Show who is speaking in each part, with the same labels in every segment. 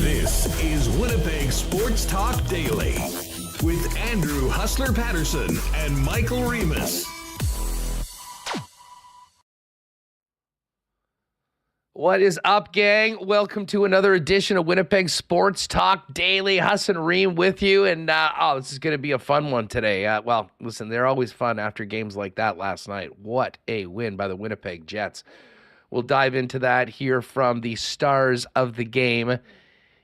Speaker 1: This is Winnipeg Sports Talk Daily with Andrew Hustler Paterson and Michael Remis.
Speaker 2: What is up, gang? Welcome to another edition of Winnipeg Sports Talk Daily. Huss and Reem with you, and this is going to be a fun one today. Well, listen, they're always fun after games like that last night. What a win by the Winnipeg Jets. We'll dive into that, hear from the stars of the game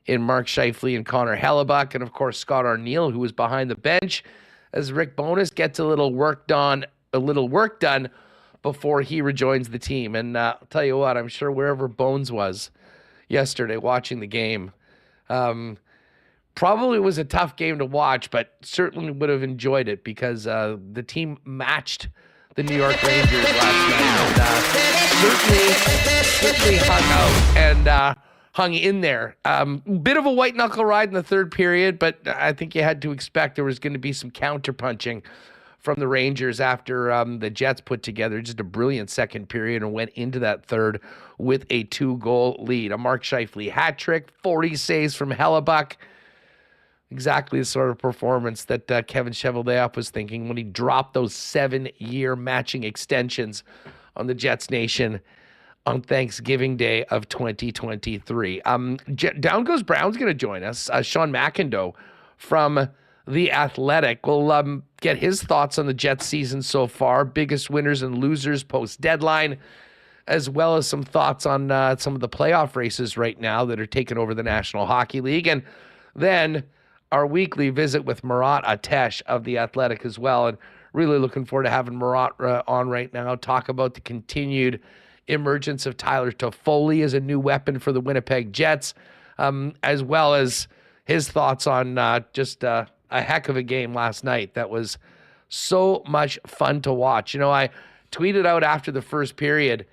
Speaker 2: in Mark Scheifele and Connor Hellebuck, and of course Scott Arniel, who was behind the bench, as Rick Bowness gets a little work done before he rejoins the team. And I'll tell you what, I'm sure wherever Bones was yesterday watching the game, probably was a tough game to watch, but certainly would have enjoyed it because the team matched the New York Rangers last night, and certainly hung out and hung in there. Bit of a white knuckle ride in the third period, but I think you had to expect there was going to be some counterpunching from the Rangers after the Jets put together just a brilliant second period and went into that third with a 2-goal lead. A Mark Scheifele hat trick, 40 saves from Hellebuck. Exactly the sort of performance that Kevin Cheveldayoff was thinking when he dropped those 7-year matching extensions on the Jets Nation on Thanksgiving Day of 2023. Down Goes Brown's going to join us. Sean McIndoe from The Athletic will get his thoughts on the Jets season so far, biggest winners and losers post-deadline, as well as some thoughts on some of the playoff races right now that are taking over the National Hockey League. And then our weekly visit with Murat of The Athletic as well. And really looking forward to having Murat on right now, talk about the continued emergence of Tyler Toffoli as a new weapon for the Winnipeg Jets, as well as his thoughts on just a heck of a game last night that was so much fun to watch. You know, I tweeted out after the first period,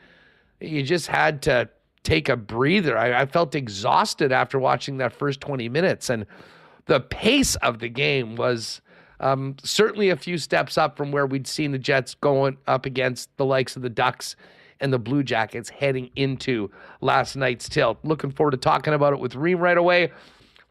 Speaker 2: you just had to take a breather. I felt exhausted after watching that first 20 minutes, and the pace of the game was certainly a few steps up from where we'd seen the Jets going up against the likes of the Ducks and the Blue Jackets heading into last night's tilt. Looking forward to talking about it with Reem right away.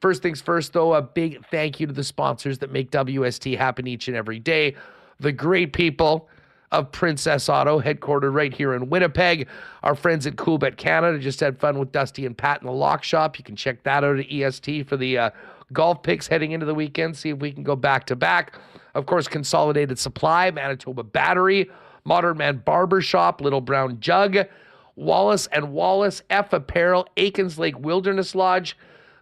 Speaker 2: First things first, though, a big thank you to the sponsors that make WST happen each and every day. The great people of Princess Auto, headquartered right here in Winnipeg. Our friends at Coolbet Canada just had fun with Dusty and Pat in the lock shop. You can check that out at EST for the golf picks heading into the weekend. See if we can go back-to-back. Of course, Consolidated Supply, Manitoba Battery, Modern Man Barbershop, Little Brown Jug, Wallace and Wallace, F Apparel, Aikens Lake Wilderness Lodge,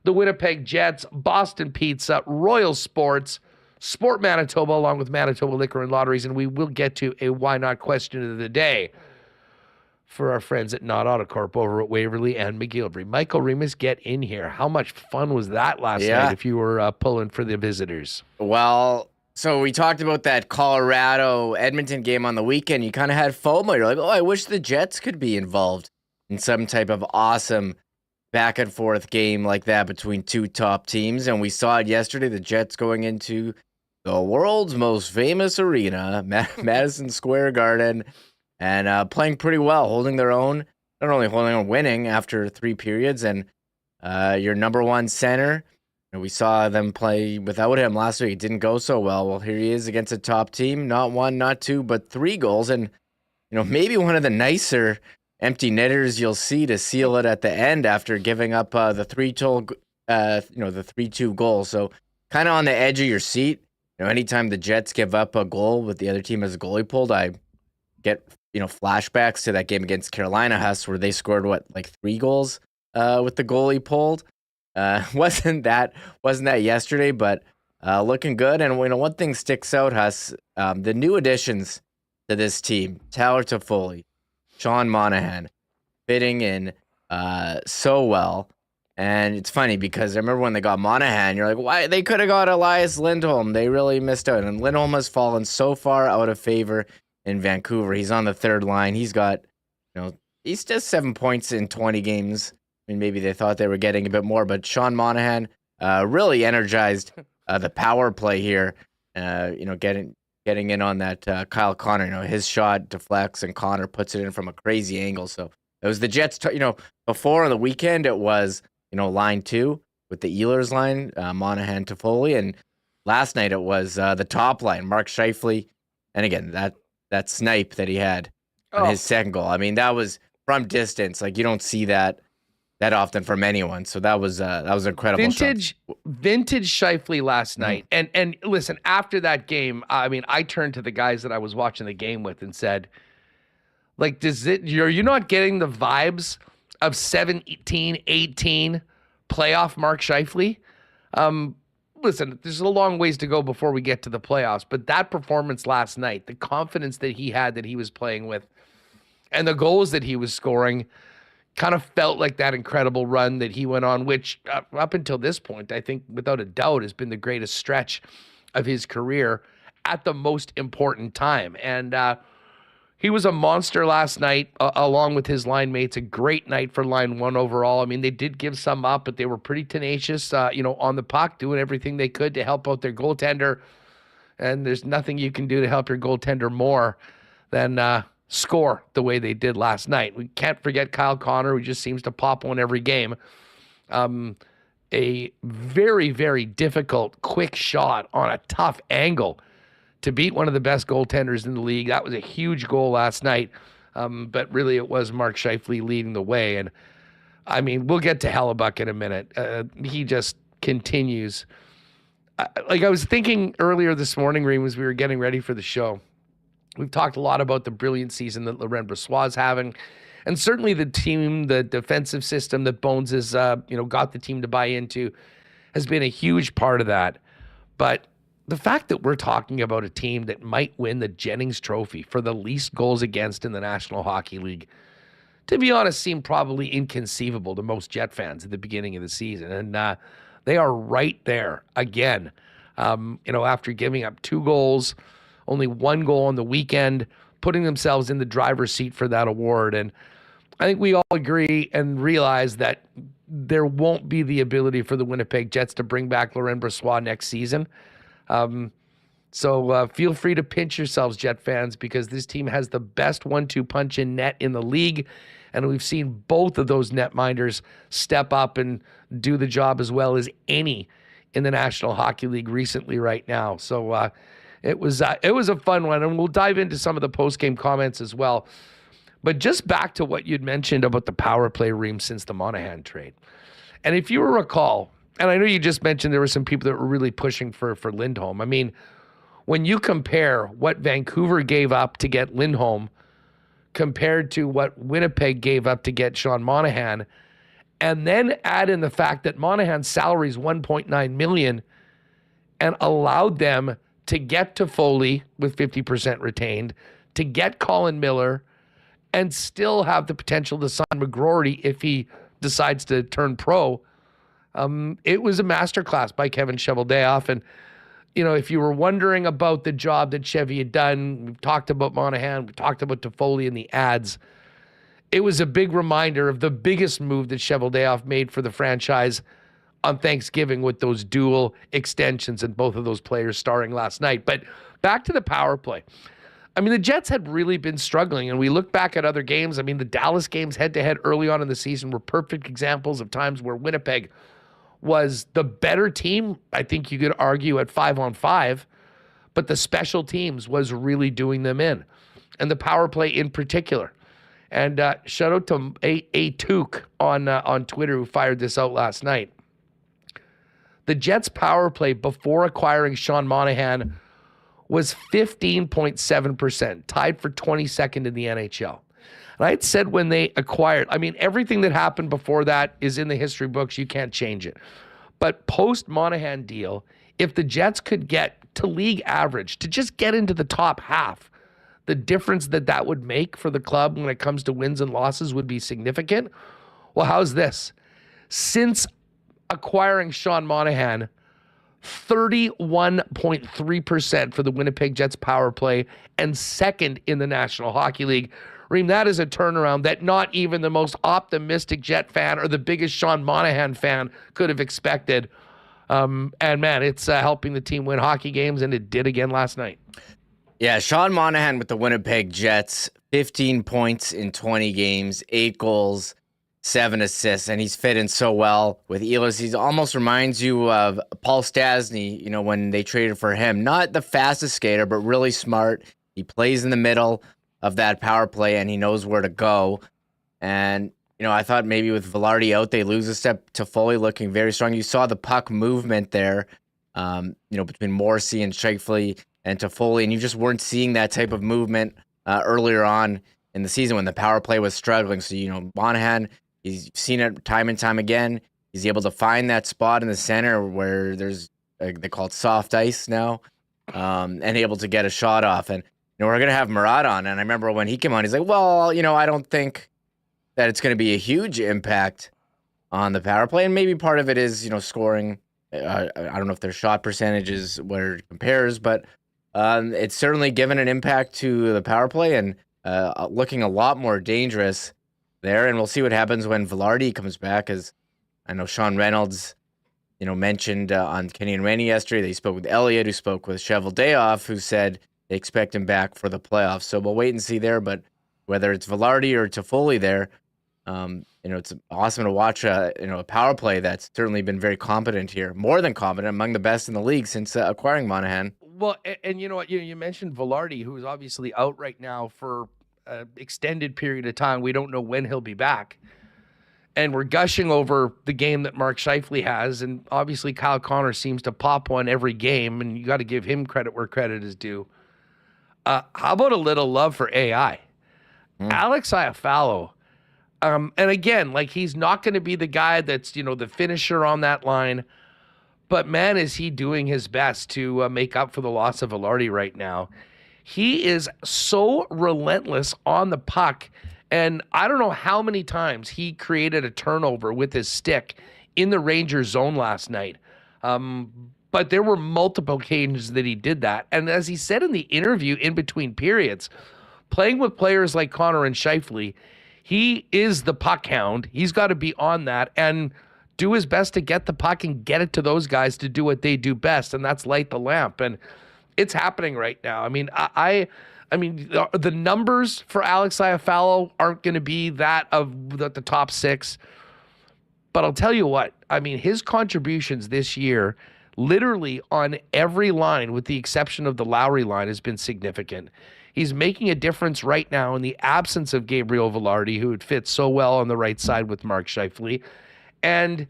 Speaker 2: the Winnipeg Jets, Boston Pizza, Royal Sports, Sport Manitoba, along with Manitoba Liquor and Lotteries, and we will get to a Why Not question of the day for our friends at Not Autocorp over at Waverly and McGillivray. Michael Remis, get in here. How much fun was that last night if you were pulling for the visitors?
Speaker 3: Well, so we talked about that Colorado-Edmonton game on the weekend. You kind of had FOMO. You're like, oh, I wish the Jets could be involved in some type of awesome back-and-forth game like that between two top teams. And we saw it yesterday, the Jets going into the world's most famous arena, Madison Square Garden, and playing pretty well, holding their own. Not only holding on, winning after 3 periods. And your number one center, and we saw them play without him last week. It didn't go so well. Well, here he is against a top team. Not 1, not 2, but 3 goals. And, maybe one of the nicer empty netters you'll see to seal it at the end after giving up the 3-2 goal. So kind of on the edge of your seat. Anytime the Jets give up a goal with the other team as a goalie pulled, I get, flashbacks to that game against Carolina Huss where they scored, 3 goals with the goalie pulled. Wasn't that yesterday, but looking good. And one thing sticks out, Huss, the new additions to this team. Tyler Toffoli, Sean Monahan, fitting in so well. And it's funny because I remember when they got Monahan, you're like, why? They could have got Elias Lindholm. They really missed out. And Lindholm has fallen so far out of favor in Vancouver. He's on the third line. He's got, he's just 7 points in 20 games. I mean, maybe they thought they were getting a bit more, but Sean Monahan really energized the power play here. Getting in on that Kyle Connor. His shot deflects and Connor puts it in from a crazy angle. So it was the Jets. Before on the weekend it was line 2 with the Ehlers line, Monahan, Toffoli, and last night it was the top line, Mark Scheifele, and again that snipe that he had on his second goal. I mean, that was from distance. Like, you don't see that often from anyone. So that was incredible.
Speaker 2: Vintage Scheifele last night. And listen, after that game, I mean, I turned to the guys that I was watching the game with and said, like, are you not getting the vibes of 17, 18 playoff Mark Scheifele? Listen, there's a long ways to go before we get to the playoffs, but that performance last night, the confidence that he had that he was playing with, and the goals that he was scoring kind of felt like that incredible run that he went on, which up until this point, I think without a doubt has been the greatest stretch of his career at the most important time. And he was a monster last night, along with his line mates. A great night for line 1 overall. I mean, they did give some up, but they were pretty tenacious, on the puck, doing everything they could to help out their goaltender. And there's nothing you can do to help your goaltender more than score the way they did last night. We can't forget Kyle Connor, who just seems to pop one every game. A very, very difficult, quick shot on a tough angle to beat one of the best goaltenders in the league. That was a huge goal last night. But really it was Mark Scheifele leading the way. And I mean, we'll get to Hellebuck in a minute. He just continues. I was thinking earlier this morning, Reem, as we were getting ready for the show, we've talked a lot about the brilliant season that Laurent Brossoit is having. And certainly the team, the defensive system that Bones has, got the team to buy into has been a huge part of that. But the fact that we're talking about a team that might win the Jennings Trophy for the least goals against in the National Hockey League, to be honest, seemed probably inconceivable to most Jet fans at the beginning of the season. And they are right there again. After giving up 2 goals, only 1 goal on the weekend, putting themselves in the driver's seat for that award. And I think we all agree and realize that there won't be the ability for the Winnipeg Jets to bring back Laurent Brossoit next season. So feel free to pinch yourselves, Jet fans, because this team has the best 1-2 punch in net in the league. And we've seen both of those netminders step up and do the job as well as any in the National Hockey League recently right now. So it was a fun one, and we'll dive into some of the post-game comments as well. But just back to what you'd mentioned about the power play, Reem, since the Monahan trade. And if you recall, and I know you just mentioned there were some people that were really pushing for Lindholm. I mean, when you compare what Vancouver gave up to get Lindholm compared to what Winnipeg gave up to get Sean Monahan, and then add in the fact that Monahan's salary is $1.9 million and allowed them to get Toffoli with 50% retained, to get Colin Miller, and still have the potential to sign McGrory if he decides to turn pro. It was a masterclass by Kevin Cheveldayoff. And, if you were wondering about the job that Chevy had done, we've talked about Monahan, we talked about Toffoli and the ads. It was a big reminder of the biggest move that Cheveldayoff made for the franchise on Thanksgiving with those dual extensions and both of those players starring last night. But back to the power play. I mean, the Jets had really been struggling, and we look back at other games. I mean, the Dallas games head-to-head early on in the season were perfect examples of times where Winnipeg was the better team, I think you could argue, at 5-on-5, but the special teams was really doing them in, and the power play in particular. And shout out to A Took on Twitter who fired this out last night. The Jets' power play before acquiring Sean Monahan was 15.7%, tied for 22nd in the NHL. And I had said when they acquired, I mean, everything that happened before that is in the history books. You can't change it. But post-Monahan deal, if the Jets could get to league average, to just get into the top half, the difference that would make for the club when it comes to wins and losses would be significant. Well, how's this? Since acquiring Sean Monahan, 31.3% for the Winnipeg Jets power play and second in the National Hockey League. Reem, that is a turnaround that not even the most optimistic Jet fan or the biggest Sean Monahan fan could have expected. And man, it's helping the team win hockey games, and it did again last night.
Speaker 3: Yeah, Sean Monahan with the Winnipeg Jets, 15 points in 20 games, 8 goals, 7 assists, and he's fit in so well with Ehlers. He almost reminds you of Paul Stastny, when they traded for him. Not the fastest skater, but really smart. He plays in the middle of that power play, and he knows where to go. And, I thought maybe with Velarde out, they lose a step to Foley looking very strong. You saw the puck movement there, between Morrissey and Scheifele and Toffoli, and you just weren't seeing that type of movement earlier on in the season when the power play was struggling. So, Monahan, he's seen it time and time again. He's able to find that spot in the center where there's, they call it soft ice now, and able to get a shot off. And, we're going to have Murat on. And I remember when he came on, he's like, well, I don't think that it's going to be a huge impact on the power play. And maybe part of it is, scoring. I don't know if their shot percentages where it compares, but it's certainly given an impact to the power play and looking a lot more dangerous there. And we'll see what happens when Velarde comes back, as I know Sean Reynolds, mentioned on Kenny and Rainey yesterday that he spoke with Elliott, who spoke with Cheveldayoff, who said they expect him back for the playoffs. So we'll wait and see there. But whether it's Velarde or Toffoli there, it's awesome to watch a power play that's certainly been very competent here, more than competent, among the best in the league since acquiring Monahan.
Speaker 2: Well, and you know what? You mentioned Velarde, who is obviously out right now for an extended period of time. We don't know when he'll be back. And we're gushing over the game that Mark Scheifele has, and obviously Kyle Connor seems to pop one every game, and you got to give him credit where credit is due. How about a little love for AI? Alex Iafallo. And again, he's not going to be the guy that's, the finisher on that line. But man, is he doing his best to make up for the loss of Velarde right now. He is so relentless on the puck. And I don't know how many times he created a turnover with his stick in the Rangers zone last night. But there were multiple occasions that he did that. And as he said in the interview in between periods, playing with players like Connor and Scheifele, he is the puck hound. He's got to be on that and do his best to get the puck and get it to those guys to do what they do best, and that's light the lamp. And it's happening right now. I mean, the numbers for Alex Iafallo aren't going to be that of the top 6. But I'll tell you what, his contributions this year, literally on every line, with the exception of the Lowry line, has been significant. He's making a difference right now in the absence of Gabriel Velarde, who would fit so well on the right side with Mark Scheifele. And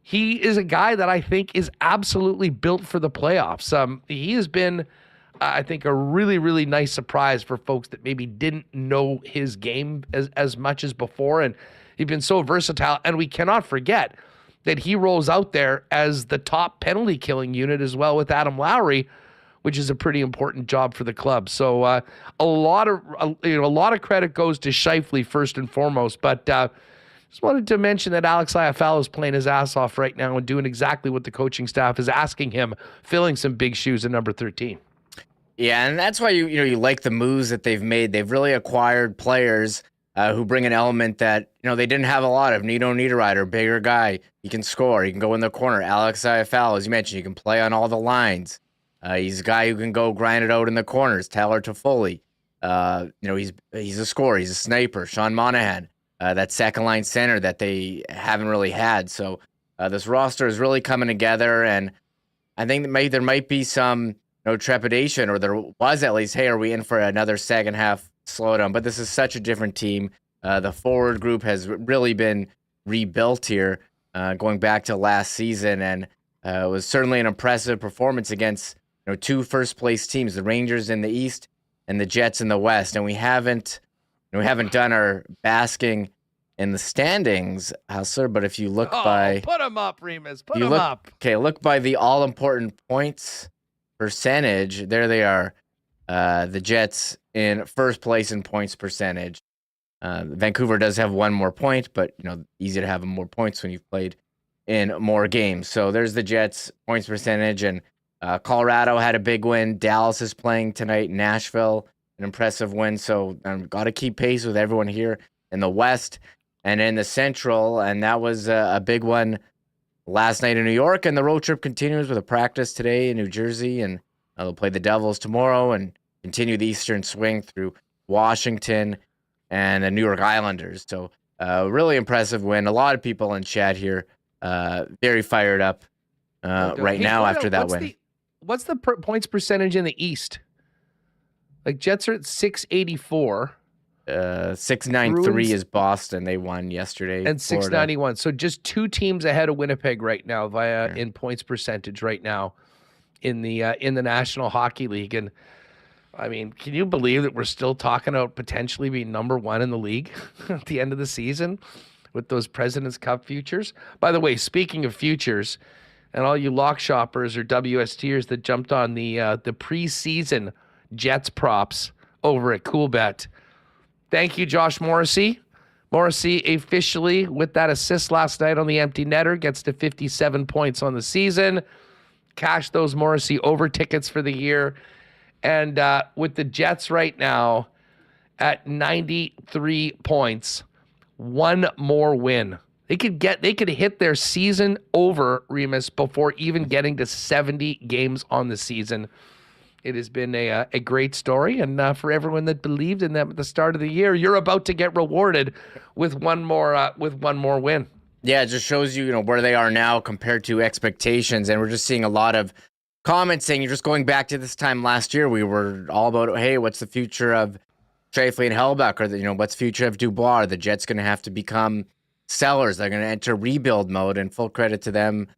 Speaker 2: he is a guy that I think is absolutely built for the playoffs. He has been, I think, a really, really nice surprise for folks that maybe didn't know his game as much as before. And he's been so versatile. And we cannot forget that he rolls out there as the top penalty killing unit as well with Adam Lowry, which is a pretty important job for the club. So a lot of credit goes to Scheifele first and foremost. But just wanted to mention that Alex Iafallo is playing his ass off right now and doing exactly what the coaching staff is asking him, filling some big shoes at number 13.
Speaker 3: Yeah, and that's why you like the moves that they've made. They've really acquired players who bring an element that they didn't have a lot of. Nino Niederreiter, bigger guy, he can score, he can go in the corner. Alex Iafallo, as you mentioned, he can play on all the lines. He's a guy who can go grind it out in the corners. Tyler Toffoli, he's a scorer, he's a sniper. Sean Monahan, that second line center that they haven't really had. So this roster is really coming together, and I think that there might be some trepidation, or there was at least. Hey, are we in for another second half slowdown? But this is such a different team. The forward group has really been rebuilt here, going back to last season, and it was certainly an impressive performance against 2 first-place teams, the Rangers in the East and the Jets in the West. And we haven't done our basking in the standings, Hustler, but if you look by...
Speaker 2: Put them up, Remis. Put them up.
Speaker 3: Okay, look by the all-important points percentage. There they are. The Jets in first place in points percentage. Vancouver does have one more point, but easy to have more points when you've played in more games. So there's the Jets points percentage, and Colorado had a big win. Dallas is playing tonight. Nashville, an impressive win. So got to keep pace with everyone here in the West and in the Central, and that was a big one last night in New York. And the road trip continues with a practice today in New Jersey, and they'll play the Devils tomorrow and continue the Eastern swing through Washington and the New York Islanders. So really impressive win. A lot of people in chat here very fired up right now after that win.
Speaker 2: What's the points percentage in the East? Like Jets are at 684.
Speaker 3: 693 is Boston. They won yesterday.
Speaker 2: And 691. So just 2 teams ahead of Winnipeg right now in points percentage right now in the National Hockey League. And I mean, can you believe that we're still talking about potentially being number 1 in the league at the end of the season with those President's Cup futures? By the way, speaking of futures, and all you lock shoppers or WSTers that jumped on the preseason Jets props over at Coolbet, thank you, Josh Morrissey. Morrissey officially, with that assist last night on the empty netter, gets to 57 points on the season. Cash those Morrissey over tickets for the year. And with the Jets right now at 93 points, 1 more win. They could hit their season over, Remis, before even getting to 70 games on the season. It has been a great story, and for everyone that believed in them at the start of the year, you're about to get rewarded with one more win.
Speaker 3: Yeah, it just shows you, where they are now compared to expectations, and we're just seeing a lot of comments saying you're just going back to this time last year. We were all about, hey, what's the future of Scheifele and Hellebuyck, or what's the future of Dubois? Are the Jets going to have to become sellers? They're going to enter rebuild mode, and full credit to them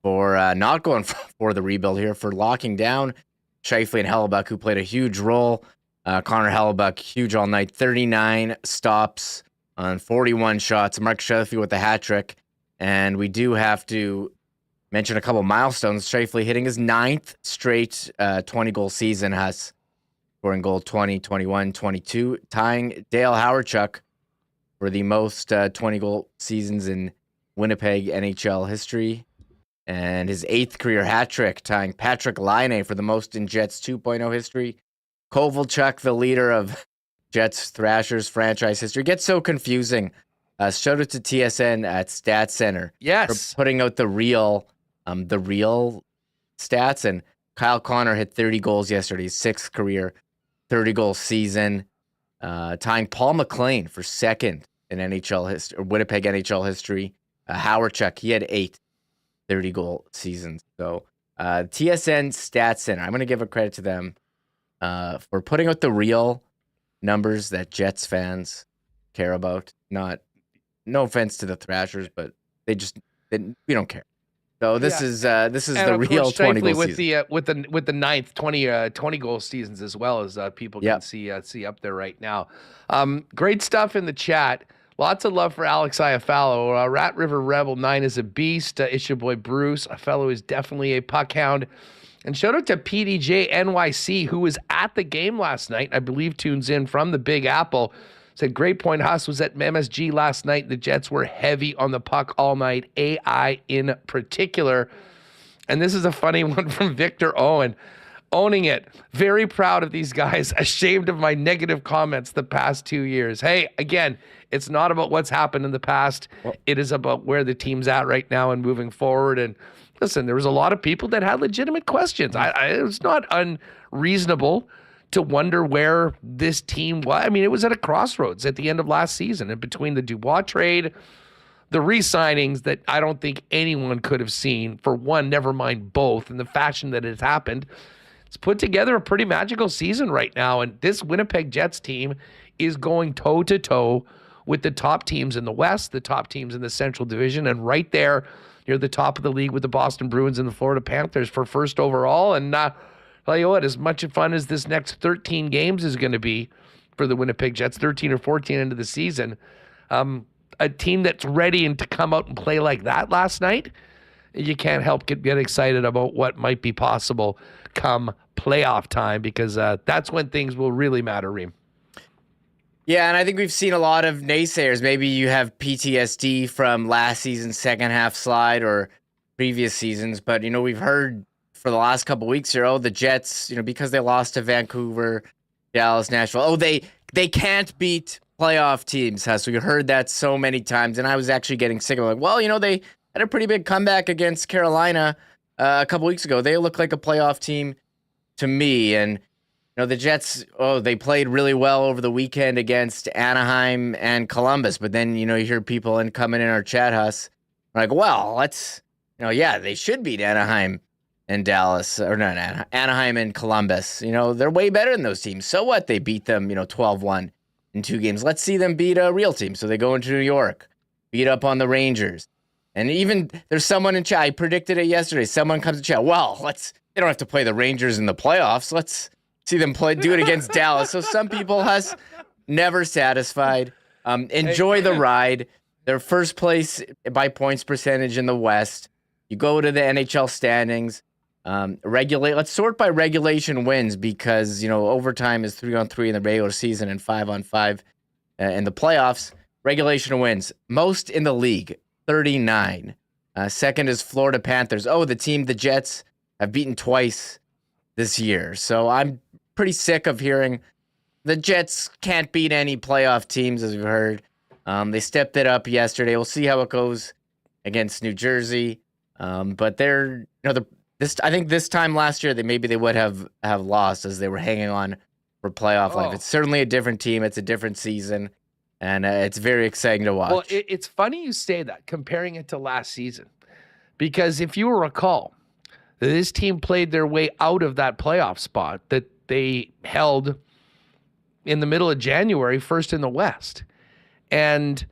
Speaker 3: for not going for the rebuild here, for locking down Scheifele and Hellebuyck, who played a huge role. Connor Hellebuyck, huge all night, 39 stops on 41 shots. Mark Scheifele with the hat trick. And we do have to mention a couple milestones. Scheifele hitting his 9th straight 20-goal season, has scoring goal 20, 21, 22, tying Dale Hawerchuk for the most 20-goal seasons in Winnipeg NHL history. And his 8th career hat trick, tying Patrick Laine for the most in Jets 2.0 history. Kovalchuk, the leader of Jets Thrashers franchise history. It gets so confusing. Shout out to TSN at Stats Center.
Speaker 2: Yes.
Speaker 3: For putting out the real stats. And Kyle Connor hit 30 goals yesterday, his 6th career 30-goal season, tying Paul McLean for 2nd in NHL history, or Winnipeg NHL history. Hawerchuk, he had 8 30-goal seasons. So TSN Stats Center, I'm going to give a credit to them for putting out the real numbers that Jets fans care about. No offense to the Thrashers, but we don't care. So this is the real 20-goal season.
Speaker 2: With the 9th 20-goal seasons as well, as people can see up there right now. Great stuff in the chat. Lots of love for Alex Iafallo. Rat River Rebel 9 is a beast. Issue boy Bruce, a fellow is definitely a puck hound. And shout out to PDJ NYC, who was at the game last night. I believe tunes in from the Big Apple. Said Great Point Huss was at MSG last night. The Jets were heavy on the puck all night, AI in particular. And this is a funny one from Victor Owen. Owning it. Very proud of these guys. Ashamed of my negative comments the past 2 years. Hey, again, it's not about what's happened in the past. It is about where the team's at right now and moving forward. And listen, there was a lot of people that had legitimate questions. It was not unreasonable to wonder where this team was. I mean, it was at a crossroads at the end of last season, and between the Dubois trade, the re-signings that I don't think anyone could have seen, for one, never mind both, in the fashion that it's happened. It's put together a pretty magical season right now, and this Winnipeg Jets team is going toe-to-toe with the top teams in the West, the top teams in the Central Division, and right there near the top of the league with the Boston Bruins and the Florida Panthers for first overall. And tell you what, as much fun as this next 13 games is going to be for the Winnipeg Jets, 13 or 14 into the season, a team that's ready and to come out and play like that last night, you can't help get excited about what might be possible come playoff time, because that's when things will really matter, Reem.
Speaker 3: Yeah, and I think we've seen a lot of naysayers. Maybe you have PTSD from last season's second half slide or previous seasons, but we've heard for the last couple weeks here, the Jets, because they lost to Vancouver, Dallas, Nashville, they can't beat playoff teams. So we heard that so many times, and I was actually getting sick of it. Well, they had a pretty big comeback against Carolina a couple weeks ago. They look like a playoff team to me, and the Jets, they played really well over the weekend against Anaheim and Columbus. But then, you hear people coming in our chat house like, well, they should beat Anaheim and Dallas, or not Anaheim and Columbus. They're way better than those teams. So what? They beat them, 12-1 in 2 games. Let's see them beat a real team. So they go into New York, beat up on the Rangers. And even there's someone in chat, I predicted it yesterday. Someone comes to chat, well, they don't have to play the Rangers in the playoffs. Let's see them do it against Dallas. So some people has never satisfied. Enjoy the ride. They're first place by points percentage in the West. You go to the NHL standings. Let's sort by regulation wins, because overtime is 3-on-3 in the regular season and 5-on-5 in the playoffs. Regulation wins most in the league, 39. Second is Florida Panthers. The team the Jets have beaten twice this year. So I'm pretty sick of hearing the Jets can't beat any playoff teams, as we've heard. They stepped it up yesterday. We'll see how it goes against New Jersey. But they're, I think this time last year, they would have lost, as they were hanging on for playoff life. It's certainly a different team. It's a different season, and it's very exciting to watch.
Speaker 2: Well, it's funny you say that, comparing it to last season, because if you recall, this team played their way out of that playoff spot that they held in the middle of January, first in the West. And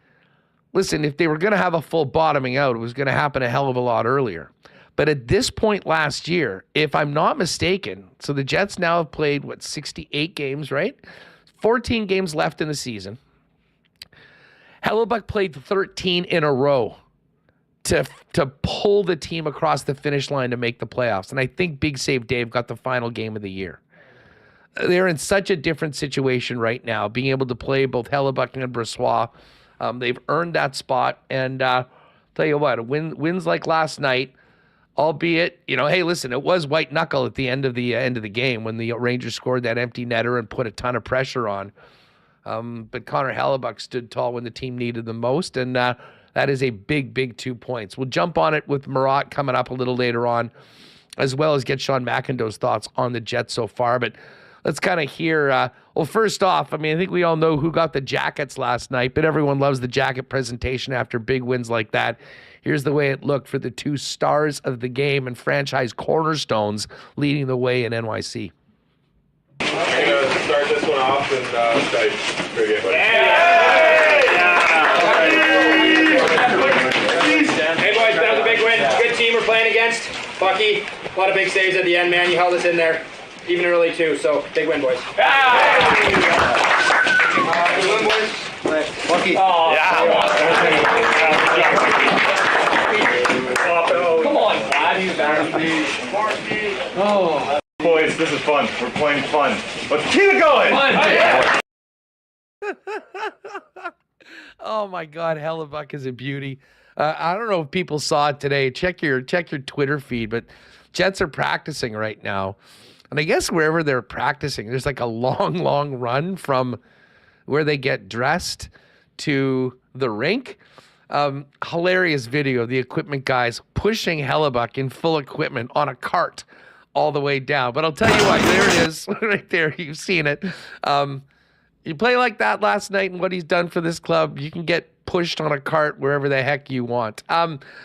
Speaker 2: listen, if they were going to have a full bottoming out, it was going to happen a hell of a lot earlier. But at this point last year, if I'm not mistaken, so the Jets now have played, 68 games, right? 14 games left in the season. Hellebuyck played 13 in a row to pull the team across the finish line to make the playoffs. And I think Big Save Dave got the final game of the year. They're in such a different situation right now, being able to play both Hellebuyck and Brossoit. They've earned that spot. And tell you what, wins like last night, albeit, hey, listen, it was white knuckle at the end of the game when the Rangers scored that empty netter and put a ton of pressure on. But Connor Hellebuyck stood tall when the team needed the most, and that is a big, big 2 points. We'll jump on it with Murat coming up a little later on, as well as get Sean McIndoe's thoughts on the Jets so far. But let's kind of hear, first off, I think we all know who got the jackets last night, but everyone loves the jacket presentation after big wins like that. Here's the way it looked for the 2 stars of the game and franchise cornerstones leading the way in NYC.
Speaker 4: I'm going to start this one off and start pregame, buddy.
Speaker 5: Hey, boys, that was a big win. Good team we're playing against. Bucky, a lot of big saves at the end, man. You held us in there, even early, too. So, big win, boys. Good win, boys. Bucky. Come on, Brad. You better.
Speaker 4: Boys, this is fun. We're playing fun. Let's keep it going.
Speaker 2: Oh my God, Hellebuyck is a beauty. I don't know if people saw it today. Check your Twitter feed, but Jets are practicing right now. And I guess wherever they're practicing, there's like a long run from where they get dressed to the rink. Hilarious video of the equipment guys pushing Hellebuyck in full equipment on a cart all the way down. But I'll tell you what, there it is, right there. You've seen it. You play like that last night and what he's done for this club, you can get pushed on a cart wherever the heck you want.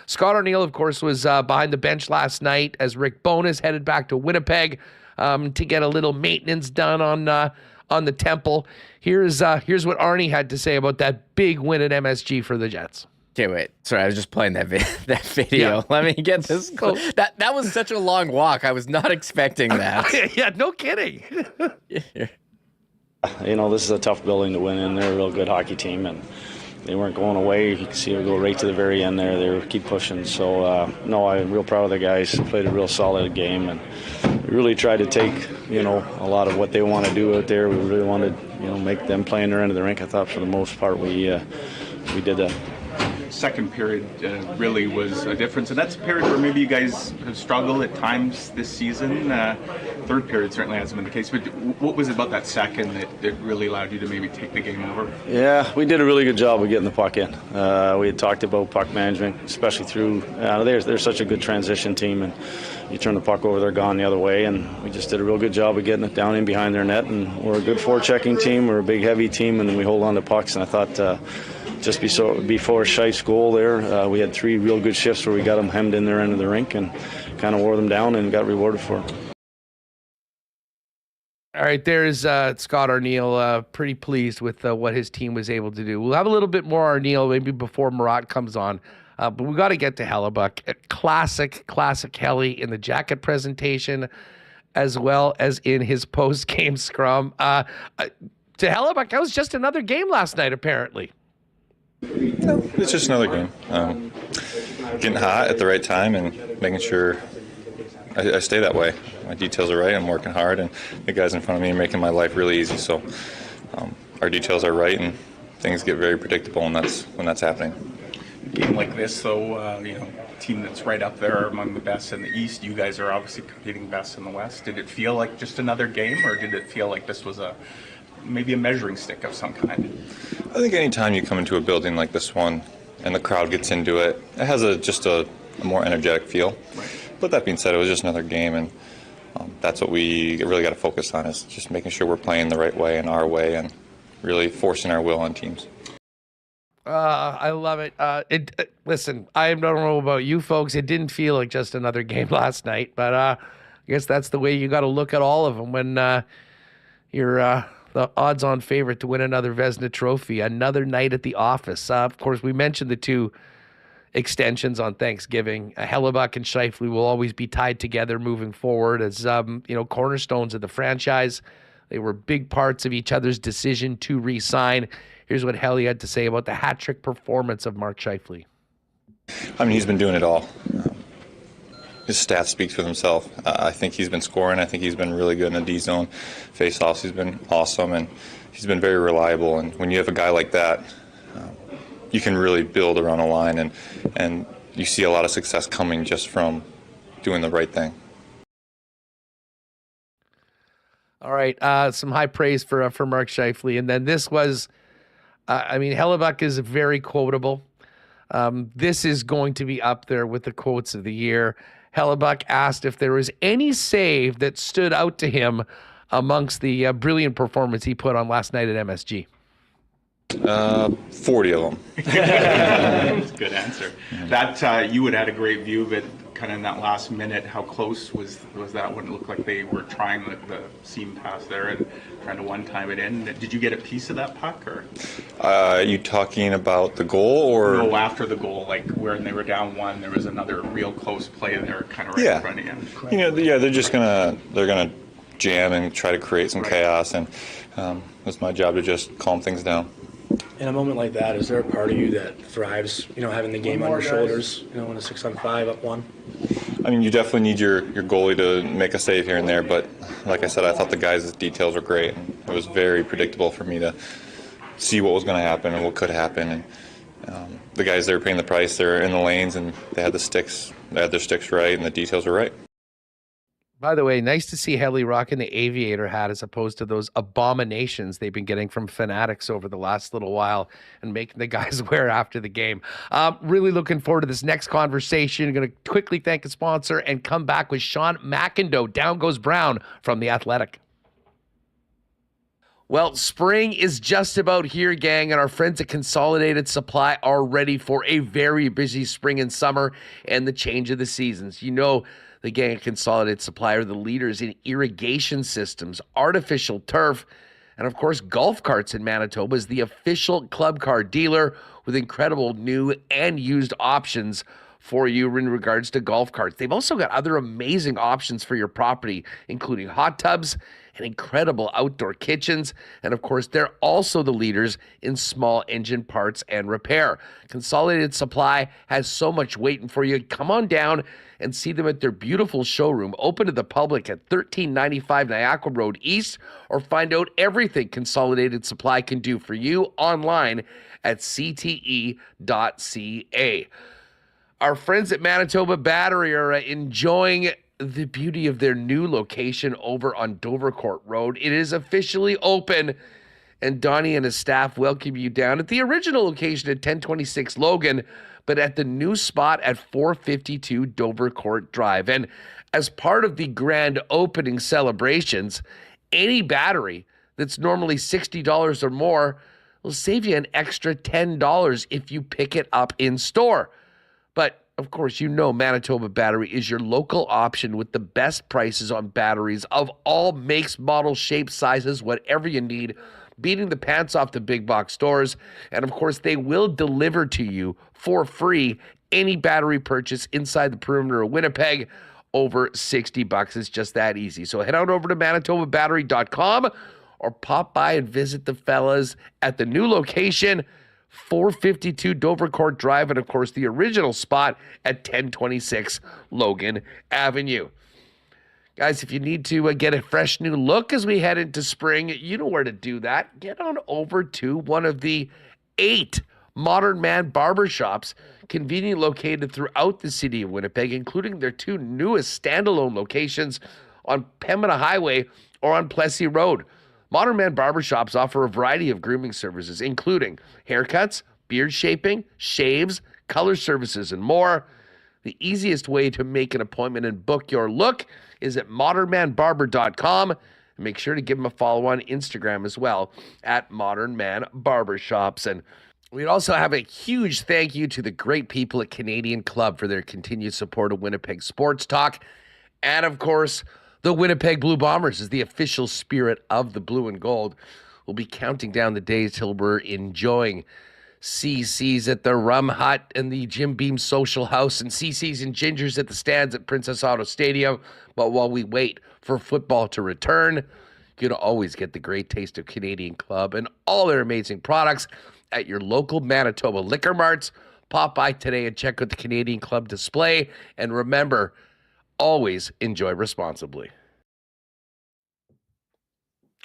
Speaker 2: Scott O'Neill, of course, was behind the bench last night as Rick Bowness headed back to Winnipeg to get a little maintenance done on the Temple. Here's what Arnie had to say about that big win at MSG for the Jets.
Speaker 3: Okay, wait. Sorry, I was just playing that video.
Speaker 2: Yeah.
Speaker 3: Let me get this. That was such a long walk. I was not expecting that.
Speaker 2: Yeah, no kidding.
Speaker 6: This is a tough building to win in. They're a real good hockey team, and they weren't going away. You can see them go right to the very end there. They were keep pushing. So, no, I'm real proud of the guys. They played a real solid game, and we really tried to take, a lot of what they want to do out there. We really wanted, make them play in their end of the rink. I thought for the most part we did that.
Speaker 7: Second period really was a difference, and that's a period where maybe you guys have struggled at times this season. Third period certainly hasn't been the case, but what was it about that second that really allowed you to maybe take the game over?
Speaker 6: Yeah, we did a really good job of getting the puck in. We had talked about puck management, especially through, they're such a good transition team, and you turn the puck over, they're gone the other way, and we just did a real good job of getting it down in behind their net, and we're a good forechecking team, we're a big heavy team, and we hold on to pucks, and I thought just before Scheif's goal there, we had 3 real good shifts where we got them hemmed in their end of the rink and kind of wore them down and got rewarded for it.
Speaker 2: All right, there's Scott Arniel, pretty pleased with what his team was able to do. We'll have a little bit more Arniel maybe before Murat comes on, but we got to get to Hellebuck. Classic Helly in the jacket presentation, as well as in his post-game scrum. To Hellebuck, that was just another game last night, apparently.
Speaker 8: No, it's just another game. Getting hot at the right time and making sure I stay that way. My details are right. I'm working hard, and the guys in front of me are making my life really easy. So our details are right, and things get very predictable, and that's when that's happening.
Speaker 7: A game like this, though, a team that's right up there among the best in the East. You guys are obviously competing best in the West. Did it feel like just another game, or did it feel like this was maybe a measuring stick of some kind?
Speaker 8: I think anytime you come into a building like this one and the crowd gets into it, it has just a more energetic feel.
Speaker 7: Right.
Speaker 8: But that being said, it was just another game, and that's what we really got to focus on, is just making sure we're playing the right way and our way and really forcing our will on teams.
Speaker 2: I love it. Listen, I don't know about you folks. It didn't feel like just another game last night, but I guess that's the way you got to look at all of them when you're the odds-on favorite to win another Vezina Trophy. Another night at the office. Of course, we mentioned the 2 extensions on Thanksgiving. Hellebuck and Scheifele will always be tied together moving forward as cornerstones of the franchise. They were big parts of each other's decision to re-sign. Here's what Helly had to say about the hat-trick performance of Mark Scheifele.
Speaker 8: I mean, he's been doing it all. His stats speak for themselves. I think he's been scoring. I think he's been really good in the D-zone. Face-offs, he's been awesome, and he's been very reliable. And when you have a guy like that, you can really build around a line, and you see a lot of success coming just from doing the right thing.
Speaker 2: All right, some high praise for Mark Scheifele. And then this was, Hellebuck is very quotable. This is going to be up there with the quotes of the year. Hellebuck asked if there was any save that stood out to him amongst the brilliant performance he put on last night at MSG.
Speaker 8: 40 of them.
Speaker 7: That's a good answer. That you had had a great view of it, kind of in that last minute. How close was that when it looked like they were trying the seam pass there and trying to one-time it in? Did you get a piece of that puck, or?
Speaker 8: You talking about the goal, or?
Speaker 7: No, after the goal, like when they were down 1, there was another real close play there, kind of right in front of you.
Speaker 8: They're gonna jam and try to create some chaos, and it's my job to just calm things down.
Speaker 9: In a moment like that, is there a part of you that thrives, having the game on your shoulders, in a 6-on-5 up 1?
Speaker 8: I mean, you definitely need your goalie to make a save here and there, but like I said, I thought the guys' details were great, and it was very predictable for me to see what was going to happen and what could happen. And the guys, they were paying the price. They're in the lanes, and they had their sticks right, and the details were right.
Speaker 2: By the way, nice to see Helly rocking the aviator hat as opposed to those abominations they've been getting from Fanatics over the last little while and making the guys wear after the game. Really looking forward to this next conversation. Going to quickly thank a sponsor and come back with Sean McIndoe. Down goes Brown from The Athletic. Well, spring is just about here, gang, and our friends at Consolidated Supply are ready for a very busy spring and summer and the change of the seasons. The gang at Consolidated Supply are the leaders in irrigation systems, artificial turf, and of course, golf carts in Manitoba is the official club car dealer with incredible new and used options for you in regards to golf carts. They've also got other amazing options for your property, including hot tubs and incredible outdoor kitchens. And of course, they're also the leaders in small engine parts and repair. Consolidated Supply has so much waiting for you. Come on down and see them at their beautiful showroom, open to the public at 1395 Niagara Road East, or find out everything Consolidated Supply can do for you online at cte.ca. Our friends at Manitoba Battery are enjoying the beauty of their new location over on Dovercourt Road. It is officially open, and Donnie and his staff welcome you down at the original location at 1026 Logan, but at the new spot at 452 Dovercourt Drive. And as part of the grand opening celebrations, any battery that's normally $60 or more will save you an extra $10 if you pick it up in store. But of course, you know Manitoba Battery is your local option with the best prices on batteries of all makes, models, shapes, sizes, whatever you need, beating the pants off the big box stores. And of course, they will deliver to you for free any battery purchase inside the perimeter of Winnipeg over $60. It's just that easy. So head on over to manitobabattery.com or pop by and visit the fellas at the new location, 452 Dovercourt Drive, and of course the original spot at 1026 Logan Avenue. Guys, if you need to get a fresh new look as we head into spring, you know where to do that. Get on over to one of the 8 Modern Man barbershops conveniently located throughout the city of Winnipeg, including their 2 newest standalone locations on Pembina Highway or on Plessis Road. Modern Man barbershops offer a variety of grooming services, including haircuts, beard shaping, shaves, color services, and more. The easiest way to make an appointment and book your look is at modernmanbarber.com. And make sure to give them a follow on Instagram as well at Modern Man Barbershops. And we'd also have a huge thank you to the great people at Canadian Club for their continued support of Winnipeg Sports Talk. And of course, the Winnipeg Blue Bombers is the official spirit of the blue and gold. We'll be counting down the days till we're enjoying CC's at the Rum Hut and the Jim Beam Social House, and CC's and Gingers at the stands at Princess Auto Stadium. But while we wait for football to return, you're going to always get the great taste of Canadian Club and all their amazing products at your local Manitoba liquor marts. Pop by today and check out the Canadian Club display. And remember, always enjoy responsibly.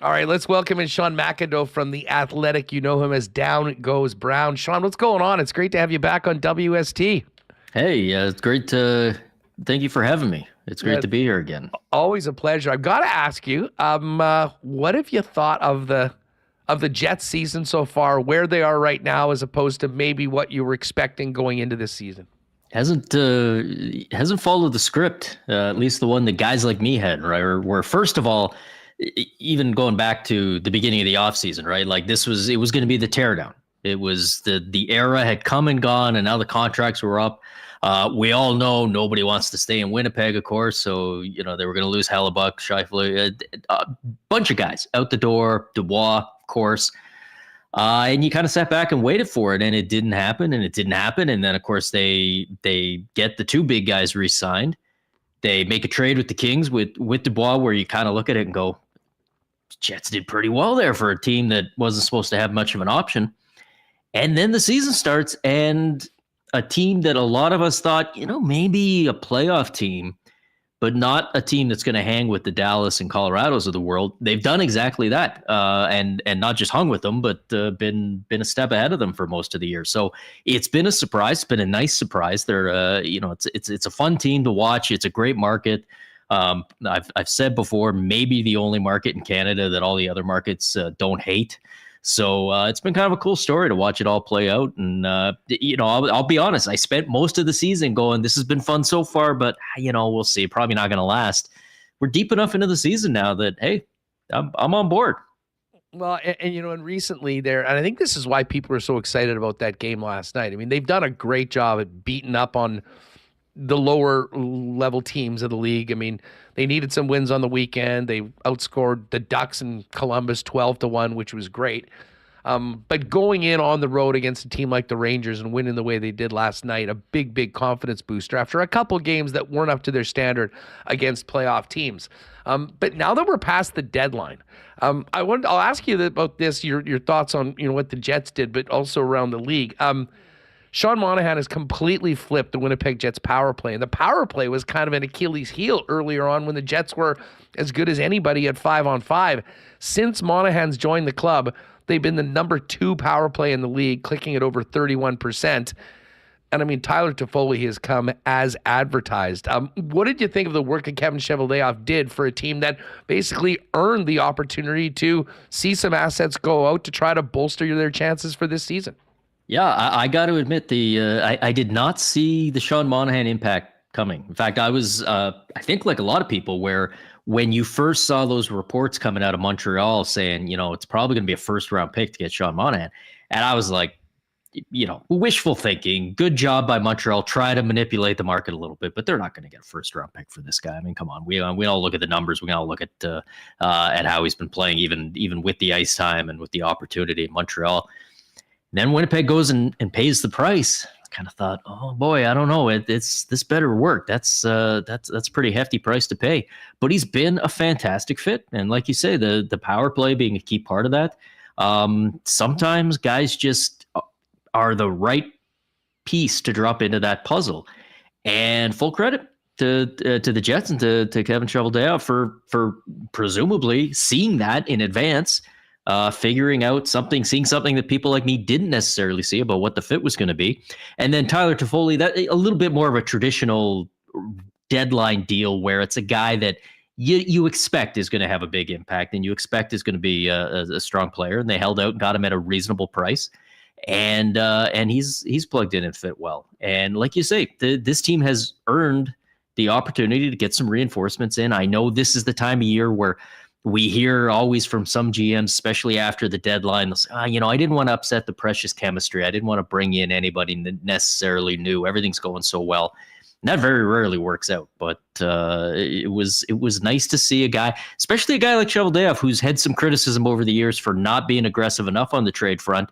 Speaker 2: All right, let's welcome in Sean McIndoe from The Athletic. You know him as Down Goes Brown. Sean, what's going on? It's great to have you back on WST.
Speaker 10: Hey, it's great to... Thank you for having me. It's great to be here again.
Speaker 2: Always a pleasure. I've got to ask you, what have you thought of the Jets season so far, where they are right now, as opposed to maybe what you were expecting going into this season?
Speaker 10: Hasn't followed the script, at least the one that guys like me had, right? Where first of all, even going back to the beginning of the offseason, right? Like it was going to be the teardown. It was the era had come and gone, and now the contracts were up. We all know nobody wants to stay in Winnipeg, of course. So, they were going to lose Hellebuck, Scheifele, a bunch of guys out the door, Dubois, of course. And you kind of sat back and waited for it, and it didn't happen, and it didn't happen. And then, of course, they get the 2 big guys re-signed. They make a trade with the Kings with Dubois, where you kind of look at it and go, Jets did pretty well there for a team that wasn't supposed to have much of an option. And then the season starts, and a team that a lot of us thought, maybe a playoff team, but not a team that's going to hang with the Dallas and Colorados of the world. They've done exactly that, and not just hung with them, but been a step ahead of them for most of the year. So it's been a surprise. It's been a nice surprise. They're, it's a fun team to watch. It's a great market. I've said before, maybe the only market in Canada that all the other markets don't hate. So it's been kind of a cool story to watch it all play out. And, I'll be honest, I spent most of the season going, this has been fun so far, but, we'll see. Probably not going to last. We're deep enough into the season now that, hey, I'm on board.
Speaker 2: Well, and recently and I think this is why people are so excited about that game last night. I mean, they've done a great job at beating up on the lower level teams of the league. I mean, they needed some wins on the weekend. They outscored the Ducks and Columbus 12-1, which was great. But going in on the road against a team like the Rangers and winning the way they did last night, a big confidence booster after a couple games that weren't up to their standard against playoff teams. But now that we're past the deadline, I'll ask you about this, your thoughts on what the Jets did, but also around the league. Sean Monahan has completely flipped the Winnipeg Jets power play, and the power play was kind of an Achilles heel earlier on when the Jets were as good as anybody at 5-on-5. Since Monahan's joined the club, they've been the number 2 power play in the league, clicking at over 31%. And I mean, Tyler Toffoli has come as advertised. What did you think of the work that Kevin Cheveldayoff did for a team that basically earned the opportunity to see some assets go out to try to bolster their chances for this season?
Speaker 10: Yeah, I got to admit, I did not see the Sean Monahan impact coming. In fact, I was, I think like a lot of people, where when you first saw those reports coming out of Montreal saying, it's probably going to be a first-round pick to get Sean Monahan, and I was like, wishful thinking. Good job by Montreal. Try to manipulate the market a little bit, but they're not going to get a first-round pick for this guy. I mean, come on. We all look at the numbers. We all look at how he's been playing, even with the ice time and with the opportunity in Montreal. Then Winnipeg goes and pays the price. I kind of thought, oh boy, I don't know. It's this better work. That's a pretty hefty price to pay. But he's been a fantastic fit, and like you say, the power play being a key part of that. Sometimes guys just are the right piece to drop into that puzzle. And full credit to the Jets and to Kevin Cheveldayoff for presumably seeing that in advance. Figuring out seeing something that people like me didn't necessarily see about what the fit was going to be. And then Tyler Toffoli, that a little bit more of a traditional deadline deal where it's a guy that you expect is going to have a big impact and you expect is going to be a strong player. And they held out and got him at a reasonable price. And he's plugged in and fit well. And like you say, this team has earned the opportunity to get some reinforcements in. I know this is the time of year where we hear always from some GMs, especially after the deadline, they'll say, I didn't want to upset the precious chemistry. I didn't want to bring in anybody that necessarily knew. Everything's going so well. And that very rarely works out. But it was nice to see a guy, especially a guy like Cheveldayoff, who's had some criticism over the years for not being aggressive enough on the trade front.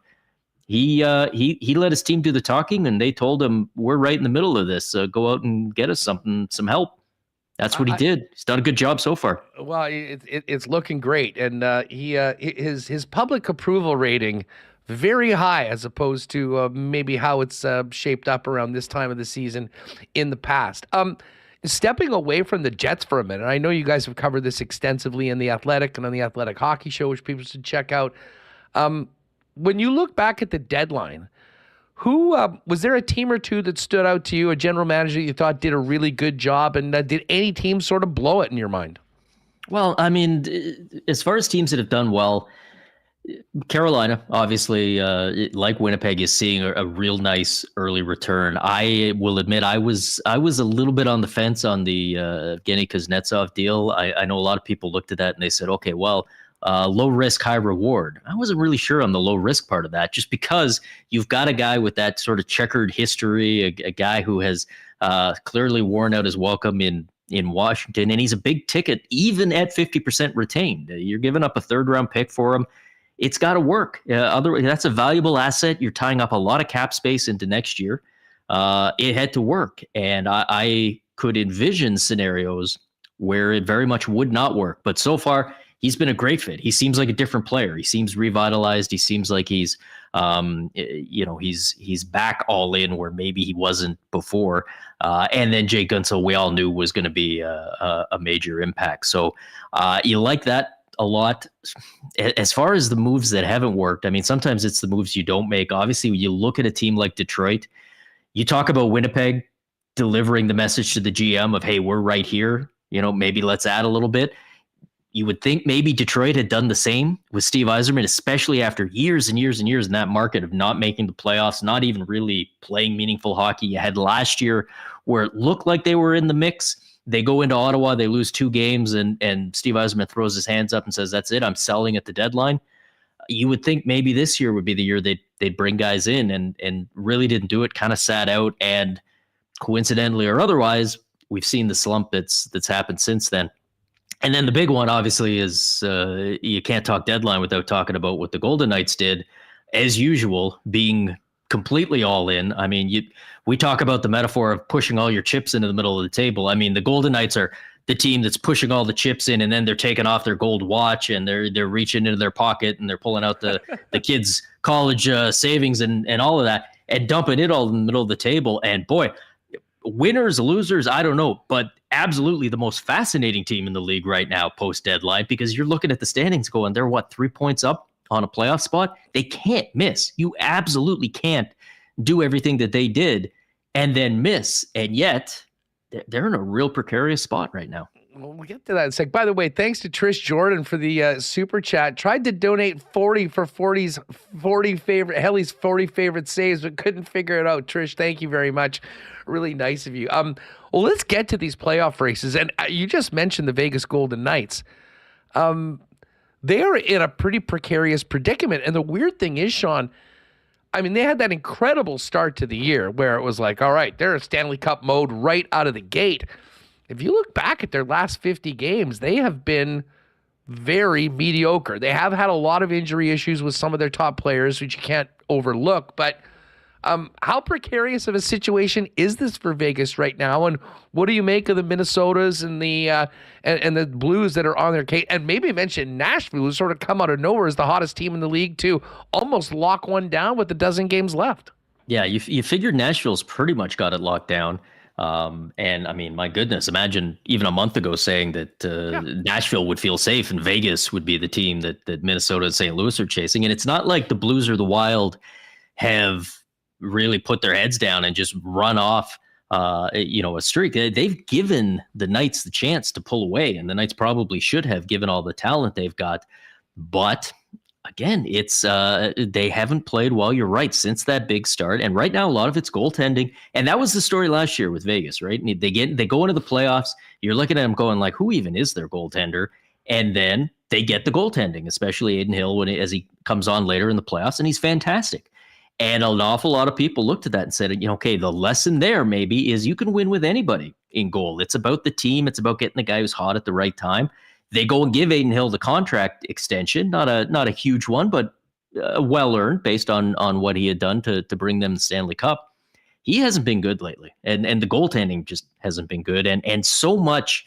Speaker 10: He let his team do the talking, and they told him, we're right in the middle of this. Go out and get us some help. That's what he did. He's done a good job so far.
Speaker 2: Well, it's looking great, and his public approval rating very high as opposed to maybe how it's shaped up around this time of the season in the past. Stepping away from the Jets for a minute, I know you guys have covered this extensively in The Athletic and on the Athletic Hockey Show, which people should check out. When you look back at the deadline, who was there a team or two that stood out to you, a general manager that you thought did a really good job, and did any team sort of blow it in your mind?
Speaker 10: Well, I mean, as far as teams that have done well, Carolina, obviously, like Winnipeg, is seeing a real nice early return. I will admit I was a little bit on the fence on the Evgeny Kuznetsov deal. I know a lot of people looked at that and they said, okay, well, low risk, high reward. I wasn't really sure on the low risk part of that, just because you've got a guy with that sort of checkered history, a guy who has clearly worn out his welcome in Washington, and he's a big ticket, even at 50% retained. You're giving up a third-round pick for him. It's got to work. Otherwise, that's a valuable asset. You're tying up a lot of cap space into next year. It had to work, and I could envision scenarios where it very much would not work. But so far, he's been a great fit. He seems like a different player. He seems revitalized. He seems like he's back all in where maybe he wasn't before. And then Jay Guentzel, we all knew was going to be a major impact. So you like that a lot. As far as the moves that haven't worked, I mean, sometimes it's the moves you don't make. Obviously, when you look at a team like Detroit, you talk about Winnipeg delivering the message to the GM of, hey, we're right here. Maybe let's add a little bit. You would think maybe Detroit had done the same with Steve Yzerman, especially after years and years and years in that market of not making the playoffs, not even really playing meaningful hockey. You had last year where it looked like they were in the mix. They go into Ottawa, they lose 2 games, and Steve Yzerman throws his hands up and says, that's it, I'm selling at the deadline. You would think maybe this year would be the year they'd bring guys in, and really didn't do it, kind of sat out. And coincidentally or otherwise, we've seen the slump that's happened since then. And then the big one, obviously, is you can't talk deadline without talking about what the Golden Knights did. as usual, being completely all in. I mean, we talk about the metaphor of pushing all your chips into the middle of the table. I mean, the Golden Knights are the team that's pushing all the chips in, and then they're taking off their gold watch and they're reaching into their pocket and they're pulling out the kids' college savings and all of that and dumping it all in the middle of the table. And boy, winners, losers, I don't know, but absolutely the most fascinating team in the league right now post deadline, because you're looking at the standings going, they're 3 points up on a playoff spot. They can't miss. You absolutely can't do everything that they did and then miss. And yet they're in a real precarious spot right now.
Speaker 2: Well, we'll get to that in a sec. By the way, thanks to Trish Jordan for the super chat. Tried to donate 40 for 40's 40 favorite Helly's 40 favorite saves, but couldn't figure it out. Trish, thank you very much. Really nice of you. Well, let's get to these playoff races. And you just mentioned the Vegas Golden Knights. They are in a pretty precarious predicament. And the weird thing is, Sean, I mean, they had that incredible start to the year where it was like, all right, they're in Stanley Cup mode right out of the gate. If you look back at their last 50 games, they have been very mediocre. They have had a lot of injury issues with some of their top players, which you can't overlook. But how precarious of a situation is this for Vegas right now? And what do you make of the Minnesotas and the Blues that are on their case? And maybe mention Nashville, who's sort of come out of nowhere as the hottest team in the league to almost lock one down with a dozen games left.
Speaker 10: Yeah, you figured Nashville's pretty much got it locked down. And I mean, my goodness, imagine even a month ago saying that Nashville would feel safe and Vegas would be the team that Minnesota and St. Louis are chasing. And it's not like the Blues or the Wild have really put their heads down and just run off, a streak. They've given the Knights the chance to pull away, and the Knights probably should have, given all the talent they've got. But again, it's they haven't played well. You're right, since that big start, and right now a lot of it's goaltending, and that was the story last year with Vegas, right? They go into the playoffs. You're looking at them going like, who even is their goaltender? And then they get the goaltending, especially Aiden Hill as he comes on later in the playoffs, and he's fantastic. And an awful lot of people looked at that and said, okay, the lesson there maybe is you can win with anybody in goal. It's about the team. It's about getting the guy who's hot at the right time. They go and give Aiden Hill the contract extension, not a huge one, but well earned based on what he had done to bring them the Stanley Cup. He hasn't been good lately, and the goaltending just hasn't been good. And so much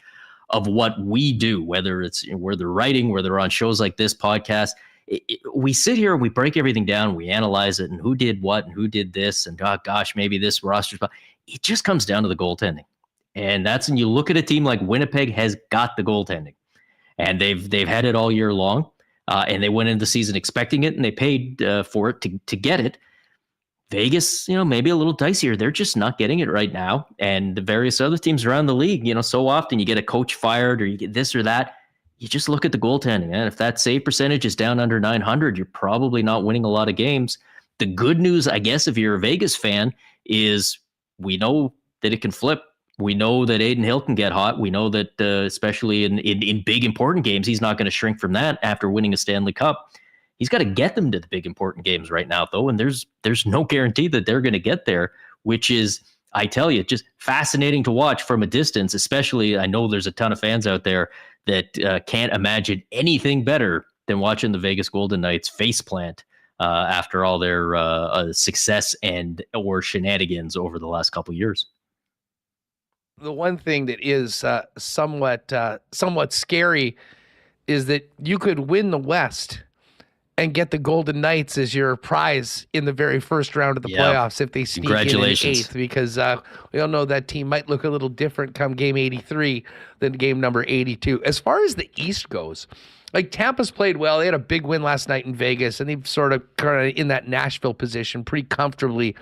Speaker 10: of what we do, whether it's where they're writing, where they're on shows like this podcast, we sit here and we break everything down, we analyze it, and who did what and who did this, and oh gosh, maybe this roster. It just comes down to the goaltending, and that's when you look at a team like Winnipeg has got the goaltending, and they've had it all year long, and they went into the season expecting it, and they paid for it to get it. Vegas, maybe a little dicier. They're just not getting it right now, and the various other teams around the league, so often you get a coach fired or you get this or that. You just look at the goaltending, and if that save percentage is down under 900, you're probably not winning a lot of games. The good news, I guess, if you're a Vegas fan, is we know that it can flip. We know that Aiden Hill can get hot. We know that, especially in big, important games, he's not going to shrink from that after winning a Stanley Cup. He's got to get them to the big, important games right now, though, and there's no guarantee that they're going to get there, which is, I tell you, just fascinating to watch from a distance, especially I know there's a ton of fans out there that can't imagine anything better than watching the Vegas Golden Knights faceplant after all their success or shenanigans over the last couple of years.
Speaker 2: The one thing that is somewhat scary is that you could win the West and get the Golden Knights as your prize in the very first round of the playoffs if they sneak in eighth, because we all know that team might look a little different come game 83 than game number 82. As far as the East goes, like Tampa's played well. They had a big win last night in Vegas, and they've sort of kind of in that Nashville position pretty comfortably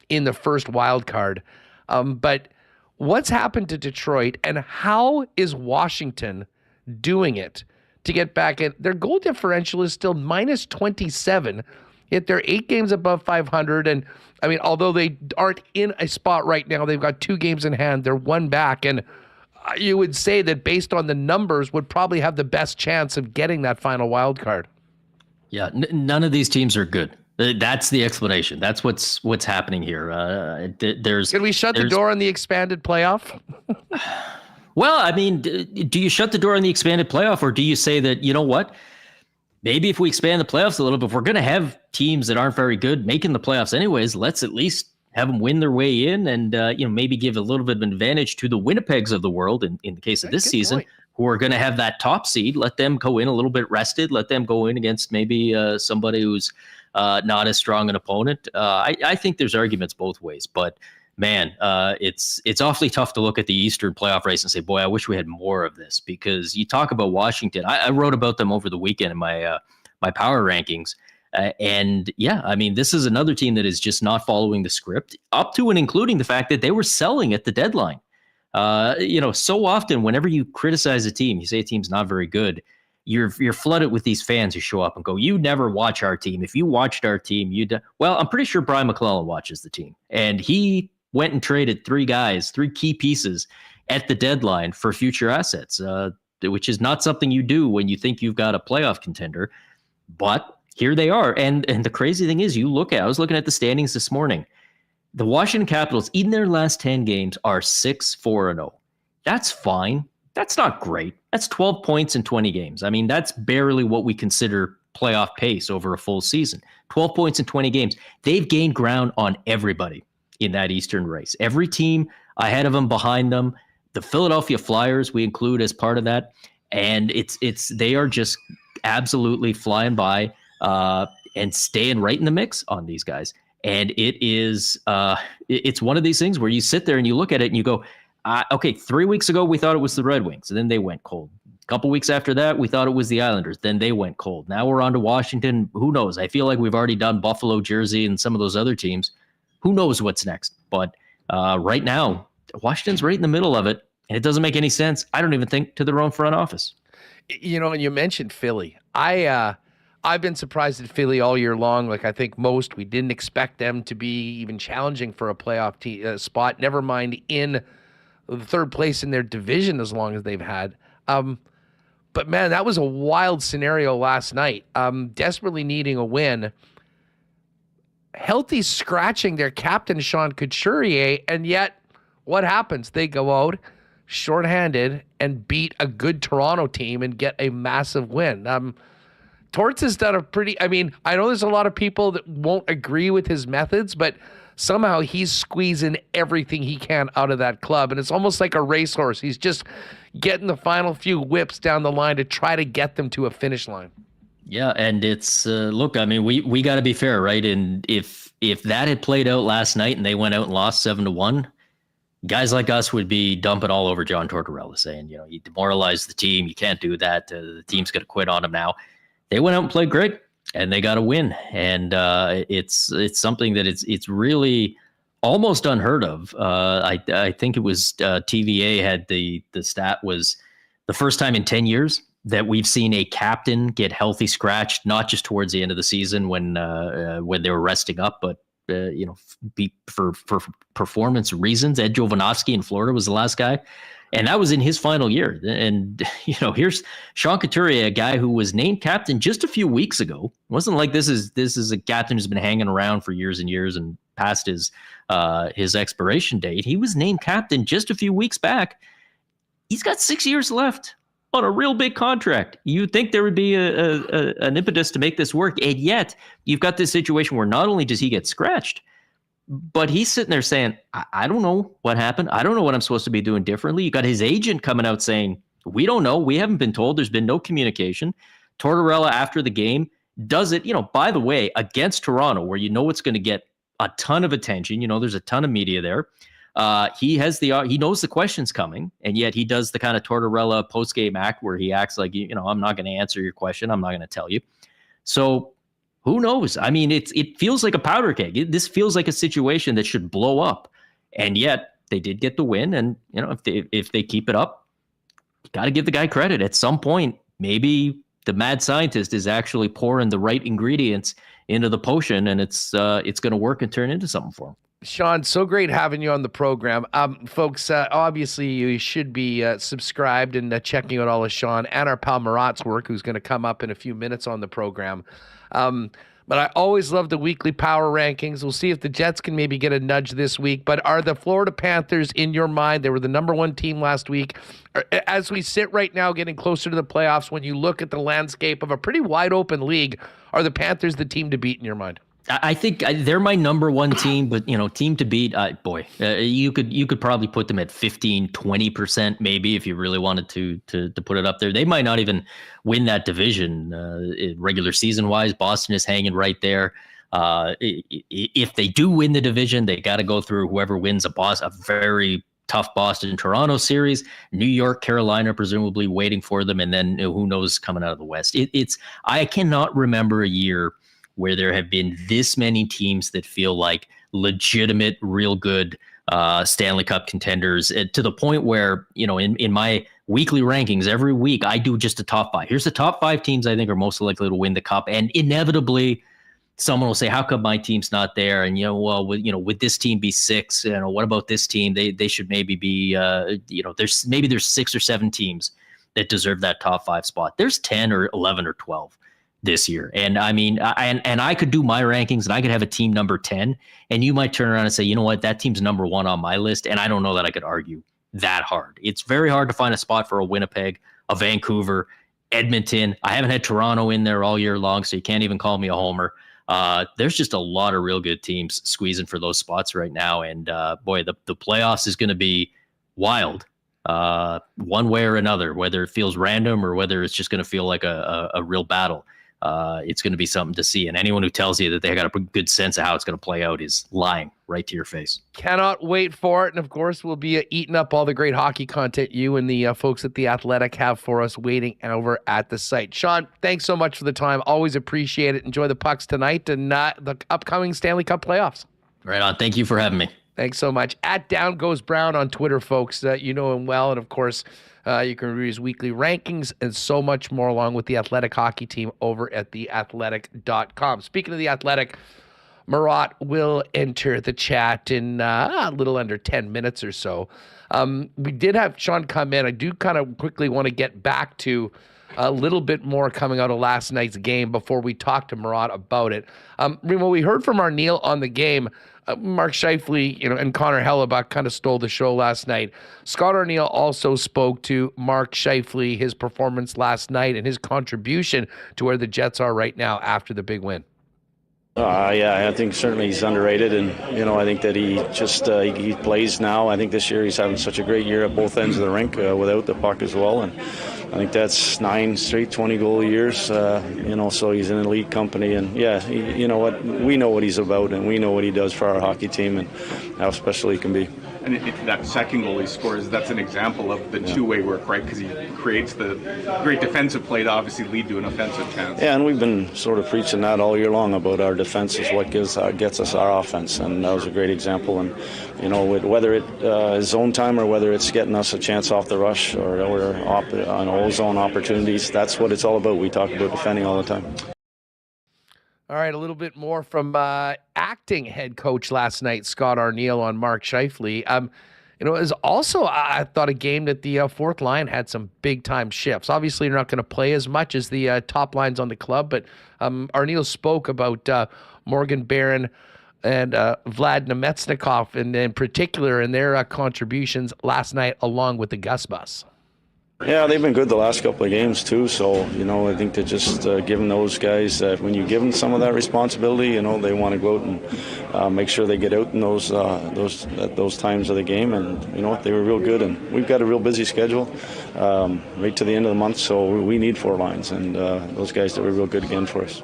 Speaker 2: in the first wild card. But what's happened to Detroit, and how is Washington doing it to get back in? Their goal differential is still minus 27, yet they're 8 games above 500. And I mean, although they aren't in a spot right now, they've got 2 games in hand. They're 1 back. And you would say that based on the numbers would probably have the best chance of getting that final wild card.
Speaker 10: Yeah, none of these teams are good. That's the explanation. That's what's happening here. Can
Speaker 2: we shut the door on the expanded playoff?
Speaker 10: Well, I mean, do you shut the door on the expanded playoff, or do you say that, you know what, maybe if we expand the playoffs a little bit, if we're going to have teams that aren't very good making the playoffs anyways, let's at least have them win their way in and, maybe give a little bit of an advantage to the Winnipegs of the world in the case of this season, who are going to have that top seed. Let them go in a little bit rested. Let them go in against maybe somebody who's not as strong an opponent. I think there's arguments both ways, but man, it's awfully tough to look at the Eastern playoff race and say, boy, I wish we had more of this, because you talk about Washington. I wrote about them over the weekend in my power rankings. And yeah, I mean, this is another team that is just not following the script, up to and including the fact that they were selling at the deadline. So often whenever you criticize a team, you say a team's not very good, you're flooded with these fans who show up and go, you never watch our team. If you watched our team, well, I'm pretty sure Brian McClellan watches the team, and he went and traded three key pieces at the deadline for future assets, which is not something you do when you think you've got a playoff contender. But here they are. And the crazy thing is, I was looking at the standings this morning. The Washington Capitals, in their last 10 games, are 6-4-0. That's fine. That's not great. That's 12 points in 20 games. I mean, that's barely what we consider playoff pace over a full season. 12 points in 20 games. They've gained ground on everybody in that Eastern race. Every team ahead of them, behind them. The Philadelphia Flyers we include as part of that. And they are just absolutely flying by and staying right in the mix on these guys. And it's one of these things where you sit there and you look at it and you go, okay, 3 weeks ago we thought it was the Red Wings, and then they went cold. A couple weeks after that, we thought it was the Islanders, then they went cold. Now we're on to Washington. Who knows? I feel like we've already done Buffalo, Jersey, and some of those other teams. Who knows what's next? But right now, Washington's right in the middle of it, and it doesn't make any sense, I don't even think, to their own front office.
Speaker 2: And you mentioned Philly. I've been surprised at Philly all year long. Like I think most, we didn't expect them to be even challenging for a playoff spot, never mind in the third place in their division as long as they've had. But man, that was a wild scenario last night. Desperately needing a win. Healthy scratching their captain, Sean Couturier, and yet what happens? They go out shorthanded and beat a good Toronto team and get a massive win. Torts has done I know there's a lot of people that won't agree with his methods, but somehow he's squeezing everything he can out of that club. And it's almost like a racehorse. He's just getting the final few whips down the line to try to get them to a finish line.
Speaker 10: Yeah, and it's look, I mean, we got to be fair, right? And if that had played out last night and they went out and lost 7-1, guys like us would be dumping all over John Tortorella, saying, you demoralized the team, you can't do that. The team's going to quit on him now. They went out and played great, and they got a win. And it's something that it's really almost unheard of. I think it was TVA had the stat was the first time in 10 years that we've seen a captain get healthy scratched, not just towards the end of the season when they were resting up, but be for performance reasons. Ed Jovanovski in Florida was the last guy, and that was in his final year. And here's Sean Couturier, a guy who was named captain just a few weeks ago. It wasn't like this is a captain who's been hanging around for years and years and past his expiration date. He was named captain just a few weeks back. He's got 6 years left on a real big contract. You'd think there would be an impetus to make this work, and yet you've got this situation where not only does he get scratched, but he's sitting there saying, I don't know what happened. I don't know what I'm supposed to be doing differently. You got his agent coming out saying, we don't know. We haven't been told. There's been no communication. Tortorella, after the game, does it, by the way, against Toronto, where it's going to get a ton of attention. There's a ton of media there. He knows the question's coming, and yet he does the kind of Tortorella post-game act where he acts like, I'm not going to answer your question. I'm not going to tell you. So who knows? I mean, it feels like a powder keg. This feels like a situation that should blow up, and yet they did get the win. And if they keep it up, you got to give the guy credit. At some point, maybe the mad scientist is actually pouring the right ingredients into the potion, and it's going to work and turn into something for him.
Speaker 2: Sean, so great having you on the program. Folks, obviously you should be subscribed and checking out all of Sean and our pal Murat's work, who's going to come up in a few minutes on the program. But I always love the weekly power rankings. We'll see if the Jets can maybe get a nudge this week. But are the Florida Panthers in your mind? They were the number one team last week. As we sit right now, getting closer to the playoffs, when you look at the landscape of a pretty wide open league, are the Panthers the team to beat in your mind?
Speaker 10: I think they're my number one team, but team to beat, you could probably put them at 15, 20% maybe if you really wanted to put it up there. They might not even win that division regular season wise. Boston is hanging right there. If they do win the division, they got to go through whoever wins a very tough Boston-Toronto series, New York, Carolina, presumably waiting for them, and then who knows coming out of the West. I cannot remember a year where there have been this many teams that feel like legitimate, real good Stanley Cup contenders to the point where, in my weekly rankings, every week I do just a top 5. Here's the top 5 teams I think are most likely to win the Cup. And inevitably, someone will say, how come my team's not there? And, would this team be 6? What about this team? They should maybe be, there's 6 or 7 teams that deserve that top 5 spot. There's 10 or 11 or 12 this year. And I mean, I could do my rankings and I could have a team number 10 and you might turn around and say, you know what, that team's number 1 on my list. And I don't know that I could argue that hard. It's very hard to find a spot for a Winnipeg, a Vancouver, Edmonton. I haven't had Toronto in there all year long, so you can't even call me a homer. There's just a lot of real good teams squeezing for those spots right now. And boy, the playoffs is going to be wild one way or another, whether it feels random or whether it's just going to feel like a real battle. It's going to be something to see. And anyone who tells you that they got a good sense of how it's going to play out is lying right to your face.
Speaker 2: Cannot wait for it. And of course, we'll be eating up all the great hockey content you and the folks at The Athletic have for us waiting over at the site. Sean, thanks so much for the time. Always appreciate it. Enjoy the pucks tonight and the upcoming Stanley Cup playoffs.
Speaker 10: Right on. Thank you for having me.
Speaker 2: Thanks so much. At Down Goes Brown on Twitter, folks. You know him well. And of course, you can read his weekly rankings and so much more along with the Athletic hockey team over at theathletic.com. Speaking of The Athletic, Murat will enter the chat in a little under 10 minutes or so. We did have Sean come in. I do kind of quickly want to get back to a little bit more coming out of last night's game before we talk to Murat about it. When we heard from Arneal on the game, Mark Scheifele, and Connor Hellebuck kind of stole the show last night. Scott Arneal also spoke to Mark Scheifele, his performance last night and his contribution to where the Jets are right now after the big win.
Speaker 6: I think certainly he's underrated, and I think that he just he plays now. I think this year he's having such a great year at both ends of the rink without the puck as well, and I think that's 9 straight 20-goal years. So he's in elite company, and you know what, we know what he's about, and we know what he does for our hockey team, and how special he can be.
Speaker 7: And that second goal he scores, that's an example of the two-way work, right? Because he creates the great defensive play to obviously lead to an offensive chance.
Speaker 6: Yeah, and we've been sort of preaching that all year long about our defense is what gets us our offense, and that was a great example. And whether it is zone time or whether it's getting us a chance off the rush or on all zone opportunities, that's what it's all about. We talk about defending all the time.
Speaker 2: All right, a little bit more from acting head coach last night, Scott Arneal, on Mark Scheifele. It was also, I thought, a game that the fourth line had some big-time shifts. Obviously, you're not going to play as much as the top lines on the club, but Arneal spoke about Morgan Barron and Vlad Nemetsnikov, in particular, in their contributions last night along with the Gus Bus.
Speaker 6: Yeah, they've been good the last couple of games too. So I think that just giving those guys that when you give them some of that responsibility, they want to go out and make sure they get out in those times of the game. And they were real good. And we've got a real busy schedule right to the end of the month. So we need 4 lines, and those guys that were real good again for us.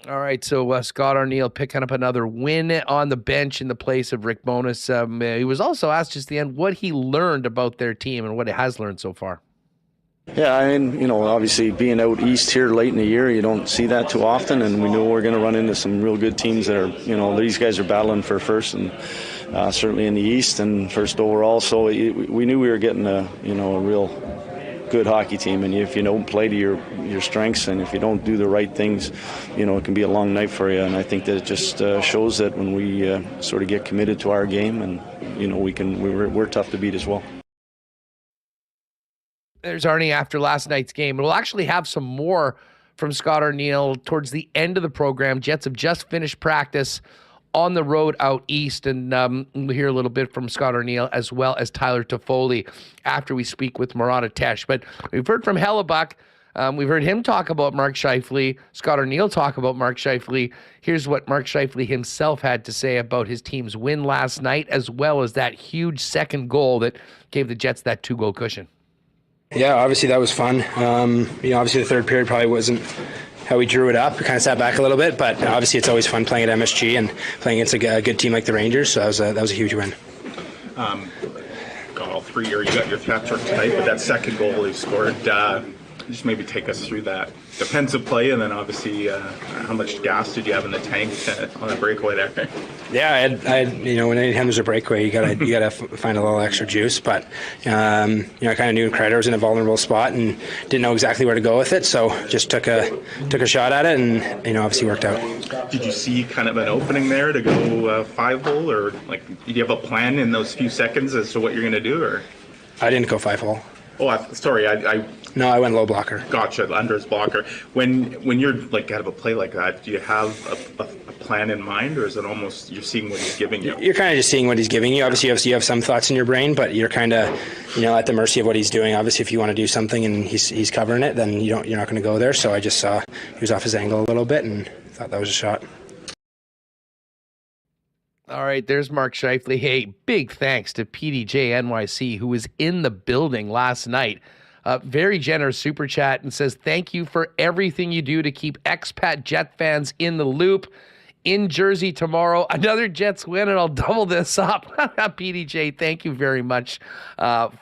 Speaker 2: All right, so Scott Arneal picking up another win on the bench in the place of Rick Bowness. He was also asked just at the end what he learned about their team and what he has learned so far.
Speaker 6: Yeah, and obviously being out east here late in the year, you don't see that too often, and we know we're going to run into some real good teams that are, these guys are battling for first, and certainly in the east and first overall. So we knew we were getting a real good hockey team, and if you don't play to your strengths, and if you don't do the right things, it can be a long night for you. And I think that it just shows that when we sort of get committed to our game, and we're tough to beat as well. There's
Speaker 2: Arnie after last night's game. We'll actually have some more from Scott Arniel towards the end of the program. Jets have just finished practice on the road out east, and we'll hear a little bit from Scott Arniel as well as Tyler Toffoli after we speak with Murat. But we've heard from Hellebuck. We've heard him talk about Mark Scheifele, Scott Arniel talk about Mark Scheifele. Here's what Mark Scheifele himself had to say about his team's win last night, as well as that huge second goal that gave the Jets that 2-goal cushion.
Speaker 9: Yeah, obviously that was fun. Obviously the third period probably wasn't how we drew it up. We kind of sat back a little bit, but obviously it's always fun playing at MSG and playing against a good team like the Rangers. So that was a huge win.
Speaker 7: Got all three, or you got your hat-trick tonight, but that second goal he scored, just maybe take us through that defensive play, and then obviously how much gas did you have in the tank on the breakaway there?
Speaker 9: Yeah, I when anytime there's a breakaway, you gotta find a little extra juice. But I kind of knew Kreider was in a vulnerable spot and didn't know exactly where to go with it, so just took a shot at it, and obviously worked out.
Speaker 7: Did you see kind of an opening there to go 5-hole, or like did you have a plan in those few seconds as to what you're going to do, or?
Speaker 9: I didn't go 5-hole.
Speaker 7: Oh, sorry,
Speaker 9: No, I went low blocker.
Speaker 7: Gotcha, under his blocker. When you're like out of a play like that, do you have a plan in mind, or is it almost you're seeing what he's giving you?
Speaker 9: You're kind of just seeing what he's giving you. Obviously, you have some thoughts in your brain, but you're kind of at the mercy of what he's doing. Obviously, if you want to do something and he's covering it, then you're not going to go there. So I just saw he was off his angle a little bit and thought that was a shot.
Speaker 2: All right, there's Mark Scheifele. Hey, big thanks to PDJ NYC, who was in the building last night. Very generous super chat and says, thank you for everything you do to keep expat Jet fans in the loop. In Jersey tomorrow, another Jets win, and I'll double this up. PDJ, thank you very much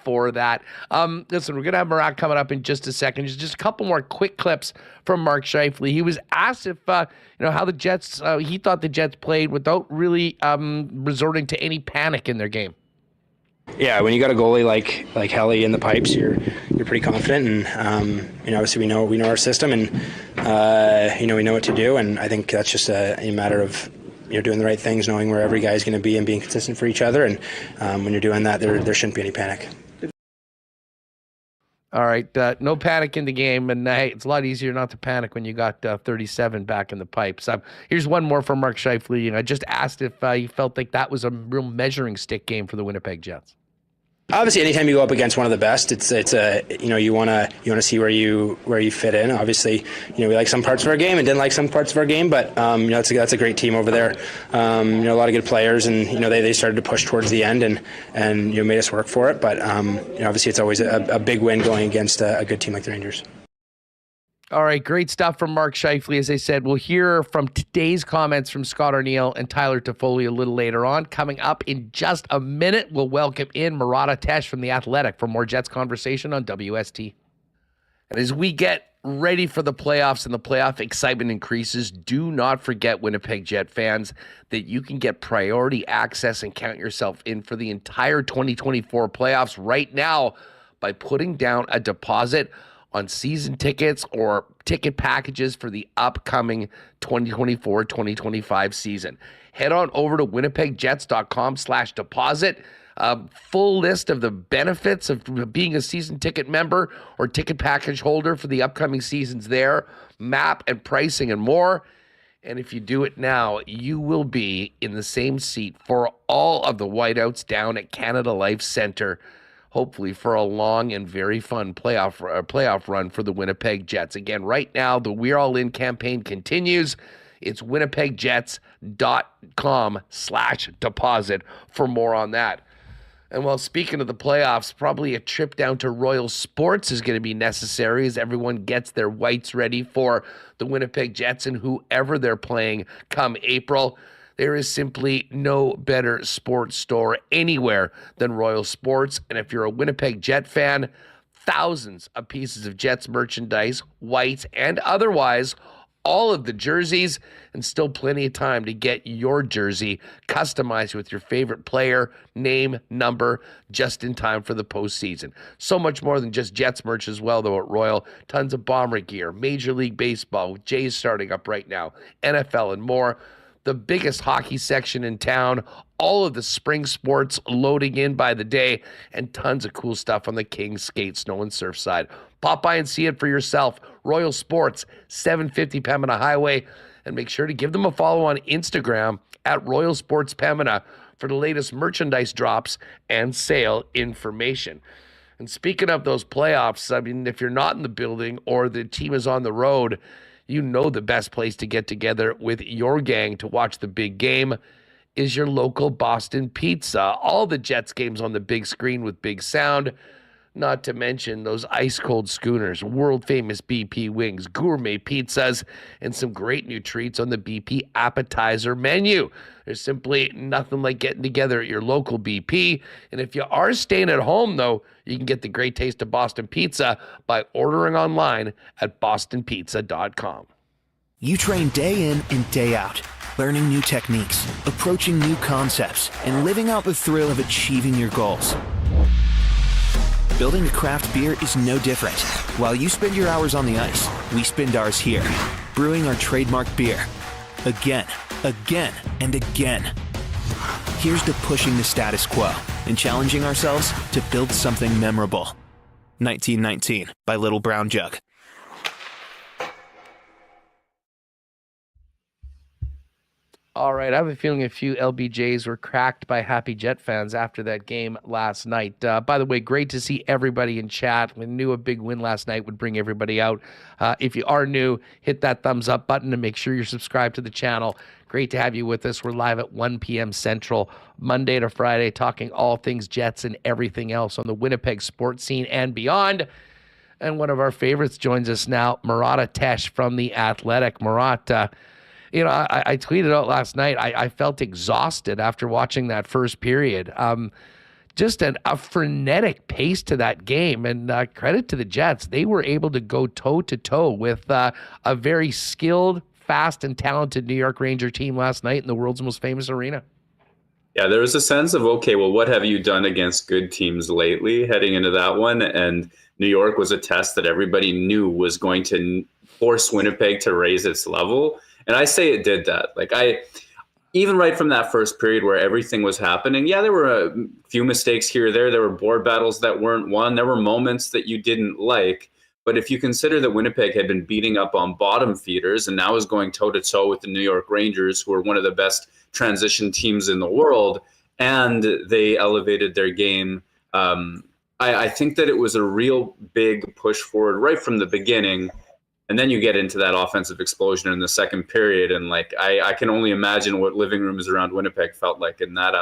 Speaker 2: for that. Listen, we're going to have Murat coming up in just a second. Just a couple more quick clips from Mark Scheifele. He was asked if, how the Jets, he thought the Jets played without really resorting to any panic in their game.
Speaker 9: Yeah, when you got a goalie like Helly in the pipes, you're pretty confident, and obviously we know our system, and we know what to do, and I think that's just a matter of doing the right things, knowing where every guy's going to be, and being consistent for each other. And when you're doing that, there shouldn't be any panic.
Speaker 2: All right, no panic in the game, and hey, it's a lot easier not to panic when you got 37 back in the pipes. Here's one more from Mark Scheifele. I just asked if he felt like that was a real measuring stick game for the Winnipeg Jets.
Speaker 9: Obviously, anytime you go up against one of the best, it's you want to see where you fit in. Obviously, we like some parts of our game and didn't like some parts of our game, but that's a great team over there. A lot of good players, and they started to push towards the end and made us work for it. But obviously, it's always a big win going against a good team like the Rangers.
Speaker 2: All right, great stuff from Mark Scheifele. As I said, we'll hear from today's comments from Scott Arniel and Tyler Toffoli a little later on. Coming up in just a minute, we'll welcome in Murat from The Athletic for more Jets conversation on WST. And as we get ready for the playoffs and the playoff excitement increases, do not forget, Winnipeg Jet fans, that you can get priority access and count yourself in for the entire 2024 playoffs right now by putting down a deposit on season tickets or ticket packages for the upcoming 2024-2025 season. Head on over to winnipegjets.com/deposit. Full list of the benefits of being a season ticket member or ticket package holder for the upcoming seasons there, map and pricing and more. And if you do it now, you will be in the same seat for all of the whiteouts down at Canada Life Centre, hopefully for a long and very fun playoff run for the Winnipeg Jets. Again, right now, the We're All In campaign continues. It's winnipegjets.com/deposit for more on that. And while speaking of the playoffs, probably a trip down to Royal Sports is going to be necessary as everyone gets their whites ready for the Winnipeg Jets and whoever they're playing come April. There is simply no better sports store anywhere than Royal Sports. And if you're a Winnipeg Jet fan, thousands of pieces of Jets merchandise, whites and otherwise, all of the jerseys, and still plenty of time to get your jersey customized with your favorite player, name, number, just in time for the postseason. So much more than just Jets merch as well, though, at Royal. Tons of Bomber gear, Major League Baseball, with Jays starting up right now, NFL and more. The biggest hockey section in town, all of the spring sports loading in by the day, and tons of cool stuff on the Kings skate, snow, and surf side. Pop by and see it for yourself. Royal Sports, 750 Pembina Highway. And make sure to give them a follow on Instagram at Royal Sports Pembina for the latest merchandise drops and sale information. And speaking of those playoffs, I mean, if you're not in the building or the team is on the road, you know the best place to get together with your gang to watch the big game is your local Boston Pizza. All the Jets games on the big screen with big sound, not to mention those ice-cold schooners, world-famous BP wings, gourmet pizzas, and some great new treats on the BP appetizer menu. There's simply nothing like getting together at your local BP. And if you are staying at home, though, you can get the great taste of Boston Pizza by ordering online at bostonpizza.com.
Speaker 11: You train day in and day out, learning new techniques, approaching new concepts, and living out the thrill of achieving your goals. Building a craft beer is no different. While you spend your hours on the ice, we spend ours here, brewing our trademark beer. Again, and again. Here's to pushing the status quo and challenging ourselves to build something memorable. 1919 by Little Brown Jug.
Speaker 2: All right, I have a feeling a few LBJs were cracked by happy Jet fans after that game last night. By the way, great to see everybody in chat. We knew a big win last night would bring everybody out. If you are new, hit that thumbs up button and make sure you're subscribed to the channel. Great to have you with us. We're live at 1 p.m. Central, Monday to Friday, talking all things Jets and everything else on the Winnipeg sports scene and beyond. And one of our favorites joins us now, Murat from The Athletic. Murat, I tweeted out last night, I felt exhausted after watching that first period. Just a frenetic pace to that game. And credit to the Jets. They were able to go toe-to-toe with a very skilled, fast, and talented New York Ranger team last night in the world's most famous arena.
Speaker 12: Yeah, there was a sense of, okay, well, what have you done against good teams lately heading into that one? And New York was a test that everybody knew was going to force Winnipeg to raise its level. And I say it did that. Even right from that first period where everything was happening, yeah, there were a few mistakes here or there. There were board battles that weren't won. There were moments that you didn't like. But if you consider that Winnipeg had been beating up on bottom feeders and now is going toe-to-toe with the New York Rangers, who are one of the best transition teams in the world, and they elevated their game, I think that it was a real big push forward right from the beginning. And then you get into that offensive explosion in the second period, and I can only imagine what living rooms around Winnipeg felt like in that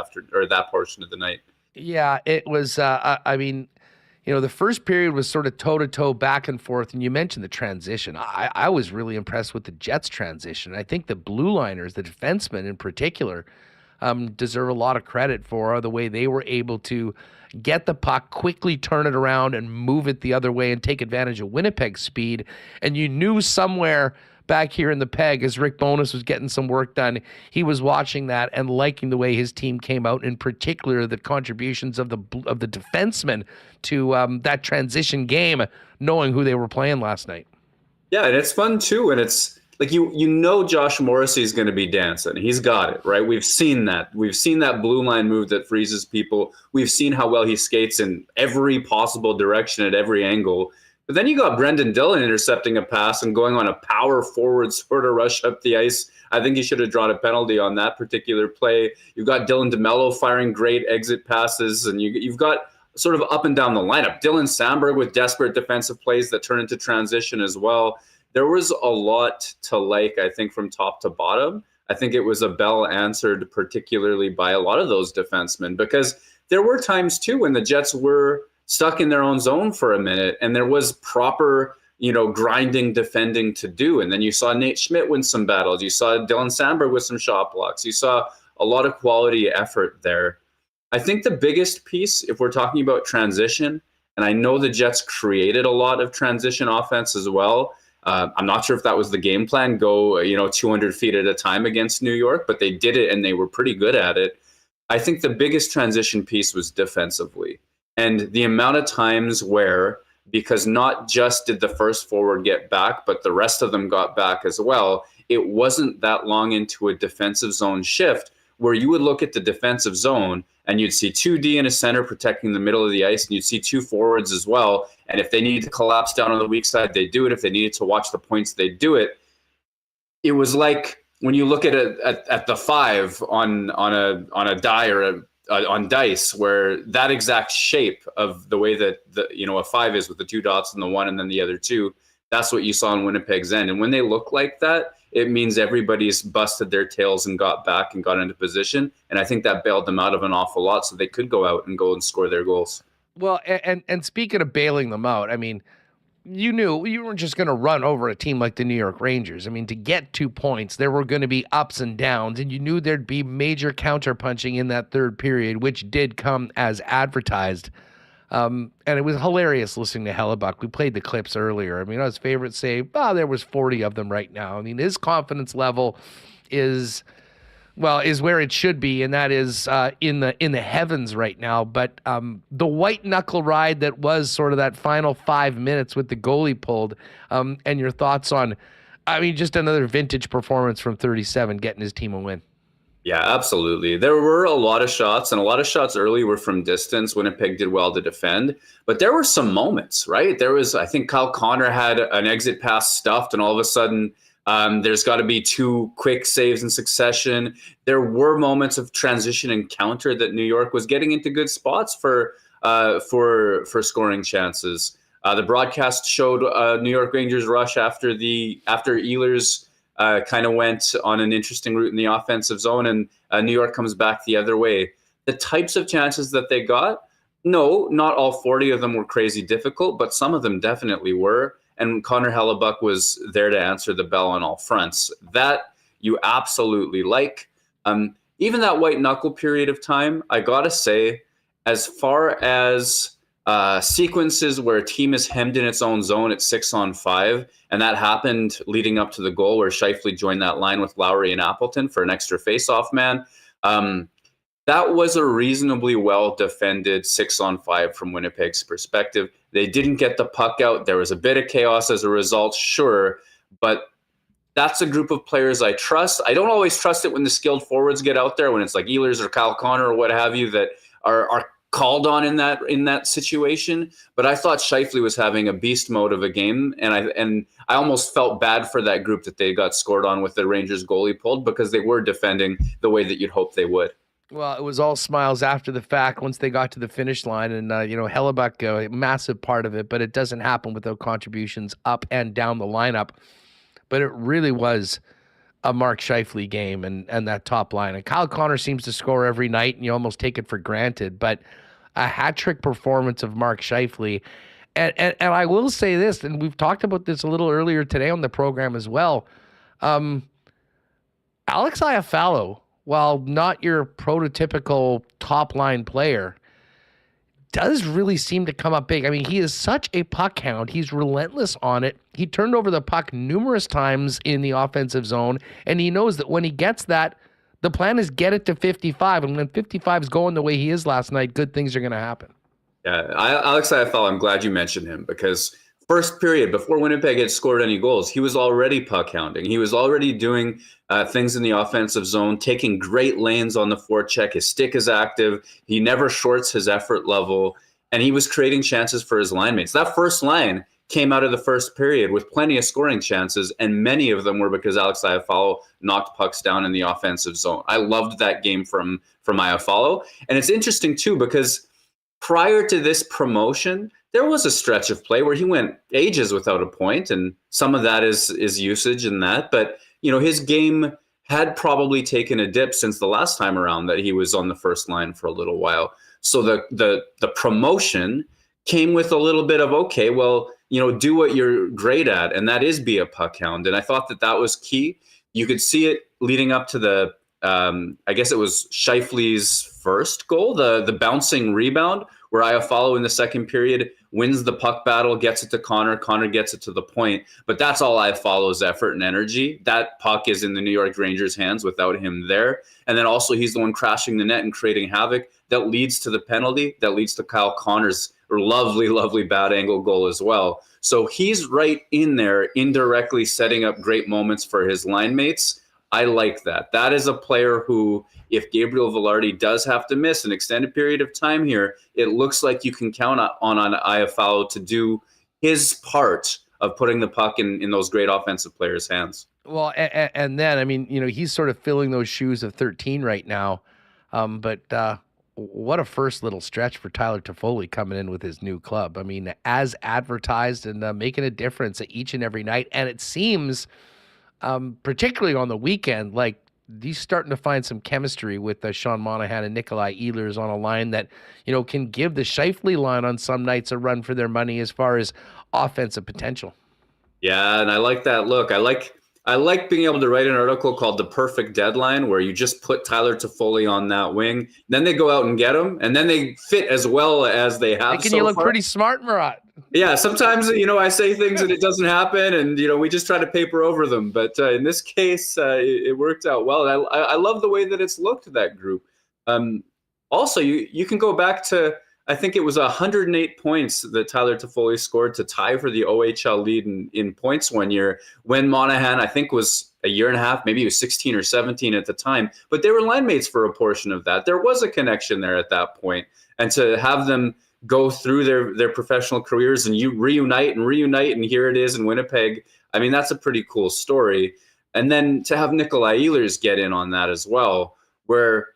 Speaker 12: portion of the night.
Speaker 2: Yeah, it was. The first period was sort of toe-to-toe, back and forth, and you mentioned the transition. I was really impressed with the Jets' transition. I think the blue liners, the defensemen in particular, deserve a lot of credit for the way they were able to get the puck, quickly turn it around, and move it the other way and take advantage of Winnipeg's speed. And you knew somewhere back here in the peg, as Rick Bowness was getting some work done, he was watching that and liking the way his team came out, in particular the contributions of the defensemen to that transition game, knowing who they were playing last night.
Speaker 12: Yeah, and it's fun too, and it's like you know Josh Morrissey is going to be dancing. He's got it, right? We've seen that. We've seen that blue line move that freezes people. We've seen how well he skates in every possible direction at every angle. But then you got Brendan Dillon intercepting a pass and going on a power forward sort of rush up the ice. I think he should have drawn a penalty on that particular play. You've got Dylan DeMello firing great exit passes, and you've got sort of up and down the lineup. Dylan Sandberg with desperate defensive plays that turn into transition as well. There was a lot to like, I think, from top to bottom. I think it was a bell answered particularly by a lot of those defensemen, because there were times too when the Jets were stuck in their own zone for a minute and there was proper, grinding defending to do. And then you saw Nate Schmidt win some battles. You saw Dylan Sandberg with some shot blocks. You saw a lot of quality effort there. I think the biggest piece, if we're talking about transition, and I know the Jets created a lot of transition offense as well. I'm not sure if that was the game plan, go 200 feet at a time against New York, but they did it and they were pretty good at it. I think the biggest transition piece was defensively. And the amount of times where, because not just did the first forward get back, but the rest of them got back as well, it wasn't that long into a defensive zone shift where you would look at the defensive zone and you'd see 2D and a center protecting the middle of the ice, and you'd see 2 forwards as well. And if they needed to collapse down on the weak side, they'd do it. If they needed to watch the points, they'd do it. It was like when you look at the 5 on a die or on dice, where that exact shape of the way that a 5 is with the 2 dots and the 1 and then the other 2, that's what you saw in Winnipeg's end. And when they look like that, it means everybody's busted their tails and got back and got into position. And I think that bailed them out of an awful lot, so they could go out and score their goals.
Speaker 2: Well, and speaking of bailing them out, I mean, you knew you weren't just going to run over a team like the New York Rangers. I mean, to get 2 points, there were going to be ups and downs, and you knew there'd be major counterpunching in that third period, which did come as advertised. And it was hilarious listening to Hellebuck. We played the clips earlier. I mean, his favorites say, there was 40 of them right now. I mean, his confidence level is where it should be, and that is in the heavens right now. But the white knuckle ride that was sort of that final 5 minutes with the goalie pulled, and your thoughts on, I mean, just another vintage performance from 37 getting his team a win.
Speaker 12: Yeah, absolutely. There were a lot of shots, and a lot of shots early were from distance. Winnipeg did well to defend, but there were some moments, right? I think Kyle Connor had an exit pass stuffed, and all of a sudden there's got to be 2 quick saves in succession. There were moments of transition and counter that New York was getting into good spots for scoring chances. The broadcast showed New York Rangers rush after Ehlers kind of went on an interesting route in the offensive zone, and New York comes back the other way. The types of chances that they got, no, not all 40 of them were crazy difficult, but some of them definitely were. And Connor Hellebuck was there to answer the bell on all fronts. That you absolutely like. Even that white knuckle period of time, I got to say, as far as sequences where a team is hemmed in its own zone at 6-on-5, and that happened leading up to the goal where Scheifele joined that line with Lowry and Appleton for an extra face-off man. That was a reasonably well-defended 6-on-5 from Winnipeg's perspective. They didn't get the puck out. There was a bit of chaos as a result, sure, but that's a group of players I trust. I don't always trust it when the skilled forwards get out there, when it's like Ehlers or Kyle Connor or what have you that are called on in that situation. But I thought Scheifele was having a beast mode of a game, and I almost felt bad for that group that they got scored on with the Rangers goalie pulled, because they were defending the way that you'd hope they would.
Speaker 2: Well, it was all smiles after the fact once they got to the finish line, and Hellebuck, a massive part of it, but it doesn't happen without contributions up and down the lineup. But it really was a Mark Scheifele game and that top line. And Kyle Connor seems to score every night, and you almost take it for granted. But a hat-trick performance of Mark Scheifele. And I will say this, and we've talked about this a little earlier today on the program as well. Alex Iafallo, while not your prototypical top-line player, does really seem to come up big. I mean, he is such a puck hound. He's relentless on it. He turned over the puck numerous times in the offensive zone, and he knows that when he gets that, the plan is get it to 55. And when 55 is going the way he is last night, good things are going to happen.
Speaker 12: Yeah, Alex Iafallo, I'm glad you mentioned him, because first period, before Winnipeg had scored any goals, he was already puck hounding. He was already doing things in the offensive zone, taking great lanes on the forecheck. His stick is active. He never shorts his effort level, and he was creating chances for his line mates. That first line came out of the first period with plenty of scoring chances, and many of them were because Alex Iafallo knocked pucks down in the offensive zone. I loved that game from Iafallo. And it's interesting, too, because prior to this promotion, there was a stretch of play where he went ages without a point, and some of that is usage in that. But, his game had probably taken a dip since the last time around that he was on the first line for a little while. So the promotion came with a little bit of, okay, well, do what you're great at, and that is be a puck hound. And I thought that was key. You could see it leading up to the, I guess it was Scheifele's first goal, the bouncing rebound, where Iafallo in the second period wins the puck battle, gets it to Connor. Connor gets it to the point. But that's all Iafallo's effort and energy. That puck is in the New York Rangers' hands without him there. And then also he's the one crashing the net and creating havoc that leads to the penalty, that leads to Kyle Connor's lovely, lovely bad angle goal as well. So he's right in there, indirectly setting up great moments for his line mates. I like that. That is a player who, if Gabriel Velarde does have to miss an extended period of time here, it looks like you can count on Iafallo to do his part of putting the puck in those great offensive players' hands.
Speaker 2: Well, and then, I mean, he's sort of filling those shoes of 13 right now. But what a first little stretch for Tyler Toffoli coming in with his new club. I mean, as advertised and making a difference each and every night. And it seems, particularly on the weekend, like he's starting to find some chemistry with Sean Monahan and Nikolai Ehlers on a line that, can give the Scheifele line on some nights a run for their money as far as offensive potential.
Speaker 12: Yeah, and I like that look. I like being able to write an article called The Perfect Deadline, where you just put Tyler Toffoli on that wing. Then they go out and get him, and then they fit as well as they have.
Speaker 2: Making you look pretty smart, Murat.
Speaker 12: Yeah, sometimes, I say things and it doesn't happen, and, we just try to paper over them. But in this case, it worked out well. And I love the way that it's looked, that group. Also, you can go back to, I think it was 108 points that Tyler Toffoli scored to tie for the OHL lead in points one year, when Monahan, I think, was a year and a half, maybe he was 16 or 17 at the time, but they were line mates for a portion of that. There was a connection there at that point. And to have them go through their professional careers and you reunite, and here it is in Winnipeg, I mean, that's a pretty cool story. And then to have Nikolai Ehlers get in on that as well, where,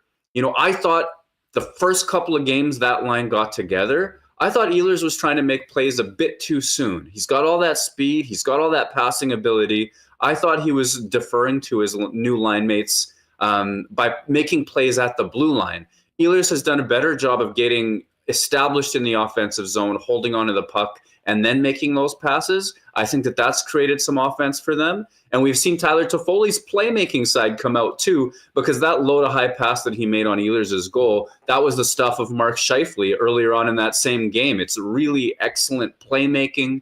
Speaker 12: I thought the first couple of games that line got together, I thought Ehlers was trying to make plays a bit too soon. He's got all that speed. He's got all that passing ability. I thought he was deferring to his new line mates by making plays at the blue line. Ehlers has done a better job of getting established in the offensive zone, holding onto the puck, and then making those passes. I think that that's created some offense for them. And we've seen Tyler Toffoli's playmaking side come out too, because that low to high pass that he made on Ehlers' goal, that was the stuff of Mark Scheifele earlier on in that same game. It's really excellent playmaking.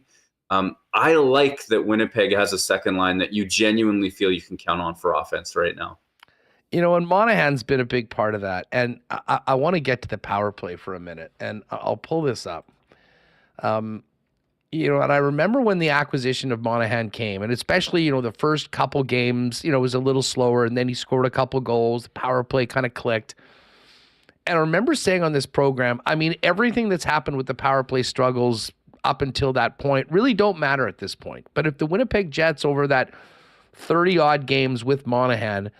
Speaker 12: I like that Winnipeg has a second line that you genuinely feel you can count on for offense right now.
Speaker 2: And Monahan's been a big part of that. And I want to get to the power play for a minute, and I'll pull this up. And I remember when the acquisition of Monahan came, and especially, the first couple games, was a little slower, and then he scored a couple goals. The power play kind of clicked. And I remember saying on this program, I mean, everything that's happened with the power play struggles up until that point really don't matter at this point. But if the Winnipeg Jets over that 30-odd games with Monahan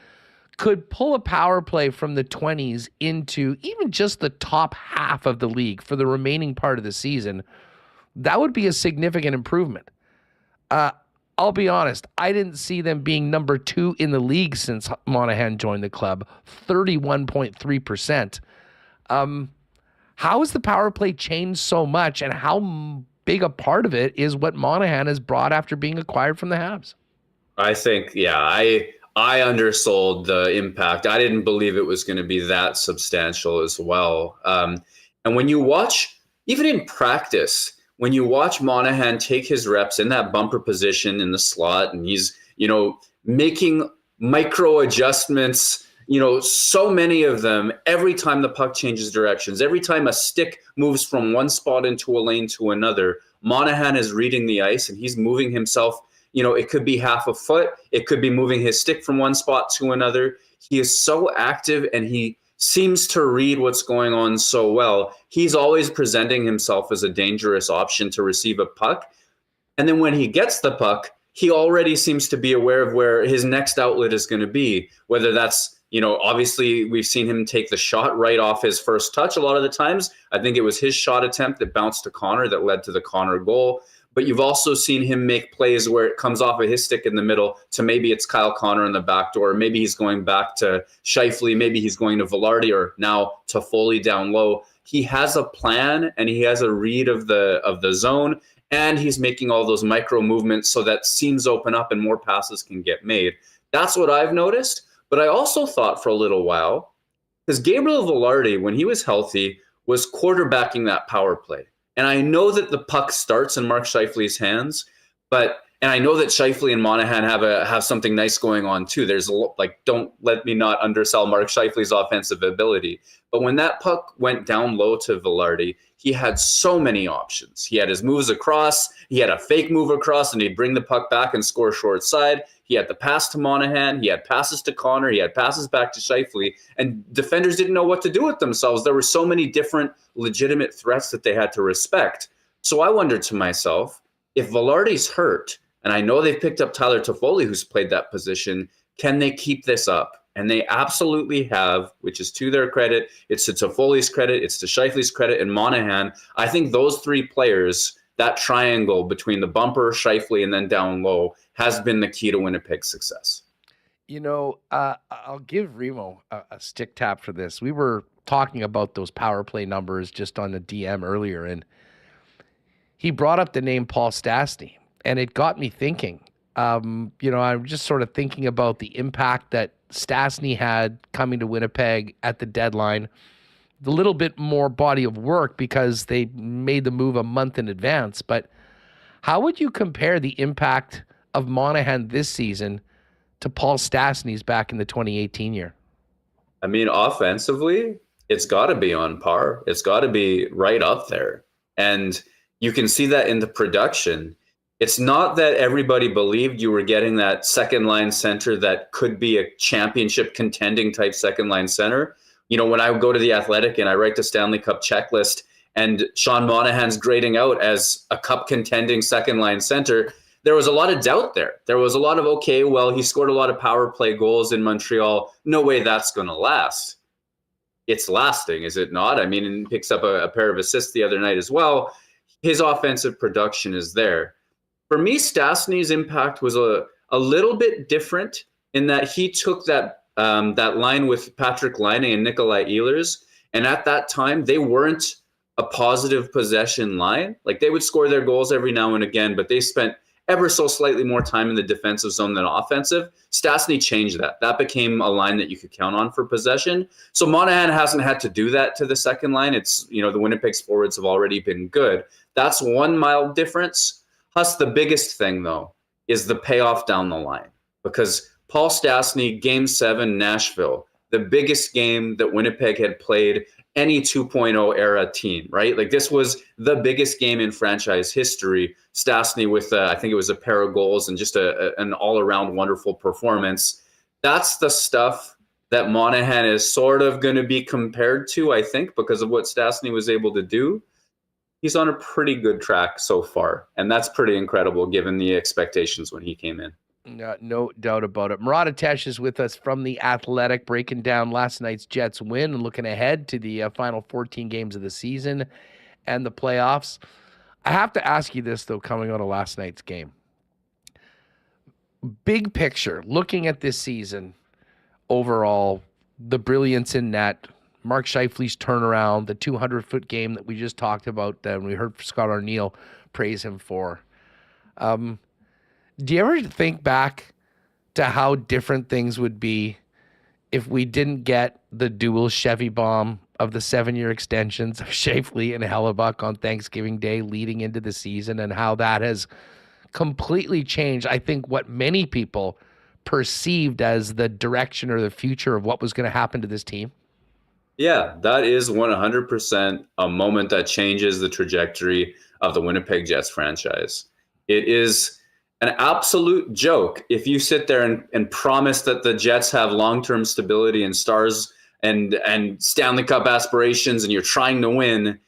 Speaker 2: could pull a power play from the 20s into even just the top half of the league for the remaining part of the season, that would be a significant improvement. I'll be honest, I didn't see them being number 2 in the league since Monahan joined the club, 31.3%. How has the power play changed so much, and how big a part of it is what Monahan has brought after being acquired from the Habs?
Speaker 12: I think, I undersold the impact. I didn't believe it was going to be that substantial as well. And when you watch, even in practice, when you watch Monahan take his reps in that bumper position in the slot, and he's, making micro adjustments, so many of them every time the puck changes directions, every time a stick moves from one spot into a lane to another, Monahan is reading the ice and he's moving himself. It could be half a foot. It could be moving his stick from one spot to another. He is so active and he seems to read what's going on so well. He's always presenting himself as a dangerous option to receive a puck. And then when he gets the puck, he already seems to be aware of where his next outlet is going to be, whether that's, obviously we've seen him take the shot right off his first touch a lot of the times. I think it was his shot attempt that bounced to Connor that led to the Connor goal. But you've also seen him make plays where it comes off of his stick in the middle to maybe it's Kyle Connor in the back door. Maybe he's going back to Scheifele. Maybe he's going to Velarde or now Toffoli down low. He has a plan and he has a read of the zone, and he's making all those micro movements so that seams open up and more passes can get made. That's what I've noticed. But I also thought for a little while, because Gabriel Velarde, when he was healthy, was quarterbacking that power play. And I know that the puck starts in Mark Scheifele's hands, but And I know that Scheifele and Monahan have something nice going on too. There's don't let me not undersell Mark Scheifele's offensive ability. But when that puck went down low to Velarde, he had so many options. He had his moves across. He had a fake move across, and he'd bring the puck back and score short side. He had the pass to Monahan. He had passes to Connor. He had passes back to Scheifele. And defenders didn't know what to do with themselves. There were so many different legitimate threats that they had to respect. So I wondered to myself, if Velarde's hurt, and I know they've picked up Tyler Toffoli, who's played that position, can they keep this up? And they absolutely have, which is to their credit. It's to Toffoli's credit. It's to Scheifele's credit and Monahan. I think those three players, that triangle between the bumper, Scheifele, and then down low has been the key to Winnipeg's success.
Speaker 2: I'll give Remo a stick tap for this. We were talking about those power play numbers just on the DM earlier, and he brought up the name Paul Stastny. And it got me thinking, I'm just sort of thinking about the impact that Stastny had coming to Winnipeg at the deadline, the little bit more body of work because they made the move a month in advance. But how would you compare the impact of Monahan this season to Paul Stastny's back in the 2018 year?
Speaker 12: I mean, offensively, it's got to be on par. It's got to be right up there. And you can see that in the production. It's not that everybody believed you were getting that second line center that could be a championship contending type second line center. When I go to the Athletic and I write the Stanley Cup checklist and Sean Monahan's grading out as a cup contending second line center, there was a lot of doubt there. There was a lot of, he scored a lot of power play goals in Montreal. No way that's going to last. It's lasting, is it not? I mean, he picks up a pair of assists the other night as well. His offensive production is there. For me, Stastny's impact was a little bit different in that he took that line with Patrick Laine and Nikolai Ehlers, and at that time, they weren't a positive possession line. Like, they would score their goals every now and again, but they spent ever so slightly more time in the defensive zone than offensive. Stastny changed that. That became a line that you could count on for possession. So Monahan hasn't had to do that to the second line. It's, the Winnipeg's forwards have already been good. That's one mild difference. Plus, the biggest thing, though, is the payoff down the line. Because Paul Stastny, Game 7, Nashville, the biggest game that Winnipeg had played any 2.0 era team, right? Like, this was the biggest game in franchise history. Stastny with, I think it was a pair of goals and just an all-around wonderful performance. That's the stuff that Monahan is sort of going to be compared to, I think, because of what Stastny was able to do. He's on a pretty good track so far, and that's pretty incredible given the expectations when he came in.
Speaker 2: No doubt about it. Murat is with us from The Athletic, breaking down last night's Jets win and looking ahead to the final 14 games of the season and the playoffs. I have to ask you this, though, coming out of last night's game. Big picture, looking at this season overall, the brilliance in net, Mark Scheifele's turnaround, the 200-foot game that we just talked about, and we heard Scott Arniel praise him for. Do you ever think back to how different things would be if we didn't get the dual Chevy bomb of the 7-year extensions of Scheifele and Hellebuck on Thanksgiving Day leading into the season, and how that has completely changed, I think, what many people perceived as the direction or the future of what was going to happen to this team?
Speaker 12: Yeah, that is 100% a moment that changes the trajectory of the Winnipeg Jets franchise. It is an absolute joke if you sit there and promise that the Jets have long-term stability and stars and Stanley Cup aspirations and you're trying to win,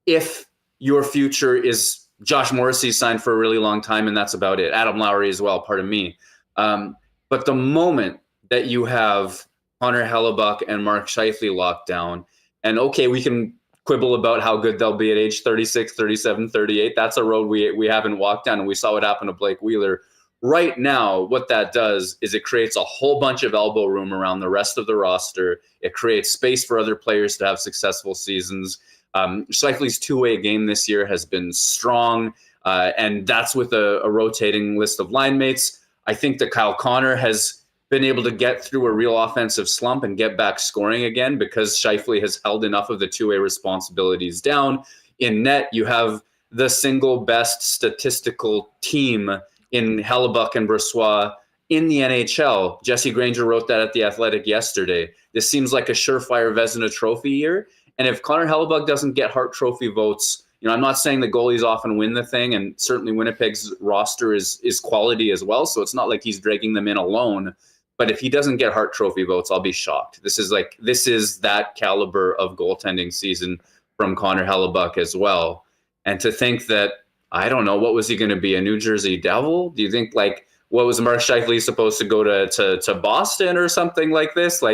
Speaker 12: if your future is Josh Morrissey signed for a really long time and that's about it. Adam Lowry as well, pardon me. But the moment that you have Connor Hellebuck and Mark Scheifele locked down, and we can quibble about how good they'll be at age 36, 37, 38. That's a road we haven't walked down, and we saw what happened to Blake Wheeler. Right now, what that does is it creates a whole bunch of elbow room around the rest of the roster. It creates space for other players to have successful seasons. Scheifele's two-way game this year has been strong, and that's with a rotating list of line mates. I think that Kyle Connor has been able to get through a real offensive slump and get back scoring again because Scheifele has held enough of the two-way responsibilities down. In net, you have the single best statistical team in Hellebuck and Brossoit in the NHL. Jesse Granger wrote that at The Athletic yesterday. This seems like a surefire Vezina Trophy year. And if Connor Hellebuck doesn't get Hart Trophy votes, I'm not saying the goalies often win the thing, and certainly Winnipeg's roster is quality as well, so it's not like he's dragging them in alone. But if he doesn't get Hart Trophy votes, I'll be shocked. This is that caliber of goaltending season from Connor Hellebuck as well. And to think that, I don't know, what was he going to be, a New Jersey Devil? Do you think, what was Mark Scheifele supposed to go to Boston or something like this?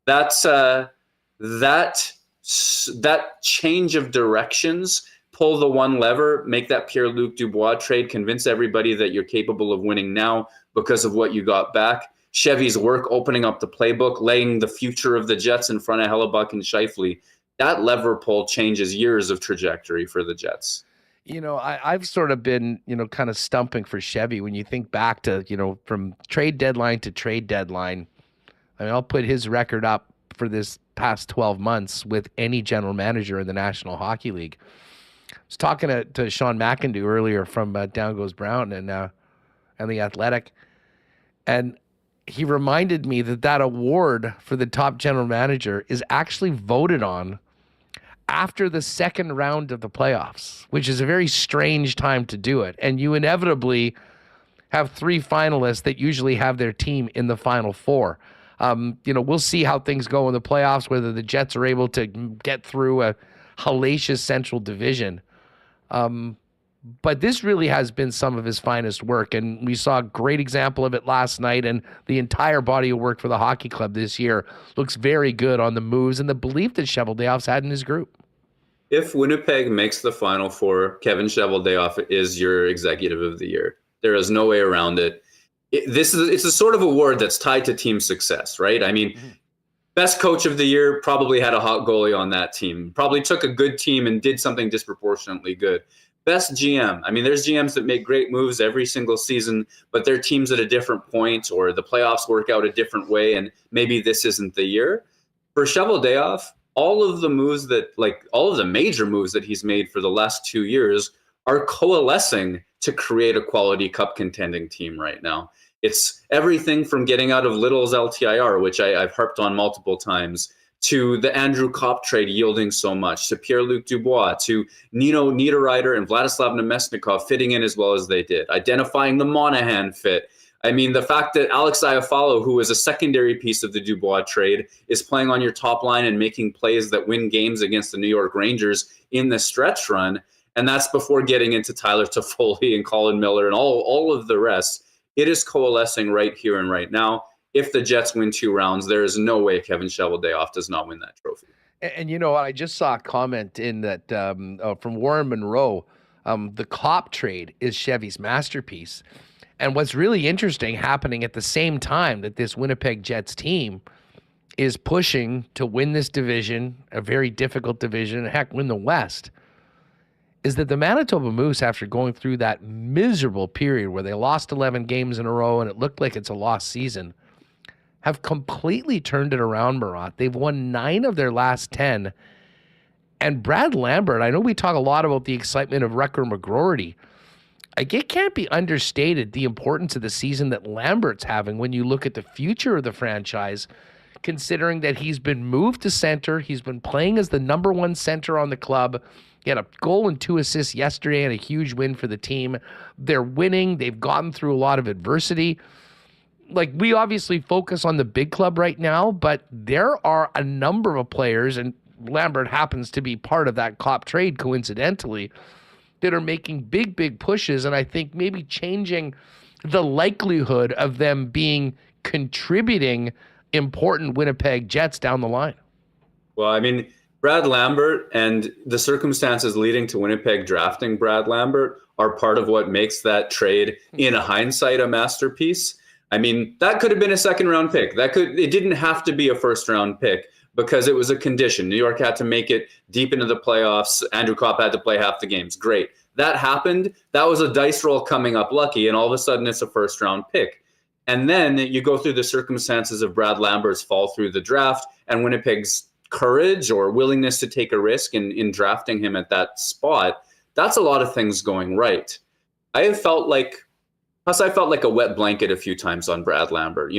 Speaker 12: That's that change of directions. Pull the one lever, make that Pierre-Luc Dubois trade, convince everybody that you're capable of winning now because of what you got back. Chevy's work opening up the playbook, laying the future of the Jets in front of Hellebuck and Scheifele. That lever pull changes years of trajectory for the Jets.
Speaker 2: I've sort of been, kind of stumping for Chevy when you think back to, from trade deadline to trade deadline. I'll put his record up for this past 12 months with any general manager in the National Hockey League. I was talking to Sean McIndoe earlier from Down Goes Brown and The Athletic, and he reminded me that award for the top general manager is actually voted on after the second round of the playoffs, which is a very strange time to do it. And you inevitably have three finalists that usually have their team in the Final Four. We'll see how things go in the playoffs, whether the Jets are able to get through a hellacious Central Division. But this really has been some of his finest work, and we saw a great example of it last night, and the entire body of work for the hockey club this year looks very good on the moves and the belief that Cheveldayoff's had in his group.
Speaker 12: If Winnipeg makes the Final Four, Kevin Cheveldayoff is your executive of the year. There is no way around it. It's a sort of award that's tied to team success, right? Best coach of the year, probably had a hot goalie on that team. Probably took a good team and did something disproportionately good. Best GM. There's GMs that make great moves every single season, but their team's at a different point or the playoffs work out a different way, and maybe this isn't the year. For Cheveldayoff, all of the major moves that he's made for the last 2 years are coalescing to create a quality cup contending team right now. It's everything from getting out of Little's LTIR, which I've harped on multiple times, to the Andrew Kopp trade yielding so much, to Pierre-Luc Dubois, to Nino Niederreiter and Vladislav Nemesnikov fitting in as well as they did, identifying the Monahan fit. The fact that Alex Iafallo, who is a secondary piece of the Dubois trade, is playing on your top line and making plays that win games against the New York Rangers in the stretch run, and that's before getting into Tyler Toffoli and Colin Miller and all of the rest. It is coalescing right here and right now. If the Jets win 2 rounds, there is no way Kevin Cheveldayoff does not win that trophy.
Speaker 2: And you know what? I just saw a comment in that from Warren Monroe. The Kopp trade is Chevy's masterpiece. And what's really interesting happening at the same time that this Winnipeg Jets team is pushing to win this division, a very difficult division, heck, win the West, is that the Manitoba Moose, after going through that miserable period where they lost 11 games in a row and it looked like it's a lost season, have completely turned it around, Murat. They've won 9 of their last 10. And Brad Lambert, I know we talk a lot about the excitement of Recker McGroarty. It can't be understated the importance of the season that Lambert's having when you look at the future of the franchise, considering that he's been moved to center. He's been playing as the number 1 center on the club. He had a goal and 2 assists yesterday and a huge win for the team. They're winning. They've gotten through a lot of adversity. We obviously focus on the big club right now, but there are a number of players, and Lambert happens to be part of that Kopp trade coincidentally, that are making big pushes, and I think maybe changing the likelihood of them being contributing important Winnipeg Jets down the line.
Speaker 12: Well, Brad Lambert and the circumstances leading to Winnipeg drafting Brad Lambert are part of what makes that trade, in hindsight, a masterpiece. That could have been a second-round pick. It didn't have to be a first-round pick because it was a condition. New York had to make it deep into the playoffs. Andrew Kopp had to play half the games. Great. That happened. That was a dice roll coming up lucky, and all of a sudden it's a first-round pick. And then you go through the circumstances of Brad Lambert's fall through the draft and Winnipeg's courage or willingness to take a risk in drafting him at that spot. That's a lot of things going right. I have felt like Plus, I felt like a wet blanket a few times on Brad Lambert.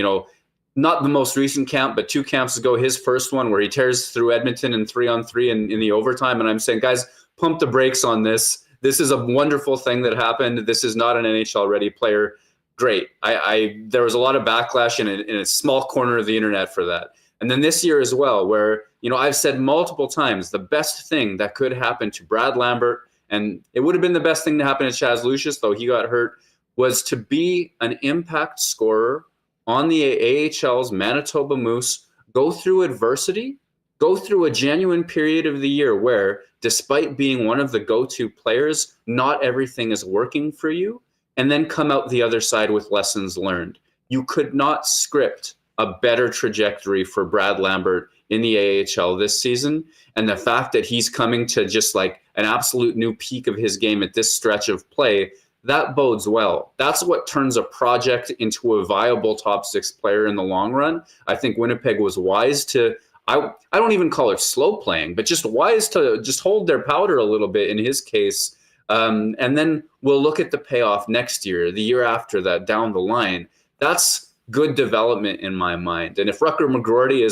Speaker 12: Not the most recent camp, but 2 camps ago, his first one where he tears through Edmonton in 3-on-3 in the overtime. And I'm saying, guys, pump the brakes on this. This is a wonderful thing that happened. This is not an NHL-ready player. Great. There was a lot of backlash in a small corner of the internet for that. And then this year as well, where, I've said multiple times, the best thing that could happen to Brad Lambert, and it would have been the best thing to happen to Chaz Lucius, though he got hurt, was to be an impact scorer on the AHL's Manitoba Moose, go through adversity, go through a genuine period of the year where, despite being one of the go-to players, not everything is working for you, and then come out the other side with lessons learned. You could not script a better trajectory for Brad Lambert in the AHL this season. And the fact that he's coming to just like an absolute new peak of his game at this stretch of play, that bodes well. That's what turns a project into a viable top 6 player in the long run. I think Winnipeg was wise to, I don't even call it slow playing, but just wise to just hold their powder a little bit in his case. And then we'll look at the payoff next year, the year after that, down the line. That's good development in my mind. And if Rucker McGroarty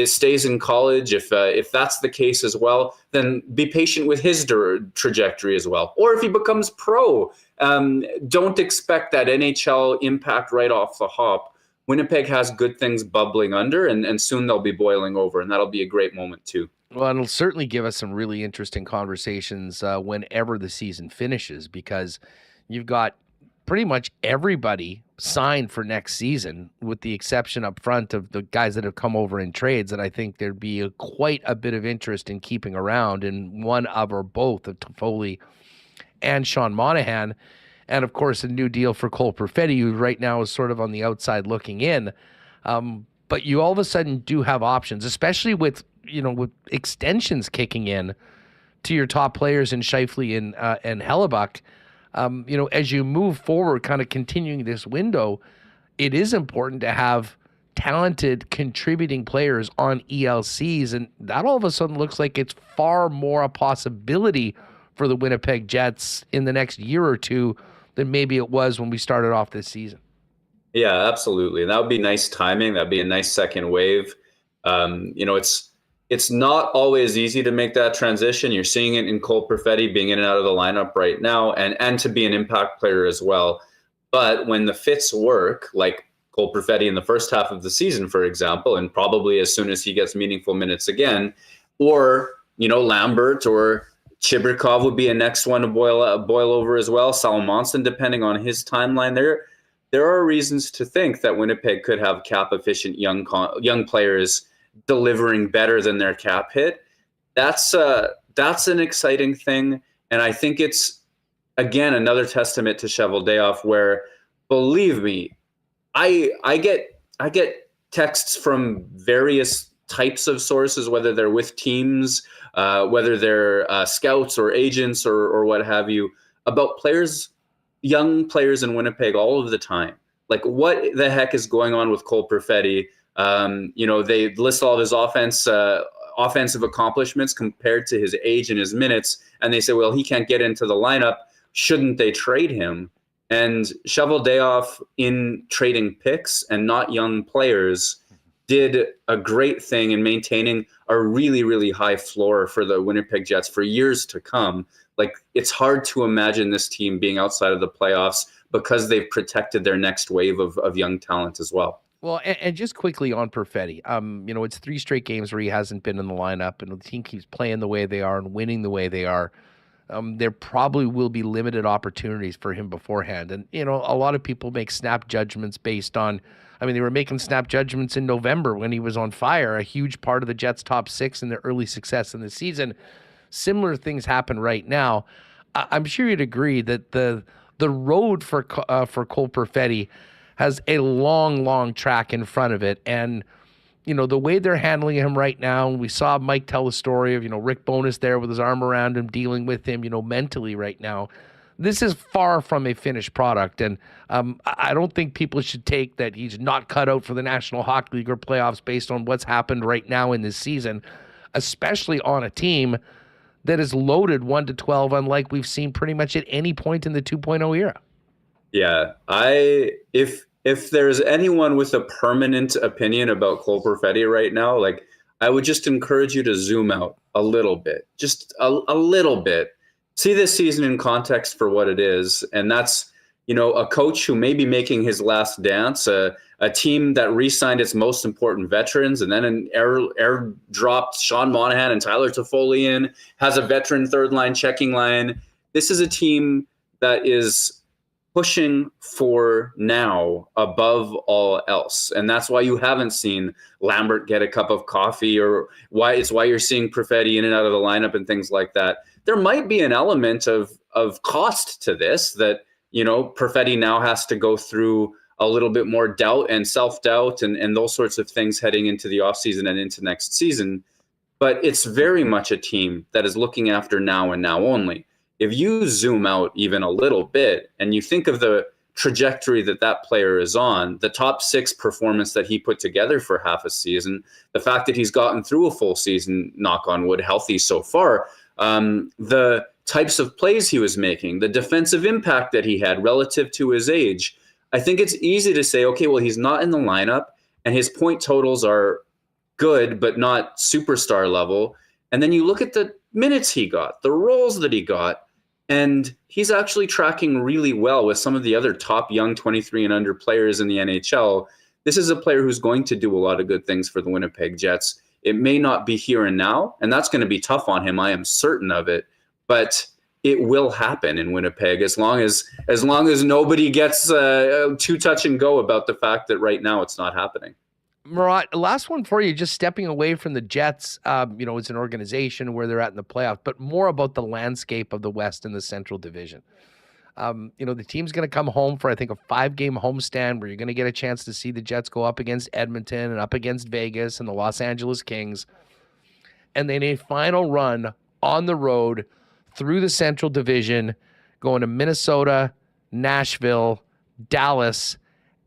Speaker 12: stays in college, if that's the case as well, then be patient with his trajectory as well. Or if he becomes pro, don't expect that NHL impact right off the hop. Winnipeg has good things bubbling under, and soon they'll be boiling over, and that'll be a great moment too.
Speaker 2: Well, and it'll certainly give us some really interesting conversations whenever the season finishes, because you've got pretty much everybody signed for next season, with the exception up front of the guys that have come over in trades. And I think there'd be quite a bit of interest in keeping around in one of or both of Toffoli and Sean Monahan. And of course, a new deal for Cole Perfetti, who right now is sort of on the outside looking in. But you all of a sudden do have options, especially with extensions kicking in to your top players in Scheifele and Hellebuck. As you move forward, kind of continuing this window, it is important to have talented contributing players on ELCs, and that all of a sudden looks like it's far more a possibility for the Winnipeg Jets in the next year or two than maybe it was when we started off this season.
Speaker 12: Yeah, absolutely. And that would be nice timing. That'd be a nice second wave. It's not always easy to make that transition. You're seeing it in Cole Perfetti being in and out of the lineup right now, and to be an impact player as well. But when the fits work, like Cole Perfetti in the first half of the season, for example, and probably as soon as he gets meaningful minutes again, or, Lambert or Chibrikov would be a next one to boil over as well. Salomonsson, depending on his timeline, there are reasons to think that Winnipeg could have cap-efficient young players delivering better than their cap hit. That's an exciting thing, and I think it's again another testament to Cheveldayoff, where, believe me, I get texts from various types of sources, whether they're with teams, whether they're scouts or agents or what have you, about young players in Winnipeg all of the time. Like, what the heck is going on with Cole Perfetti? They list all of his offensive accomplishments compared to his age and his minutes, and they say, well, he can't get into the lineup. Shouldn't they trade him? And Cheveldayoff, in trading picks and not young players, did a great thing in maintaining a really, really high floor for the Winnipeg Jets for years to come. Like, it's hard to imagine this team being outside of the playoffs because they've protected their next wave of young talent as well.
Speaker 2: Well, and just quickly on Perfetti, it's 3 straight games where he hasn't been in the lineup, and the team keeps playing the way they are and winning the way they are. There probably will be limited opportunities for him beforehand. And, a lot of people make snap judgments based on, they were making snap judgments in November when he was on fire, a huge part of the Jets' top 6 and their early success in the season. Similar things happen right now. I'm sure you'd agree that the road for Cole Perfetti has a long, long track in front of it. And, the way they're handling him right now, we saw Mike tell the story of, Rick Bowness there with his arm around him, dealing with him, mentally right now. This is far from a finished product. And I don't think people should take that he's not cut out for the National Hockey League or playoffs based on what's happened right now in this season, especially on a team that is loaded 1 to 12, unlike we've seen pretty much at any point in the 2.0 era.
Speaker 12: Yeah, if there's anyone with a permanent opinion about Cole Perfetti right now, like I would just encourage you to zoom out a little bit, just a little bit. See this season in context for what it is, and that's a coach who may be making his last dance, a team that re-signed its most important veterans, and then an airdropped Sean Monahan and Tyler Toffoli in, has a veteran third line checking line. This is a team that is pushing for now above all else. And that's why you haven't seen Lambert get a cup of coffee, or why you're seeing Perfetti in and out of the lineup and things like that. There might be an element of cost to this, that, Perfetti now has to go through a little bit more doubt and self-doubt and those sorts of things heading into the offseason and into next season. But it's very much a team that is looking after now and now only. If you zoom out even a little bit and you think of the trajectory that player is on, the top 6 performance that he put together for half a season, the fact that he's gotten through a full season, knock on wood, healthy so far, the types of plays he was making, the defensive impact that he had relative to his age, I think it's easy to say, okay, well, he's not in the lineup and his point totals are good, but not superstar level. And then you look at the minutes he got, the roles that he got, and he's actually tracking really well with some of the other top young 23 and under players in the NHL. This is a player who's going to do a lot of good things for the Winnipeg Jets. It may not be here and now, and that's going to be tough on him. I am certain of it, but it will happen in Winnipeg as long as nobody gets too touch and go about the fact that right now it's not happening.
Speaker 2: Murat, last one for you, just stepping away from the Jets, it's an organization where they're at in the playoffs, but more about the landscape of the West and the Central Division. The team's going to come home for, I think, a 5-game homestand where you're going to get a chance to see the Jets go up against Edmonton and up against Vegas and the Los Angeles Kings. And then a final run on the road through the Central Division, going to Minnesota, Nashville, Dallas,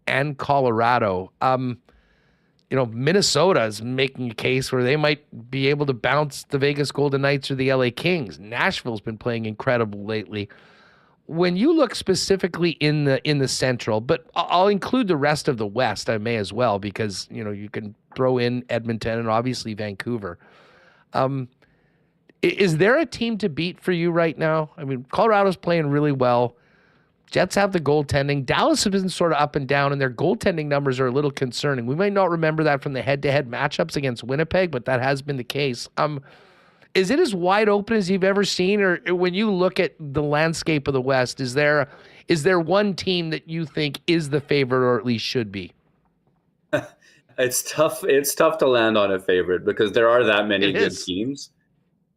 Speaker 2: and Colorado. Minnesota is making a case where they might be able to bounce the Vegas Golden Knights or the LA Kings. Nashville's been playing incredible lately. When you look specifically in the Central, but I'll include the rest of the West, I may as well, because you can throw in Edmonton and obviously Vancouver. Is there a team to beat for you right now? I mean, Colorado's playing really well. Jets have the goaltending. Dallas has been sort of up and down, and their goaltending numbers are a little concerning. We might not remember that from the head-to-head matchups against Winnipeg, but that has been the case. Is it as wide open as you've ever seen, or when you look at the landscape of the West, is there one team that you think is the favorite, or at least should be?
Speaker 12: It's tough. It's tough to land on a favorite because there are that many good teams.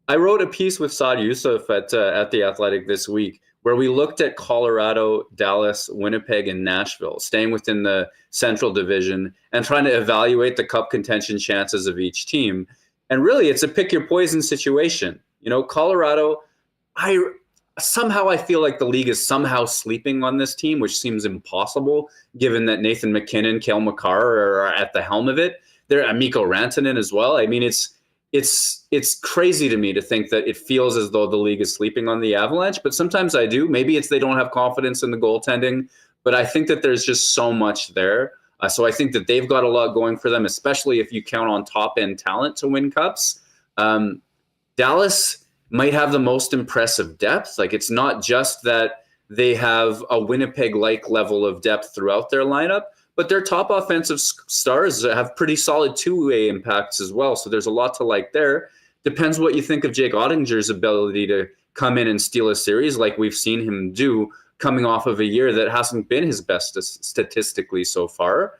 Speaker 12: I wrote a piece with Saad Yousuf at The Athletic this week where we looked at Colorado, Dallas, Winnipeg, and Nashville, staying within the Central Division and trying to evaluate the cup contention chances of each team. And really, it's a pick your poison situation. Colorado, I feel like the league is somehow sleeping on this team, which seems impossible given that Nathan McKinnon, Cale Makar are at the helm of it. There, Mikko Rantanen as well. I mean, it's crazy to me to think that it feels as though the league is sleeping on the Avalanche, but sometimes I do. Maybe it's they don't have confidence in the goaltending, but I think that there's just so much there. So I think that they've got a lot going for them, especially if you count on top-end talent to win cups. Dallas might have the most impressive depth. Like, it's not just that they have a Winnipeg-like level of depth throughout their lineup, but their top offensive stars have pretty solid two-way impacts as well. So there's a lot to like there. Depends what you think of Jake Ottinger's ability to come in and steal a series like we've seen him do coming off of a year that hasn't been his best statistically so far.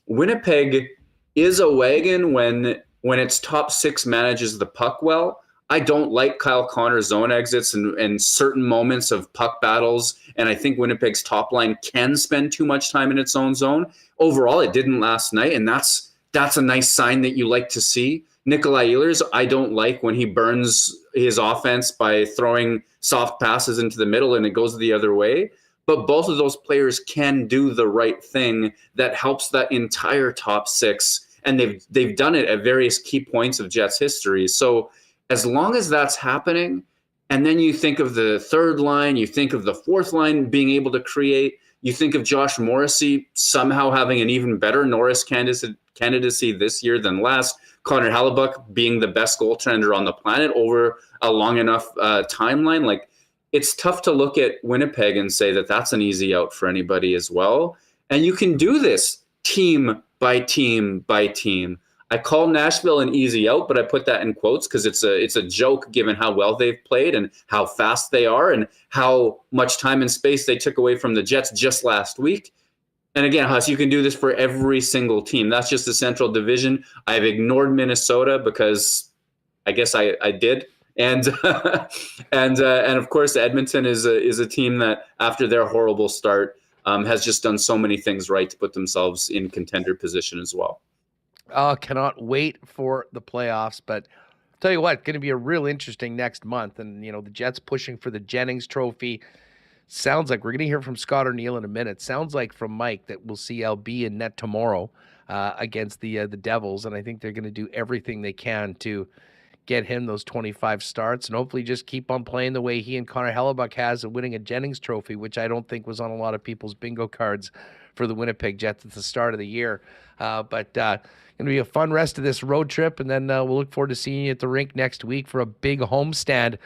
Speaker 12: Winnipeg is a wagon when its top 6 manages the puck well. I don't like Kyle Connor's zone exits and certain moments of puck battles, and I think Winnipeg's top line can spend too much time in its own zone. Overall, it didn't last night, and that's a nice sign that you like to see. Nikolai Ehlers, I don't like when he burns his offense by throwing soft passes into the middle and it goes the other way. But both of those players can do the right thing that helps that entire top 6, and they've done it at various key points of Jets history. So as long as that's happening, And then you think of the third line, you think of the fourth line being able to create, you think of Josh Morrissey somehow having an even better Norris candidacy this year than last, Connor Hellebuck being the best goaltender on the planet over a long enough timeline. Like, it's tough to look at Winnipeg and say that that's an easy out for anybody as well. And you can do this team by team by team. I call Nashville an easy out, but I put that in quotes because it's a joke given how well they've played and how fast they are and how much time and space they took away from the Jets just last week. And again, Huss, you can do this for every single team. That's just the Central Division. I've ignored Minnesota because I guess I did. And and of course, Edmonton is a team that after their horrible start has just done so many things right to put themselves in contender position as well.
Speaker 2: Oh, cannot wait for the playoffs. But I'll tell you what, going to be a real interesting next month. And, you know, the Jets pushing for the Jennings Trophy. Sounds like we're going to hear from Scott O'Neill in a minute. Sounds like from Mike that we'll see LB in net tomorrow against the Devils. And I think they're going to do everything they can to get him those 25 starts and hopefully just keep on playing the way he and Connor Hellebuck has and winning a Jennings Trophy, which I don't think was on a lot of people's bingo cards for the Winnipeg Jets at the start of the year. But going to be a fun rest of this road trip, and then we'll look forward to seeing you at the rink next week for a big homestand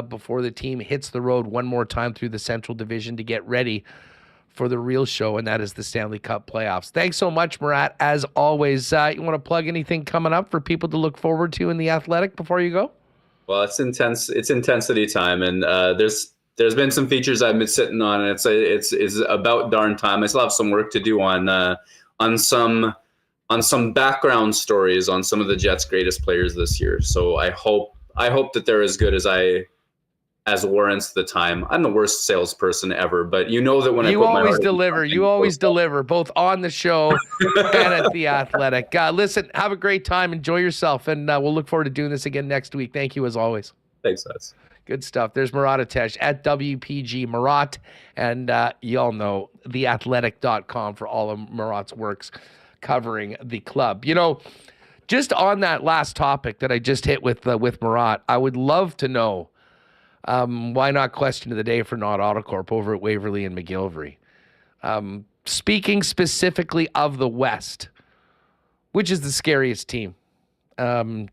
Speaker 2: before the team hits the road one more time through the Central Division to get ready for the real show, and that is the Stanley Cup playoffs. Thanks so much, Murat. As always, you want to plug anything coming up for people to look forward to in the Athletic before you go?
Speaker 12: Well, it's intense. It's intensity time, and there's been some features I've been sitting on, and it's about darn time. I still have some work to do on some background stories on some of the Jets' greatest players this year. So I hope that they're as good as warrants the time. I'm the worst salesperson ever, but you know that when
Speaker 2: you always deliver both on the show and at the Athletic. Listen, have a great time, enjoy yourself, and we'll look forward to doing this again next week. Thank you as always.
Speaker 12: Thanks, guys.
Speaker 2: Good stuff. There's Murat Atesh at WPG Murat, and you all know theathletic.com for all of Murat's works covering the club. You know, just on that last topic that I just hit with Murat, I would love to know why not question of the day for Not Autocorp over at Waverly and McGillivray. Speaking specifically of the West, which is the scariest team to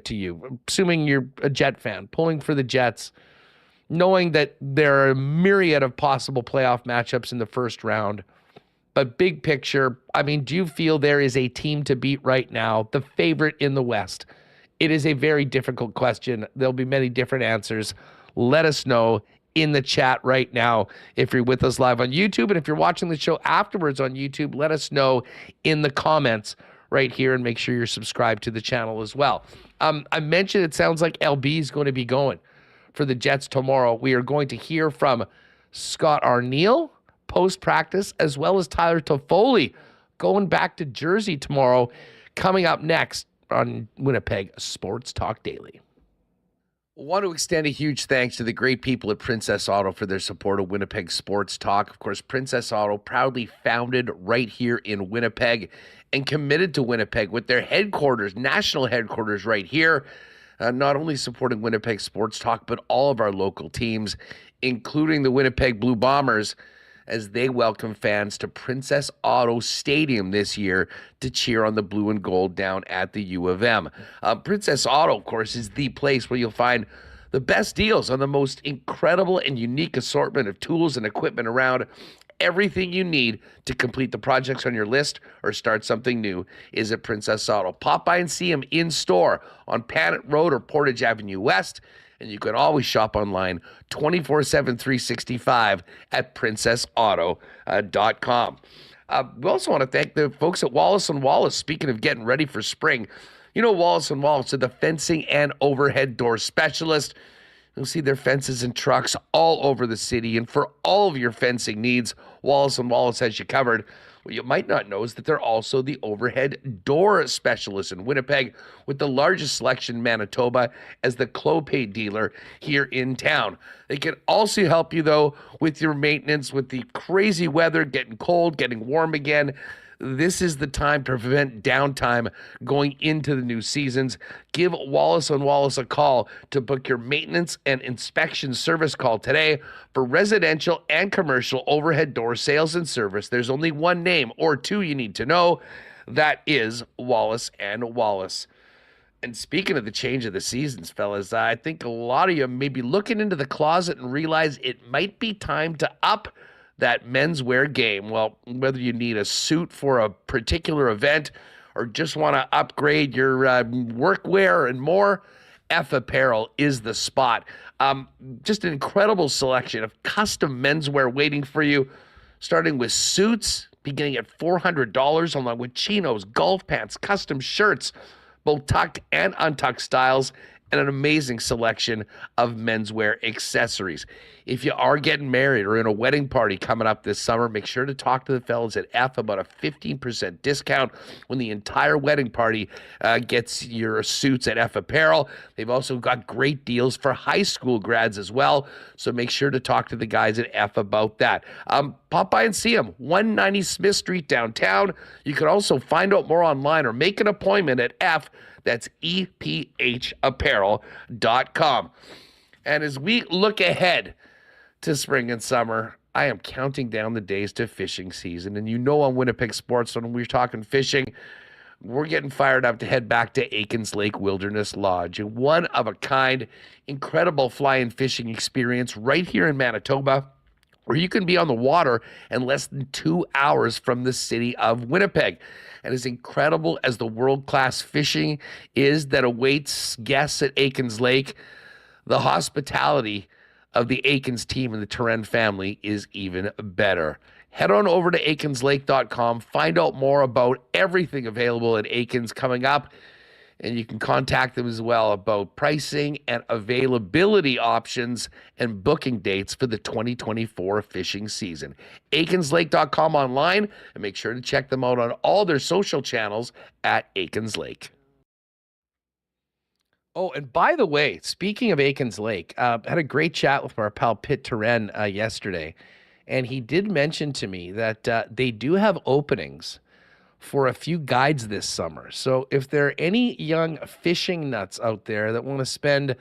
Speaker 2: you? Assuming you're a Jet fan, pulling for the Jets, knowing that there are a myriad of possible playoff matchups in the first round. But big picture, I mean, do you feel there is a team to beat right now, the favorite in the West? It is a very difficult question. There'll be many different answers. Let us know in the chat right now if you're with us live on YouTube. And if you're watching the show afterwards on YouTube, let us know in the comments right here, and make sure you're subscribed to the channel as well. I mentioned it sounds like LB is going to be going for the Jets tomorrow. We are going to hear from Scott O'Neill post-practice, as well as Tyler Toffoli going back to Jersey tomorrow, coming up next on Winnipeg Sports Talk Daily. I want to extend a huge thanks to the great people at Princess Auto for their support of Winnipeg Sports Talk. Of course, Princess Auto, proudly founded right here in Winnipeg and committed to Winnipeg with their headquarters, national headquarters right here, not only supporting Winnipeg Sports Talk, but all of our local teams, including the Winnipeg Blue Bombers, as they welcome fans to Princess Auto Stadium this year to cheer on the blue and gold down at the U of M. Princess Auto, of course, is the place where you'll find the best deals on the most incredible and unique assortment of tools and equipment around. Everything you need to complete the projects on your list or start something new is at Princess Auto. Pop by and see them in store on Panet Road or Portage Avenue West. And you can always shop online 24/7, 365 at princessauto.com. We also want to thank the folks at Wallace & Wallace. Speaking of getting ready for spring, you know Wallace & Wallace are the fencing and overhead door specialist. You'll see their fences and trucks all over the city. And for all of your fencing needs, Wallace & Wallace has you covered. What you might not know is that they're also the overhead door specialist in Winnipeg, with the largest selection in Manitoba as the Clopay dealer here in town. They can also help you, though, with your maintenance, with the crazy weather, getting cold, getting warm again. this is the time to prevent downtime going into the new seasons. Give Wallace & Wallace a call to book your maintenance and inspection service call today for residential and commercial overhead door sales and service. There's only one name or two you need to know. That is Wallace & Wallace. And speaking of the change of the seasons, fellas, I think a lot of you may be looking into the closet and realize it might be time to up that menswear game. Well, whether you need a suit for a particular event or just want to upgrade your workwear and more, F Apparel is the spot. Just an incredible selection of custom menswear waiting for you, starting with suits beginning at $400, along with chinos, golf pants, custom shirts, both tucked and untucked styles, and an amazing selection of menswear accessories. If you are getting married or in a wedding party coming up this summer, make sure to talk to the fellas at F about a 15% discount when the entire wedding party gets your suits at F Apparel. They've also got great deals for high school grads as well, so make sure to talk to the guys at F about that. Pop by and see them, 190 Smith Street downtown. You can also find out more online or make an appointment at F. That's EPHapparel.com. And as we look ahead to spring and summer, I am counting down the days to fishing season. And you know on Winnipeg Sports, when we're talking fishing, we're getting fired up to head back to Aikens Lake Wilderness Lodge. A one-of-a-kind, incredible fly-in fishing experience right here in Manitoba, where you can be on the water in less than 2 hours from the city of Winnipeg. And as incredible as the world-class fishing is that awaits guests at Aikens Lake, the hospitality of the Aikens team and the Terren family is even better. Head on over to aikenslake.com, find out more about everything available at Aikens coming up, and you can contact them as well about pricing and availability options and booking dates for the 2024 fishing season. aikenslake.com online, and make sure to check them out on all their social channels at Aikens Lake. Oh, and by the way, speaking of Aikens Lake, had a great chat with our pal Pitt Terren yesterday, and he did mention to me that they do have openings for a few guides this summer. So if there are any young fishing nuts out there that want to spend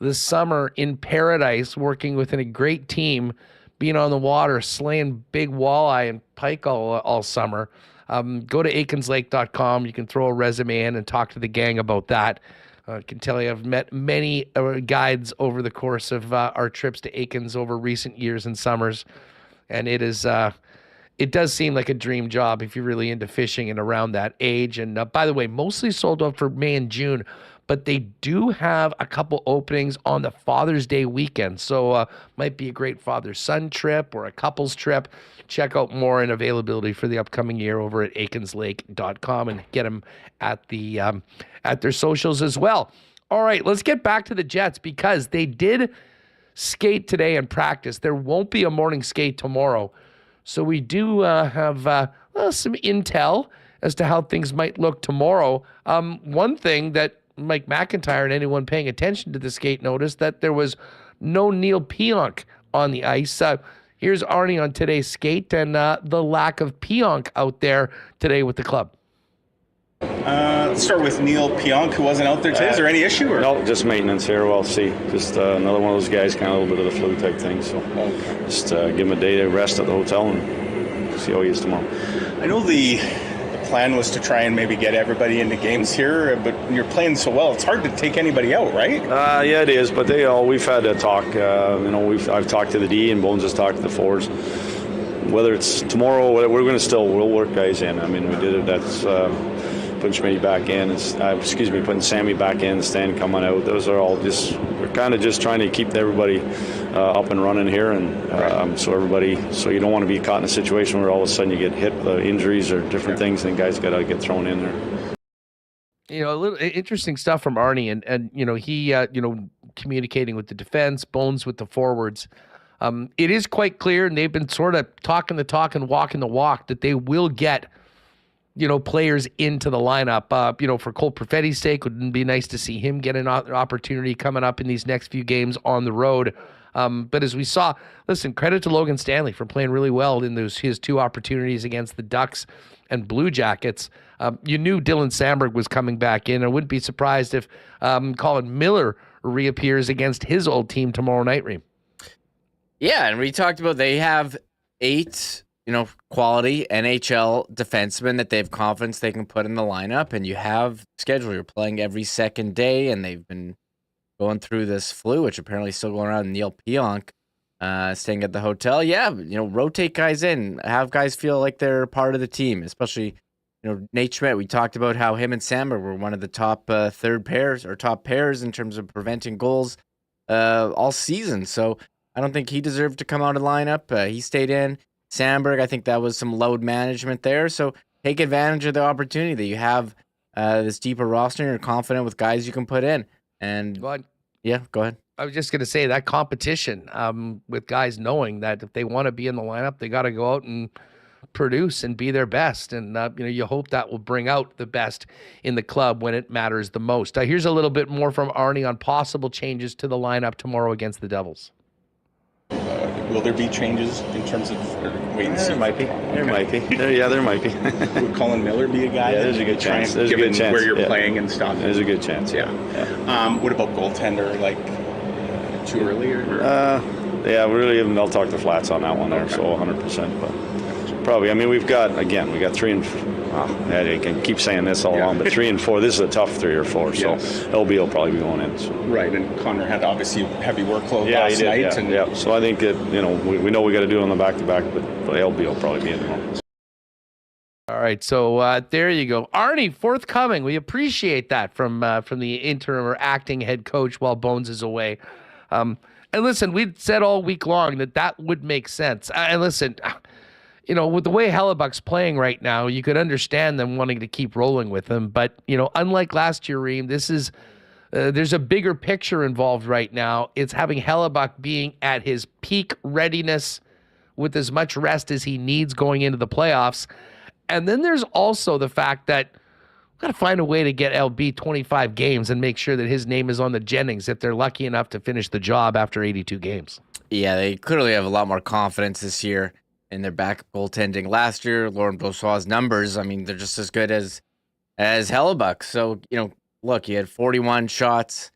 Speaker 2: the summer in paradise working within a great team, being on the water, slaying big walleye and pike all summer, go to aikenslake.com. You can throw a resume in and talk to the gang about that. I can tell you I've met many guides over the course of our trips to Aikens over recent years and summers, and it does seem like a dream job if you're really into fishing and around that age. And by the way, mostly sold out for May and June, but they do have a couple openings on the Father's Day weekend. So might be a great father-son trip or a couple's trip. Check out more and availability for the upcoming year over at aikenslake.com and get them at their socials as well. All right, let's get back to the Jets because they did skate today in practice. There won't be a morning skate tomorrow. So we do have some intel as to how things might look tomorrow. One thing that Mike McIntyre and anyone paying attention to the skate noticed that there was no Neil Pionk on the ice. Here's Arnie on today's skate and the lack of Pionk out there today with the club.
Speaker 13: Let's start with Neil Pionk, who wasn't out there today. Is there any issue? Or?
Speaker 6: No, just maintenance here. We'll see. Just another one of those guys, kind of a little bit of the flu type thing. So just give him a day to rest at the hotel and see how he is tomorrow.
Speaker 13: I know the plan was to try and maybe get everybody into games here, but you're playing so well, it's hard to take anybody out, right?
Speaker 6: Yeah, it is. But we've had a talk. I've talked to the D, and Bones has talked to the forwards. Whether it's tomorrow, we're going to we'll work guys in. I mean, we did it. That's putting Schmitty back in. Putting Sammy back in, Stan coming out. Those are all we're kind of just trying to keep everybody up and running here, and so you don't want to be caught in a situation where all of a sudden you get hit with injuries or different things, and guys got to get thrown in there.
Speaker 2: A little interesting stuff from Arnie, and he communicating with the defense, Bones with the forwards. It is quite clear, and they've been sort of talking the talk and walking the walk, that they will get players into the lineup. For Cole Perfetti's sake, it would be nice to see him get an opportunity coming up in these next few games on the road. But as we saw, listen, credit to Logan Stanley for playing really well in his 2 opportunities against the Ducks and Blue Jackets. You knew Dylan Sandberg was coming back in. I wouldn't be surprised if Colin Miller reappears against his old team tomorrow night, Reem.
Speaker 3: Yeah, and we talked about they have 8, quality NHL defensemen that they have confidence they can put in the lineup, and you have schedule. You're playing every second day, and they've been going through this flu, which apparently is still going around. Neil Pionk staying at the hotel. Yeah, rotate guys in, have guys feel like they're part of the team, especially, Nate Schmidt. We talked about how him and Sandberg were one of the top third pairs or top pairs in terms of preventing goals all season. So I don't think he deserved to come out of the lineup. He stayed in. Sandberg, I think that was some load management there. So take advantage of the opportunity that you have this deeper roster. And you're confident with guys you can put in. And yeah, go ahead.
Speaker 2: I was just going to say that competition with guys knowing that if they want to be in the lineup, they got to go out and produce and be their best. And, you hope that will bring out the best in the club when it matters the most. Here's a little bit more from Arnie on possible changes to the lineup tomorrow against the Devils.
Speaker 13: Will there be changes in terms of wait and see?
Speaker 6: There might be. There might be. There might be.
Speaker 13: Would Colin Miller be a guy?
Speaker 6: Yeah, there's a good chance. There's a
Speaker 13: given
Speaker 6: good chance.
Speaker 13: where you're playing and stuff.
Speaker 6: There's a good chance. Yeah.
Speaker 13: What about goaltender? Like too early or?
Speaker 6: Yeah, we really haven't. They'll talk to Flats on that one there. So 100%. But probably. I mean, we got 3 and. I can keep saying this all along, but 3 and 4. This is a tough 3 or 4. So LB will probably be going in. So.
Speaker 13: Right, and Connor had obviously heavy workload
Speaker 6: last
Speaker 13: he did,
Speaker 6: night. Yeah. So I think that we know we got to do it on the back-to-back, but LB will probably be in tomorrow.
Speaker 2: All right, so there you go, Arnie. Forthcoming. We appreciate that from the interim or acting head coach while Bones is away. And listen, we'd said all week long that would make sense. And listen. With the way Hellebuck's playing right now, you could understand them wanting to keep rolling with him. But, unlike last year, Reem, this is there's a bigger picture involved right now. It's having Hellebuck being at his peak readiness with as much rest as he needs going into the playoffs. And then there's also the fact that we've got to find a way to get LB 25 games and make sure that his name is on the Jennings if they're lucky enough to finish the job after 82 games.
Speaker 3: Yeah, they clearly have a lot more confidence this year in their backup goaltending. Last year, Laurent Brossoit's numbers, I mean, they're just as good as Hellebuck. So, look, you had 41 shots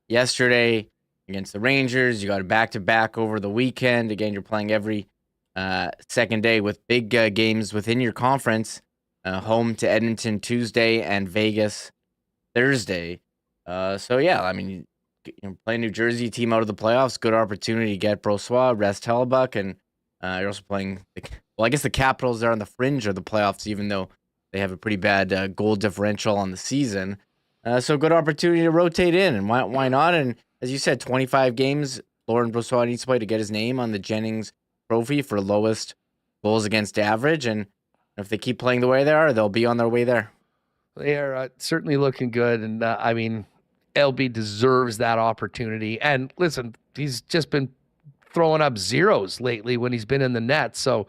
Speaker 3: yesterday against the Rangers. You got a back-to-back over the weekend. Again, you're playing every second day with big games within your conference. Home to Edmonton Tuesday and Vegas Thursday. So, yeah, I mean, playing New Jersey, team out of the playoffs, good opportunity to get Brossoit, rest Hellebuck, and you're also playing, I guess the Capitals are on the fringe of the playoffs, even though they have a pretty bad goal differential on the season. So good opportunity to rotate in, and why not? And as you said, 25 games, Laurent Brossoit needs to play to get his name on the Jennings Trophy for lowest goals against average. And if they keep playing the way they are, they'll be on their way there.
Speaker 2: They are certainly looking good, and I mean, LB deserves that opportunity. And listen, he's just been throwing up zeros lately when he's been in the net. So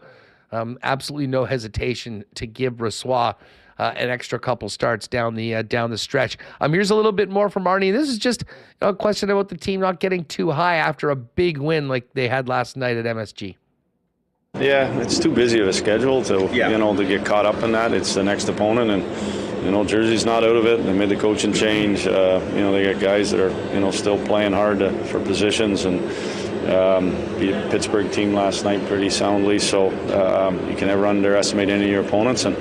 Speaker 2: absolutely no hesitation to give Brossoit an extra couple starts down the stretch. Here's a little bit more from Arnie. This is just a question about the team not getting too high after a big win like they had last night at MSG.
Speaker 6: Yeah, it's too busy of a schedule to to get caught up in that. It's the next opponent, and Jersey's not out of it. They made the coaching change. They got guys that are still playing hard for positions, and beat a Pittsburgh team last night pretty soundly. So you can never underestimate any of your opponents, and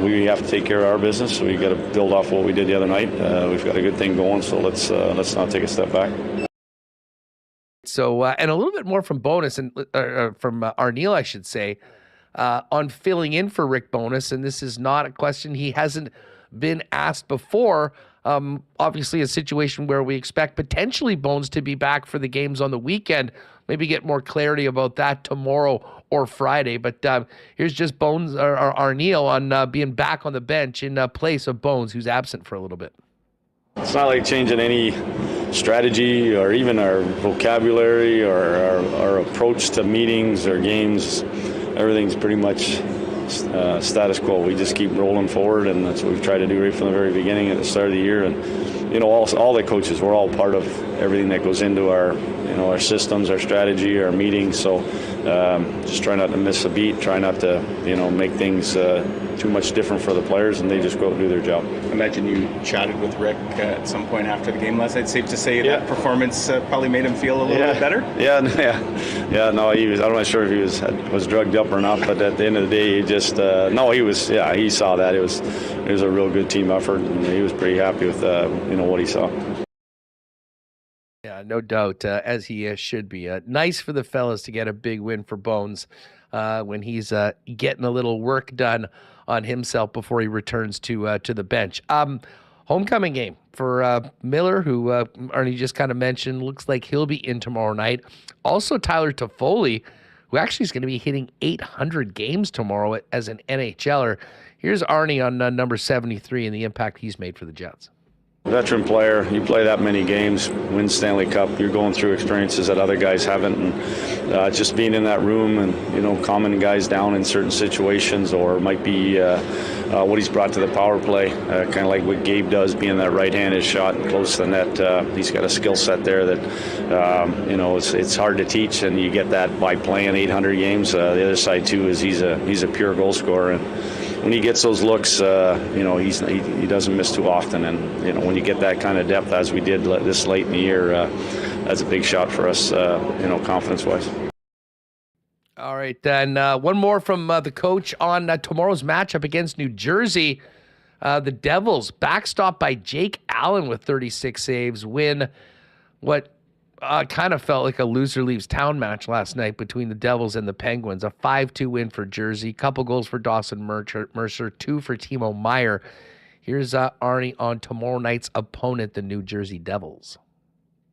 Speaker 6: we have to take care of our business. So we got to build off what we did the other night. We've got a good thing going, so let's not take a step back.
Speaker 2: So and a little bit more from Bonus and from Arneil, I should say, on filling in for Rick Bonus, and this is not a question he hasn't been asked before. Obviously a situation where we expect potentially Bones to be back for the games on the weekend. Maybe get more clarity about that tomorrow or Friday. But here's just Bones or Arneil on being back on the bench in place of Bones, who's absent for a little bit.
Speaker 6: It's not like changing any strategy or even our vocabulary or our approach to meetings or games. Everything's pretty much status quo. We just keep rolling forward, and that's what we've tried to do right from the very beginning at the start of the year. And all the coaches, we're all part of everything that goes into our systems, our strategy, our meetings. So just try not to miss a beat, try not to, make things too much different for the players, and they just go out and do their job.
Speaker 13: I imagine you chatted with Rick at some point after the game last night. Safe to say that performance probably made him feel a little bit better?
Speaker 6: Yeah. No, he was. I'm not sure if he was drugged up or not, but at the end of the day, he just he was. Yeah, he saw that it was a real good team effort, and he was pretty happy with what he saw.
Speaker 2: Yeah, no doubt, as he should be. Nice for the fellas to get a big win for Bones when he's getting a little work done on himself before he returns to the bench. Homecoming game for Miller, who Arnie just kind of mentioned. Looks like he'll be in tomorrow night. Also, Tyler Toffoli, who actually is going to be hitting 800 games tomorrow as an NHLer. Here's Arnie on number 73 and the impact he's made for the Jets.
Speaker 6: Veteran player, you play that many games, win Stanley Cup, you're going through experiences that other guys haven't, and just being in that room and calming guys down in certain situations, or might be what he's brought to the power play, kind of like what Gabe does, being that right-handed shot close to the net. He's got a skill set there that it's hard to teach, and you get that by playing 800 games. The other side too is he's a pure goal scorer, and when he gets those looks, he doesn't miss too often. And when you get that kind of depth as we did this late in the year, that's a big shot for us, confidence-wise.
Speaker 2: All right, then one more from the coach on tomorrow's matchup against New Jersey. The Devils, backstopped by Jake Allen with 36 saves, win what kind of felt like a loser leaves town match last night between the Devils and the Penguins. A 5-2 win for Jersey. Couple goals for Dawson Mercer, 2 for Timo Meier. Here's Arnie on tomorrow night's opponent, the New Jersey Devils.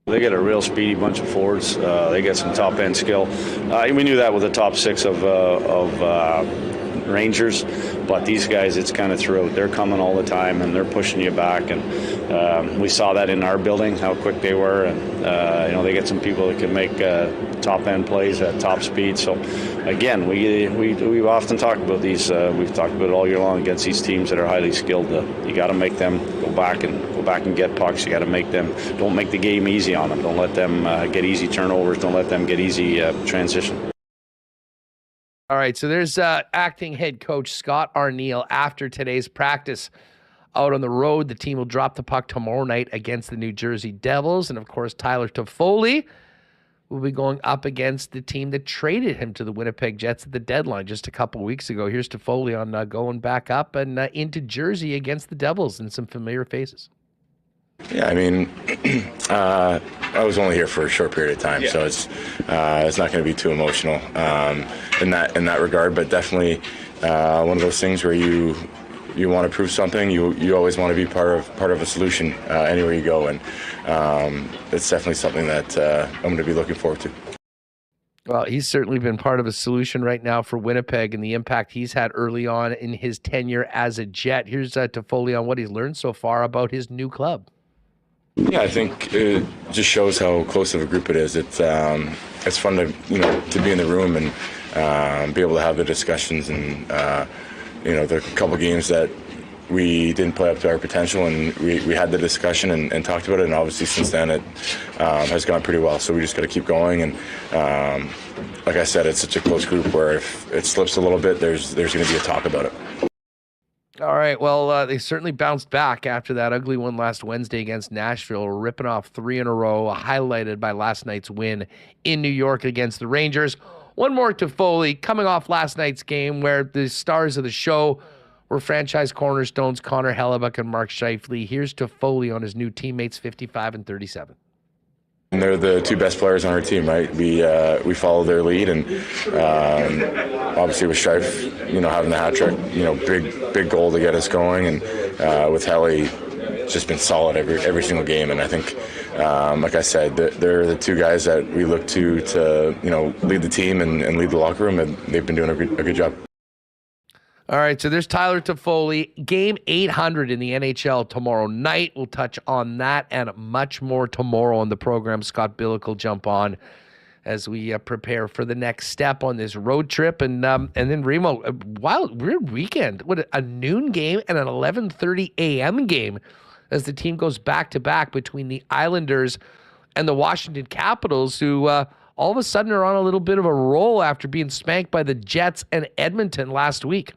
Speaker 6: They get a real speedy bunch of forwards. They get some top-end skill. We knew that with the top 6 of Rangers, but these guys, it's kind of throughout. They're coming all the time, and they're pushing you back, and we saw that in our building, how quick they were, and they get some people that can make top-end plays at top speed. So, again, we often talk about these. We've talked about it all year long against these teams that are highly skilled. You got to make them go back and get pucks. You got to make them. Don't make the game easy on them. Don't let them get easy turnovers. Don't let them get easy transition.
Speaker 2: All right, so there's acting head coach Scott Arniel after today's practice. Out on the road, the team will drop the puck tomorrow night against the New Jersey Devils. And, of course, Tyler Toffoli will be going up against the team that traded him to the Winnipeg Jets at the deadline just a couple weeks ago. Here's Toffoli on going back up and into Jersey against the Devils and some familiar faces.
Speaker 14: Yeah, I mean, I was only here for a short period of time, so it's not going to be too emotional in that regard. But definitely one of those things where you want to prove something. You always want to be part of a solution anywhere you go, and it's definitely something that I'm going to be looking forward to.
Speaker 2: Well, he's certainly been part of a solution right now for Winnipeg and the impact he's had early on in his tenure as a Jet. Here's Toffoli on what he's learned so far about his new club.
Speaker 14: Yeah, I think it just shows how close of a group it is. It's fun to to be in the room and be able to have the discussions and the couple games that we didn't play up to our potential, and we had the discussion and talked about it, and obviously since then it has gone pretty well. So we just got to keep going, and like I said, it's such a close group where if it slips a little bit, there's going to be a talk about it.
Speaker 2: All right, well, they certainly bounced back after that ugly one last Wednesday against Nashville, ripping off 3 in a row, highlighted by last night's win in New York against the Rangers. One more to Foley, coming off last night's game where the stars of the show were franchise cornerstones Connor Hellebuck and Mark Scheifele. Here's to Foley on his new teammates, 55 and 37.
Speaker 14: And they're the 2 best players on our team, right? We follow their lead, and obviously with Scheif, having the hat trick, big goal to get us going, and with Helly, just been solid every single game. And I think, like I said, they're the 2 guys that we look to lead the team and lead the locker room, and they've been doing a good job.
Speaker 2: All right, so there's Tyler Toffoli. Game 800 in the NHL tomorrow night. We'll touch on that and much more tomorrow on the program. Scott Billick will jump on as we prepare for the next step on this road trip. And then Remo, a weird weekend. What, a noon game and an 11:30 a.m. game as the team goes back-to-back between the Islanders and the Washington Capitals, who all of a sudden are on a little bit of a roll after being spanked by the Jets and Edmonton last week.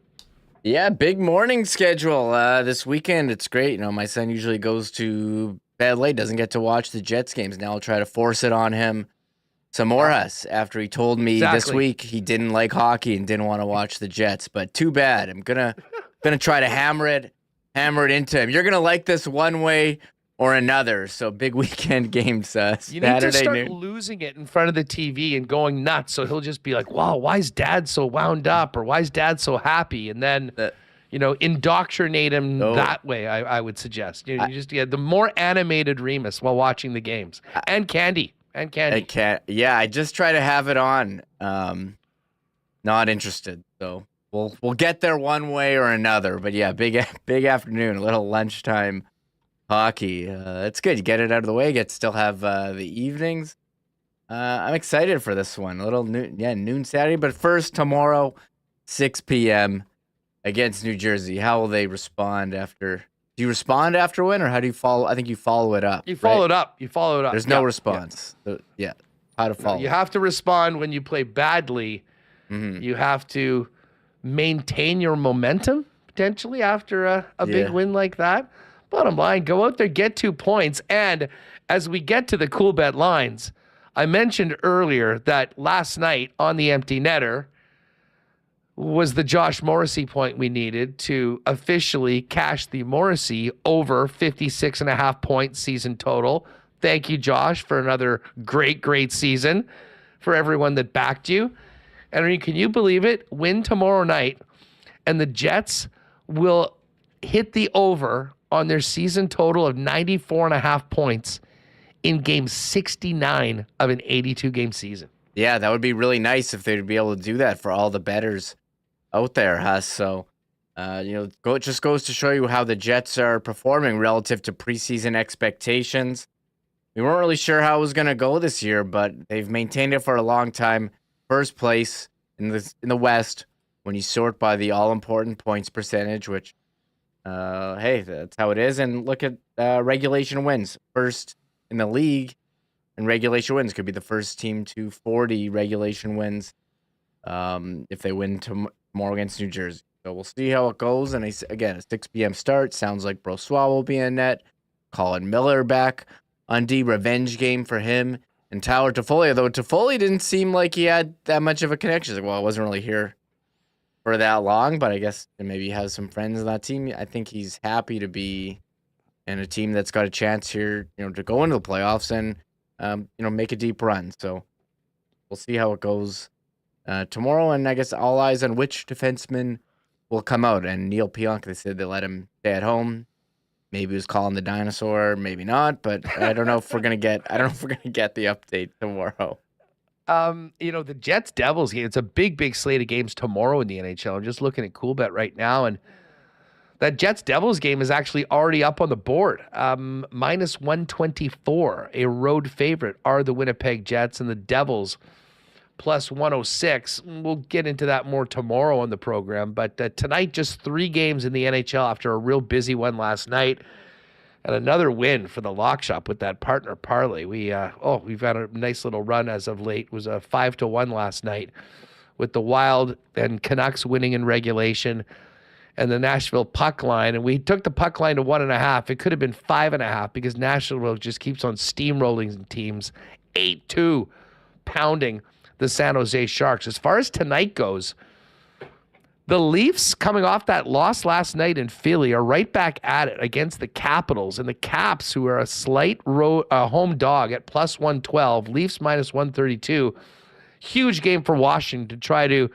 Speaker 3: Yeah, big morning schedule this weekend. It's great. My son usually goes to bed late, doesn't get to watch the Jets games. Now I'll try to force it on him some more after he told me this week he didn't like hockey and didn't want to watch the Jets. But too bad. I'm gonna try to hammer it into him. You're gonna like this one way or another. So big weekend games.
Speaker 2: You need to start losing it in front of the TV and going nuts. So he'll just be like, wow, why is Dad so wound up? Or why is Dad so happy? And then, indoctrinate him that way, I would suggest. You just get the more animated Remis while watching the games. And Candy.
Speaker 3: I just try to have it on. Not interested. So we'll get there one way or another. But yeah, big afternoon, a little lunchtime hockey. It's good. You get it out of the way. Still have the evenings. I'm excited for this one. A little noon Saturday. But first, tomorrow, 6 p.m. against New Jersey. How will they respond after? Do you respond after a win, or how do you follow? I think you follow it up.
Speaker 2: You follow it up.
Speaker 3: There's no response. Yeah. How to follow?
Speaker 2: You have to respond when you play badly. Mm-hmm. You have to maintain your momentum potentially after a big win like that. Bottom line, go out there, get 2 points. And as we get to the Coolbet lines, I mentioned earlier that last night on the empty netter was the Josh Morrissey point we needed to officially cash the Morrissey over 56.5 points season total. Thank you, Josh, for another great season for everyone that backed you. And can you believe it? Win tomorrow night, and the Jets will hit the over on their season total of 94.5 points in game 69 of an 82-game season.
Speaker 3: Yeah, that would be really nice if they'd be able to do that for all the bettors out there, Huss. So, it just goes to show you how the Jets are performing relative to preseason expectations. We weren't really sure how it was going to go this year, but they've maintained it for a long time. First place in the West when you sort by the all-important points percentage, which, hey, that's how it is. And look at regulation wins. First in the league in regulation wins. Could be the first team to 40 regulation wins if they win tomorrow against New Jersey. So we'll see how it goes. And again, a 6 p.m. start. Sounds like Brossoit will be in net. Colin Miller back on D. Revenge game for him. And Tyler Toffoli, though Toffoli didn't seem like he had that much of a connection. Like, well, I wasn't really here for that long, but I guess maybe he has some friends on that team. I think he's happy to be in a team that's got a chance here, to go into the playoffs and, make a deep run. So we'll see how it goes tomorrow. And I guess all eyes on which defenseman will come out. And Neil Pionk, they said they let him stay at home. Maybe he was calling the dinosaur, maybe not, but I don't know if we're gonna get the update tomorrow.
Speaker 2: The Jets Devils game, it's a big slate of games tomorrow in the NHL. I'm just looking at Coolbet right now, and that Jets Devils game is actually already up on the board. Minus 124, a road favorite are the Winnipeg Jets, and the Devils plus 106. We'll get into that more tomorrow on the program. But tonight, just 3 games in the NHL after a real busy one last night. And another win for the Lock Shop with that partner parlay. We've had a nice little run as of late. It was a 5-1 last night with the Wild and Canucks winning in regulation and the Nashville puck line. And we took the puck line to 1.5. It could have been 5.5 because Nashville just keeps on steamrolling teams. 8-2 pounding the San Jose Sharks. As far as tonight goes, the Leafs, coming off that loss last night in Philly, are right back at it against the Capitals. And the Caps, who are a slight home dog at plus 112, Leafs minus 132. Huge game for Washington to try to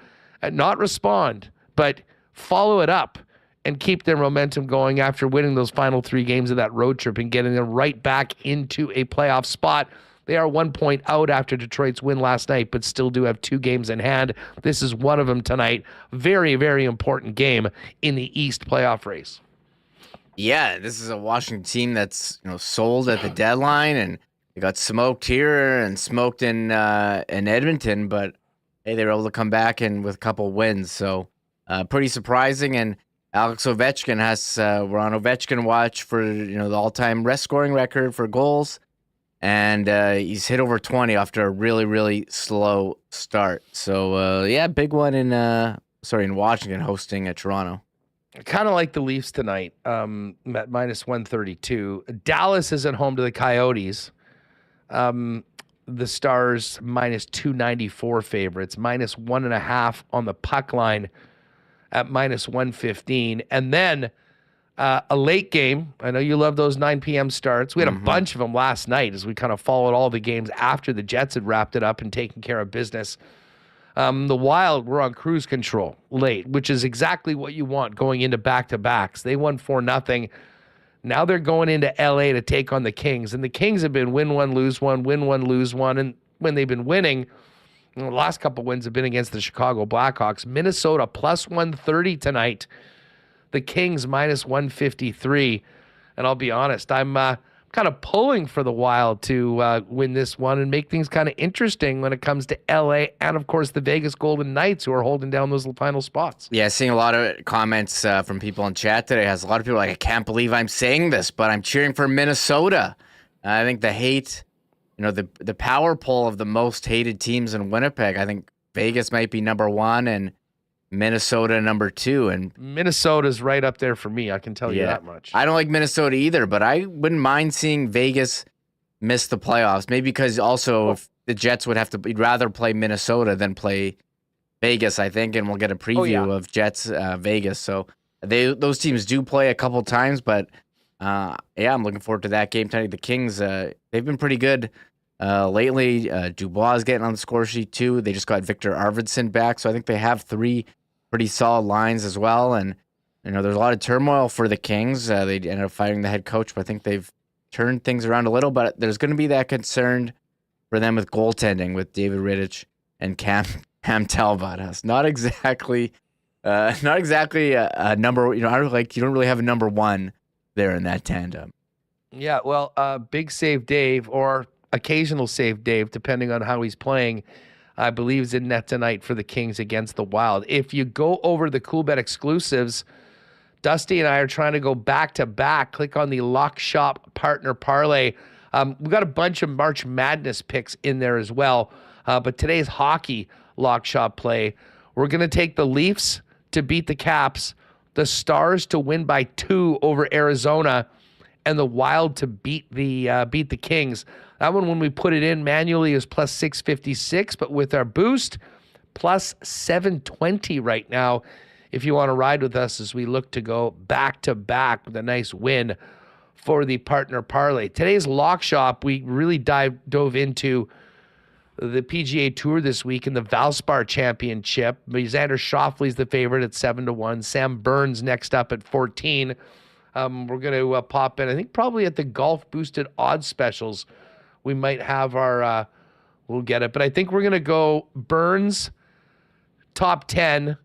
Speaker 2: not respond, but follow it up and keep their momentum going after winning those final 3 games of that road trip and getting them right back into a playoff spot. They are 1 point out after Detroit's win last night, but still do have 2 games in hand. This is one of them tonight. Very, very important game in the East playoff race.
Speaker 3: Yeah, this is a Washington team that's sold at the deadline, and they got smoked here and smoked in Edmonton. But hey, they were able to come back and with a couple wins, so pretty surprising. And Alex Ovechkin we're on Ovechkin watch for, the all-time scoring record for goals. And he's hit over 20 after a really, really slow start. So, big one in Washington hosting Toronto.
Speaker 2: I kind of like the Leafs tonight at minus 132. Dallas is at home to the Coyotes. The Stars minus 294 favorites, minus 1.5 on the puck line at minus 115. And then a late game. I know you love those 9 p.m. starts. We had a bunch of them last night as we kind of followed all the games after the Jets had wrapped it up and taken care of business. The Wild were on cruise control late, which is exactly what you want going into back-to-backs. They won 4-0. Now they're going into L.A. to take on the Kings, and the Kings have been win one, lose one, win one, lose one, and when they've been winning, the last couple wins have been against the Chicago Blackhawks. Minnesota plus 130 tonight. The Kings minus 153, and I'll be honest, I'm kind of pulling for the Wild to win this one and make things kind of interesting when it comes to LA and, of course, the Vegas Golden Knights, who are holding down those final spots.
Speaker 3: Yeah, seeing a lot of comments from people in chat today. Has a lot of people like, I can't believe I'm saying this, but I'm cheering for Minnesota. I think the hate, the power poll of the most hated teams in Winnipeg, I think Vegas might be number 1 and Minnesota number 2. And
Speaker 2: Minnesota's right up there for me, I can tell you that much.
Speaker 3: I don't like Minnesota either, but I wouldn't mind seeing Vegas miss the playoffs. Maybe because also if the Jets would you'd rather play Minnesota than play Vegas, I think, and we'll get a preview of Jets Vegas. So those teams do play a couple times, but I'm looking forward to that game tonight. The Kings, they've been pretty good lately. Dubois is getting on the score sheet too. They just got Victor Arvidsson back, so I think they have 3 pretty solid lines as well. And there's a lot of turmoil for the Kings. They ended up firing the head coach, but I think they've turned things around a little. But there's going to be that concern for them with goaltending with David Rittich and Cam Talbot. It's not exactly a number. You don't really have a number 1 there in that tandem.
Speaker 2: Yeah, well, big save Dave or occasional save Dave, depending on how he's playing, I believe is in net tonight for the Kings against the Wild. If you go over the Coolbet exclusives, Dusty and I are trying to go back-to-back. Click on the Lock Shop Partner Parlay. We've got a bunch of March Madness picks in there as well. But today's hockey Lock Shop play, we're going to take the Leafs to beat the Caps, the Stars to win by 2 over Arizona, and the Wild to beat the Kings. That one, when we put it in manually, is plus 656, but with our boost, plus 720 right now. If you want to ride with us as we look to go back-to-back with a nice win for the Partner Parlay. Today's Lock Shop, we really dove into the PGA Tour this week in the Valspar Championship. Xander Schauffele's the favorite at 7-1. Sam Burns next up at 14. We're going to pop in, I think probably at the golf boosted odds specials. We might have our, we'll get it. But I think we're going to go Burns, top 10,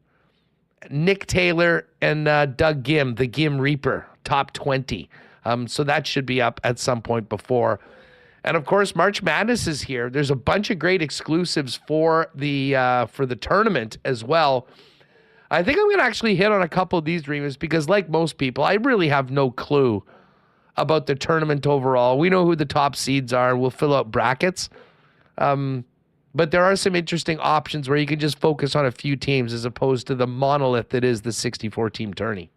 Speaker 2: Nick Taylor, and Doug Gim, the Gim Reaper, top 20. So that should be up at some point before. And, of course, March Madness is here. There's a bunch of great exclusives for the tournament as well. I think I'm going to actually hit on a couple of these, Remis, because like most people, I really have no clue about the tournament overall. We know who the top seeds are. We'll fill out brackets. But there are some interesting options where you can just focus on a few teams as opposed to the monolith that is the 64-team tourney.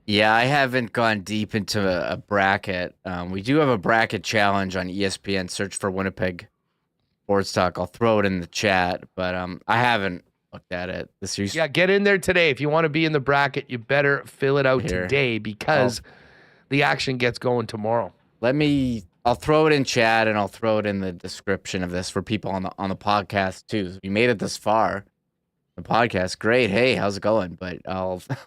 Speaker 3: Yeah, I haven't gone deep into a bracket. We do have a bracket challenge on ESPN. Search for Winnipeg Sports Talk. I'll throw it in the chat, but I haven't looked at it this year.
Speaker 2: Yeah, get in there today. If you want to be in the bracket, you better fill it out today because the action gets going tomorrow.
Speaker 3: I'll throw it in chat and I'll throw it in the description of this for people on the podcast too. So you made it this far. The podcast, great. Hey, how's it going? But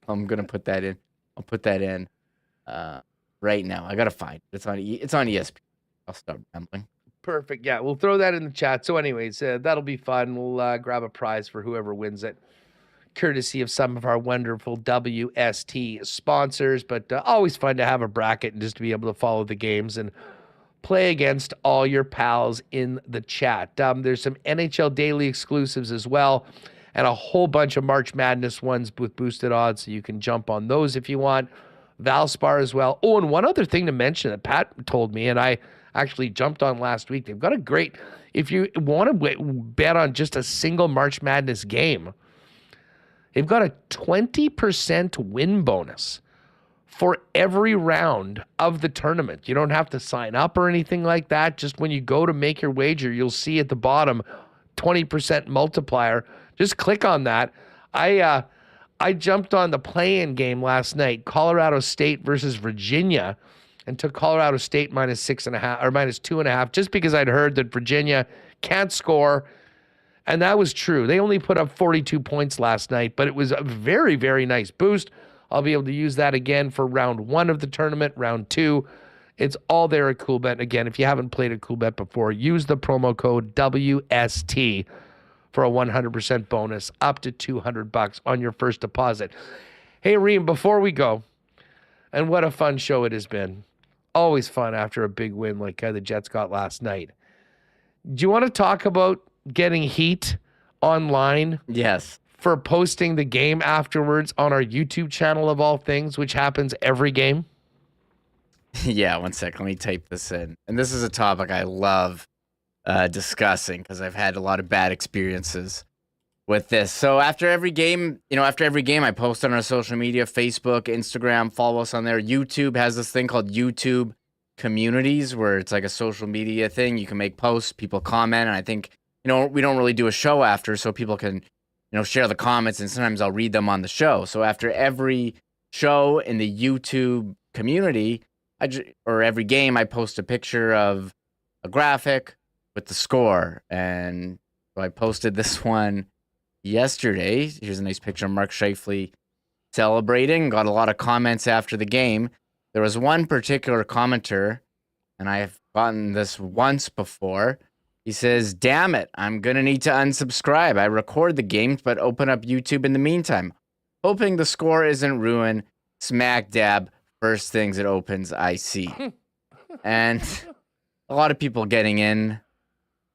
Speaker 3: I'm gonna put that in. I'll put that in right now. I gotta find it. It's on ESPN. I'll start rambling.
Speaker 2: Perfect. Yeah, we'll throw that in the chat. So anyways, that'll be fun. We'll grab a prize for whoever wins it, courtesy of some of our wonderful WST sponsors. But always fun to have a bracket and just to be able to follow the games and play against all your pals in the chat. There's some NHL Daily exclusives as well. and a whole bunch of March Madness ones with boosted odds, so you can jump on those if you want. Valspar as well. Oh, and one other thing to mention that Pat told me, and I actually jumped on last week. They've got a great, if you want to bet on just a single March Madness game, they've got a 20% win bonus for every round of the tournament. You don't have to sign up or anything like that. Just when you go to make your wager, you'll see at the bottom 20% multiplier. Just click on that. I jumped on the play-in game last night, Colorado State versus Virginia, and took Colorado State -6.5 or -2.5, just because I'd heard that Virginia can't score. And that was true. They only put up 42 points last night, but it was a very, very nice boost. I'll be able to use that again for round 1 of the tournament, round 2. It's all there at Coolbet. Again, if you haven't played at Coolbet before, use the promo code WST for a 100% bonus up to $200 on your first deposit. Hey, Reem, before we go, and what a fun show it has been. Always fun after a big win like the Jets got last night. Do you want to talk about getting heat online?
Speaker 3: Yes.
Speaker 2: For posting the game afterwards on our YouTube channel of all things, which happens every game?
Speaker 3: Yeah, one second. Let me type this in. And this is a topic I love discussing because I've had a lot of bad experiences with this. So after every game, I post on our social media, Facebook, Instagram, follow us on there. YouTube has this thing called YouTube Communities where it's like a social media thing. You can make posts, people comment, and I think, we don't really do a show after, so people can, share the comments, and sometimes I'll read them on the show. So after every show in the YouTube community, or every game, I post a picture of a graphic with the score. And so I posted this one yesterday. Here's a nice picture of Mark Scheifele celebrating. Got a lot of comments after the game. There was one particular commenter, and I've gotten this once before. He says, "Damn it, I'm going to need to unsubscribe. I record the games, but open up YouTube in the meantime. Hoping the score isn't ruined. Smack dab. First things it opens, I see." And a lot of people getting in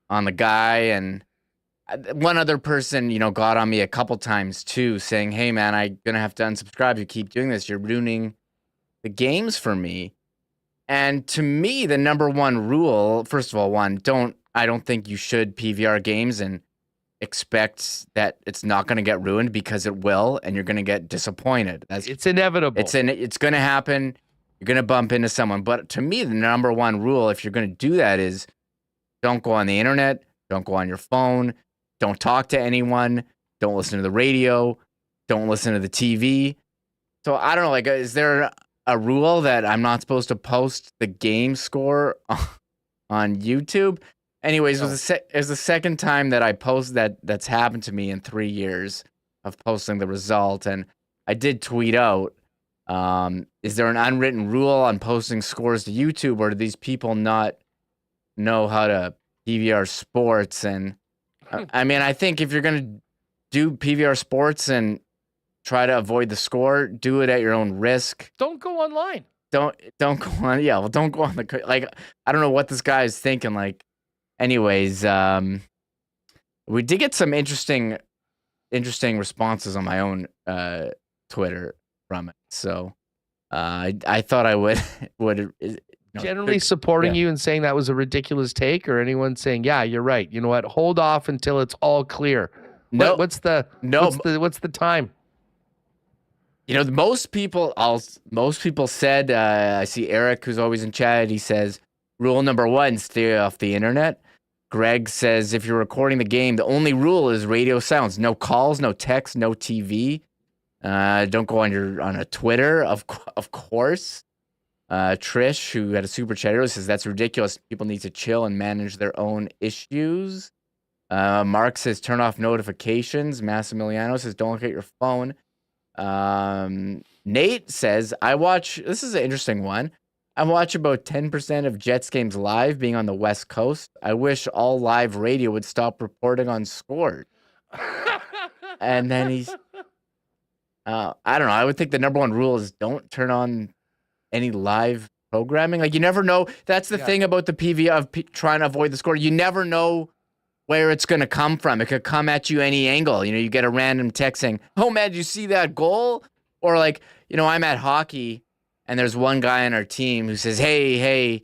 Speaker 3: on the guy. And one other person, got on me a couple times too, saying, "Hey, man, I'm going to have to unsubscribe. You keep doing this. You're ruining the games for me." And to me, the number one rule, first of all, I don't think you should PVR games and expect that it's not going to get ruined, because it will, and you're going to get disappointed.
Speaker 2: It's inevitable.
Speaker 3: It's going to happen. You're going to bump into someone. But to me, the number one rule, if you're going to do that, is don't go on the internet, don't go on your phone, don't talk to anyone, don't listen to the radio, don't listen to the TV. So I don't know, is there a rule that I'm not supposed to post the game score on YouTube? Anyways, it was the second time that I post that's happened to me in 3 years of posting the result. And I did tweet out, is there an unwritten rule on posting scores to YouTube, or do these people not know how to PVR sports? And I think if you're going to do PVR sports and try to avoid the score, do it at your own risk.
Speaker 2: Don't go online.
Speaker 3: Don't go on. Yeah, well, don't go on I don't know what this guy is thinking. Anyways, we did get some interesting responses on my own Twitter from it. So I thought I would
Speaker 2: generally supporting you and saying that was a ridiculous take, or anyone saying, "Yeah, you're right. You know what? Hold off until it's all clear."
Speaker 3: No,
Speaker 2: what's the time?
Speaker 3: Most people said. I see Eric, who's always in chat. He says, "Rule number 1: stay off the internet." Greg says, "If you're recording the game, the only rule is radio sounds. No calls, no text, no TV. Don't go on a Twitter, of course." Trish, who had a super chat earlier, says, "That's ridiculous. People need to chill and manage their own issues." Mark says, "Turn off notifications." Massimiliano says, "Don't look at your phone." Nate says, this is an interesting one. "I watch about 10% of Jets games live, being on the West Coast. I wish all live radio would stop reporting on scores." And then he's, I don't know. I would think the number one rule is don't turn on any live programming. You never know. That's the thing about the PV of trying to avoid the score. You never know where it's going to come from. It could come at you any angle. You get a random text saying, "Oh man, did you see that goal?" Or like, I'm at hockey and there's one guy on our team who says, hey,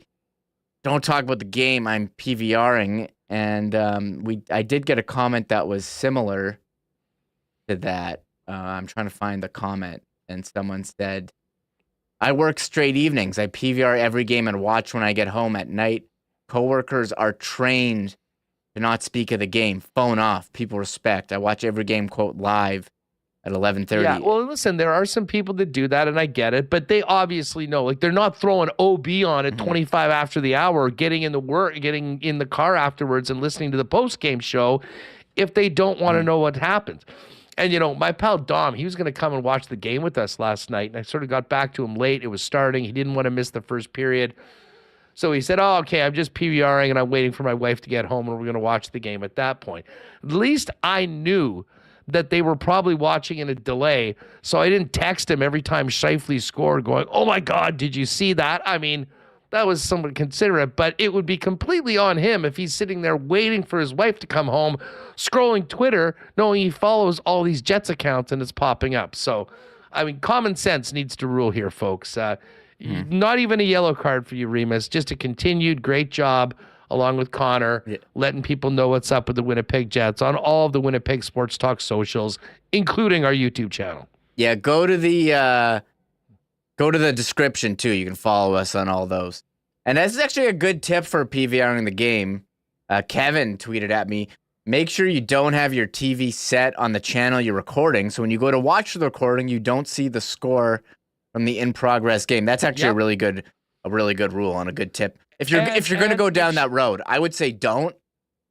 Speaker 3: don't talk about the game. I'm PVRing. And I did get a comment that was similar to that. I'm trying to find the comment. And someone said, "I work straight evenings. I PVR every game and watch when I get home at night. Coworkers are trained to not speak of the game. Phone off. People respect. I watch every game, quote, live at 11:30.
Speaker 2: Yeah, well, listen, there are some people that do that, and I get it, but they obviously know. Like, they're not throwing OB on at 25 after the hour, getting in the car afterwards and listening to the post-game show if they don't want to know what happens. And, my pal Dom, he was going to come and watch the game with us last night, and I sort of got back to him late. It was starting. He didn't want to miss the first period. So he said, "Oh, okay, I'm just PVRing, and I'm waiting for my wife to get home, and we're going to watch the game at that point." At least I knew that they were probably watching in a delay, so I didn't text him every time Scheifele scored going, "Oh my God, did you see that?" I mean, that was somewhat considerate, but it would be completely on him if he's sitting there waiting for his wife to come home, scrolling Twitter, knowing he follows all these Jets accounts and it's popping up. So, I mean, common sense needs to rule here, folks. Not even a yellow card for you, Remis, just a continued great job along with Connor, letting people know what's up with the Winnipeg Jets on all of the Winnipeg Sports Talk socials, including our YouTube channel.
Speaker 3: Yeah, go to the description too. You can follow us on all those. And that's actually a good tip for PVRing the game. Kevin tweeted at me, "Make sure you don't have your TV set on the channel you're recording, so when you go to watch the recording, you don't see the score from the in-progress game." That's actually a really good rule and a good tip. If you're going to go down that road, I would say don't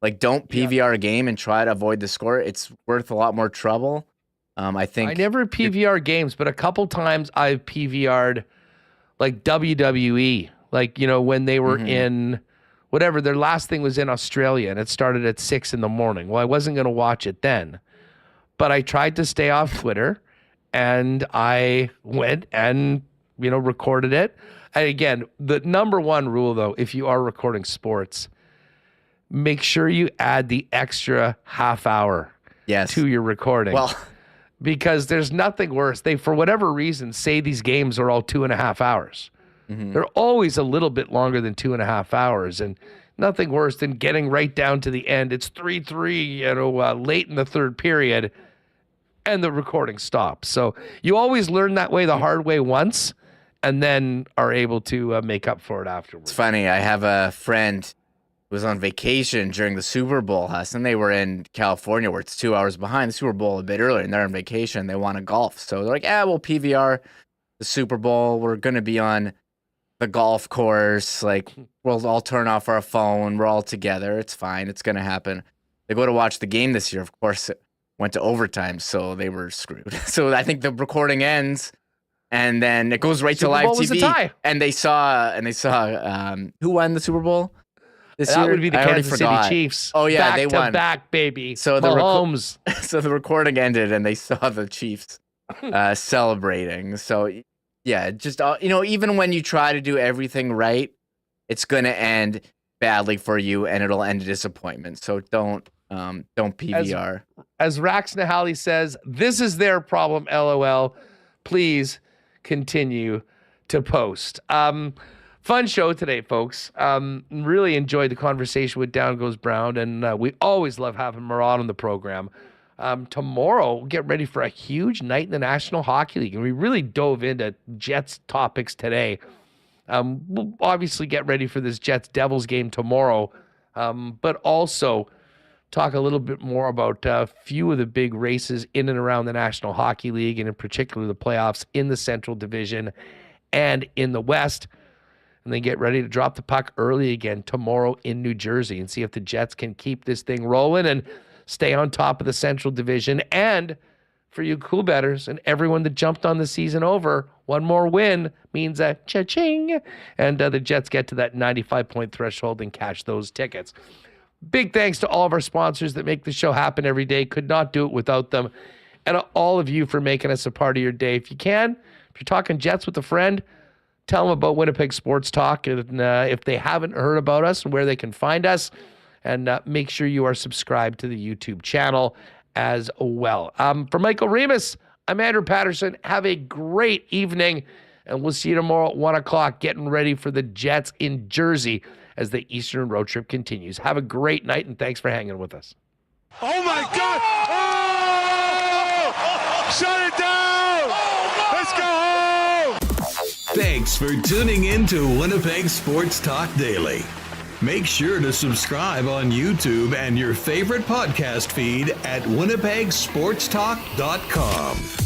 Speaker 3: PVR a game and try to avoid the score. It's worth a lot more trouble. I think
Speaker 2: I never PVR games, but a couple times I've PVR'd like WWE, like, when they were in whatever, their last thing was in Australia and it started at 6 a.m. Well, I wasn't going to watch it then, but I tried to stay off Twitter and I went and, recorded it. And again, the number one rule, though, if you are recording sports, make sure you add the extra half hour to your recording.
Speaker 3: Well,
Speaker 2: because there's nothing worse. They, for whatever reason, say these games are all 2.5 hours. They're always a little bit longer than 2.5 hours. And nothing worse than getting right down to the end. It's 3-3, late in the third period, and the recording stops. So you always learn that way the hard way once, and then are able to make up for it afterwards.
Speaker 3: It's funny. I have a friend who was on vacation during the Super Bowl, and they were in California where it's 2 hours behind the Super Bowl a bit earlier, and they're on vacation. They want to golf. So they're like, we'll PVR the Super Bowl. We're going to be on the golf course. Like, we'll all turn off our phone. We're all together. It's fine. It's going to happen. They go to watch the game this year. Of course, it went to overtime, so they were screwed. So I think the recording ends. And then it goes right to live TV. And they saw who won the Super Bowl this year?
Speaker 2: That would be the Kansas City Chiefs.
Speaker 3: Oh yeah,
Speaker 2: they won. Back, baby. So Mahomes.
Speaker 3: So the recording ended, and they saw the Chiefs celebrating. So yeah, just even when you try to do everything right, it's gonna end badly for you, and it'll end a disappointment. So don't PVR.
Speaker 2: As Rax Nahali says, this is their problem. LOL. Please continue to post. Fun show today, folks. Really enjoyed the conversation with Down Goes Brown, and we always love having Murat on the program. Tomorrow, we'll get ready for a huge night in the National Hockey League, and we really dove into Jets topics today. We'll obviously get ready for this Jets-Devils game tomorrow, but also talk a little bit more about a few of the big races in and around the National Hockey League, and in particular the playoffs in the Central Division and in the West. And then get ready to drop the puck early again tomorrow in New Jersey and see if the Jets can keep this thing rolling and stay on top of the Central Division. And for you cool bettors and everyone that jumped on the season over, one more win means a cha-ching. And the Jets get to that 95-point threshold and cash those tickets. Big thanks to all of our sponsors that make the show happen every day. Could not do it without them. And all of you for making us a part of your day. If you can, if you're talking Jets with a friend, tell them about Winnipeg Sports Talk. And if they haven't heard about us and where they can find us, And make sure you are subscribed to the YouTube channel as well. For Michael Remis, I'm Andrew Paterson. Have a great evening, and we'll see you tomorrow at 1 o'clock getting ready for the Jets in Jersey as the Eastern road trip continues. Have a great night, and thanks for hanging with us.
Speaker 15: Oh, my God! Oh! Shut it down! Let's go home!
Speaker 1: Thanks for tuning in to Winnipeg Sports Talk Daily. Make sure to subscribe on YouTube and your favorite podcast feed at winnipegsportstalk.com.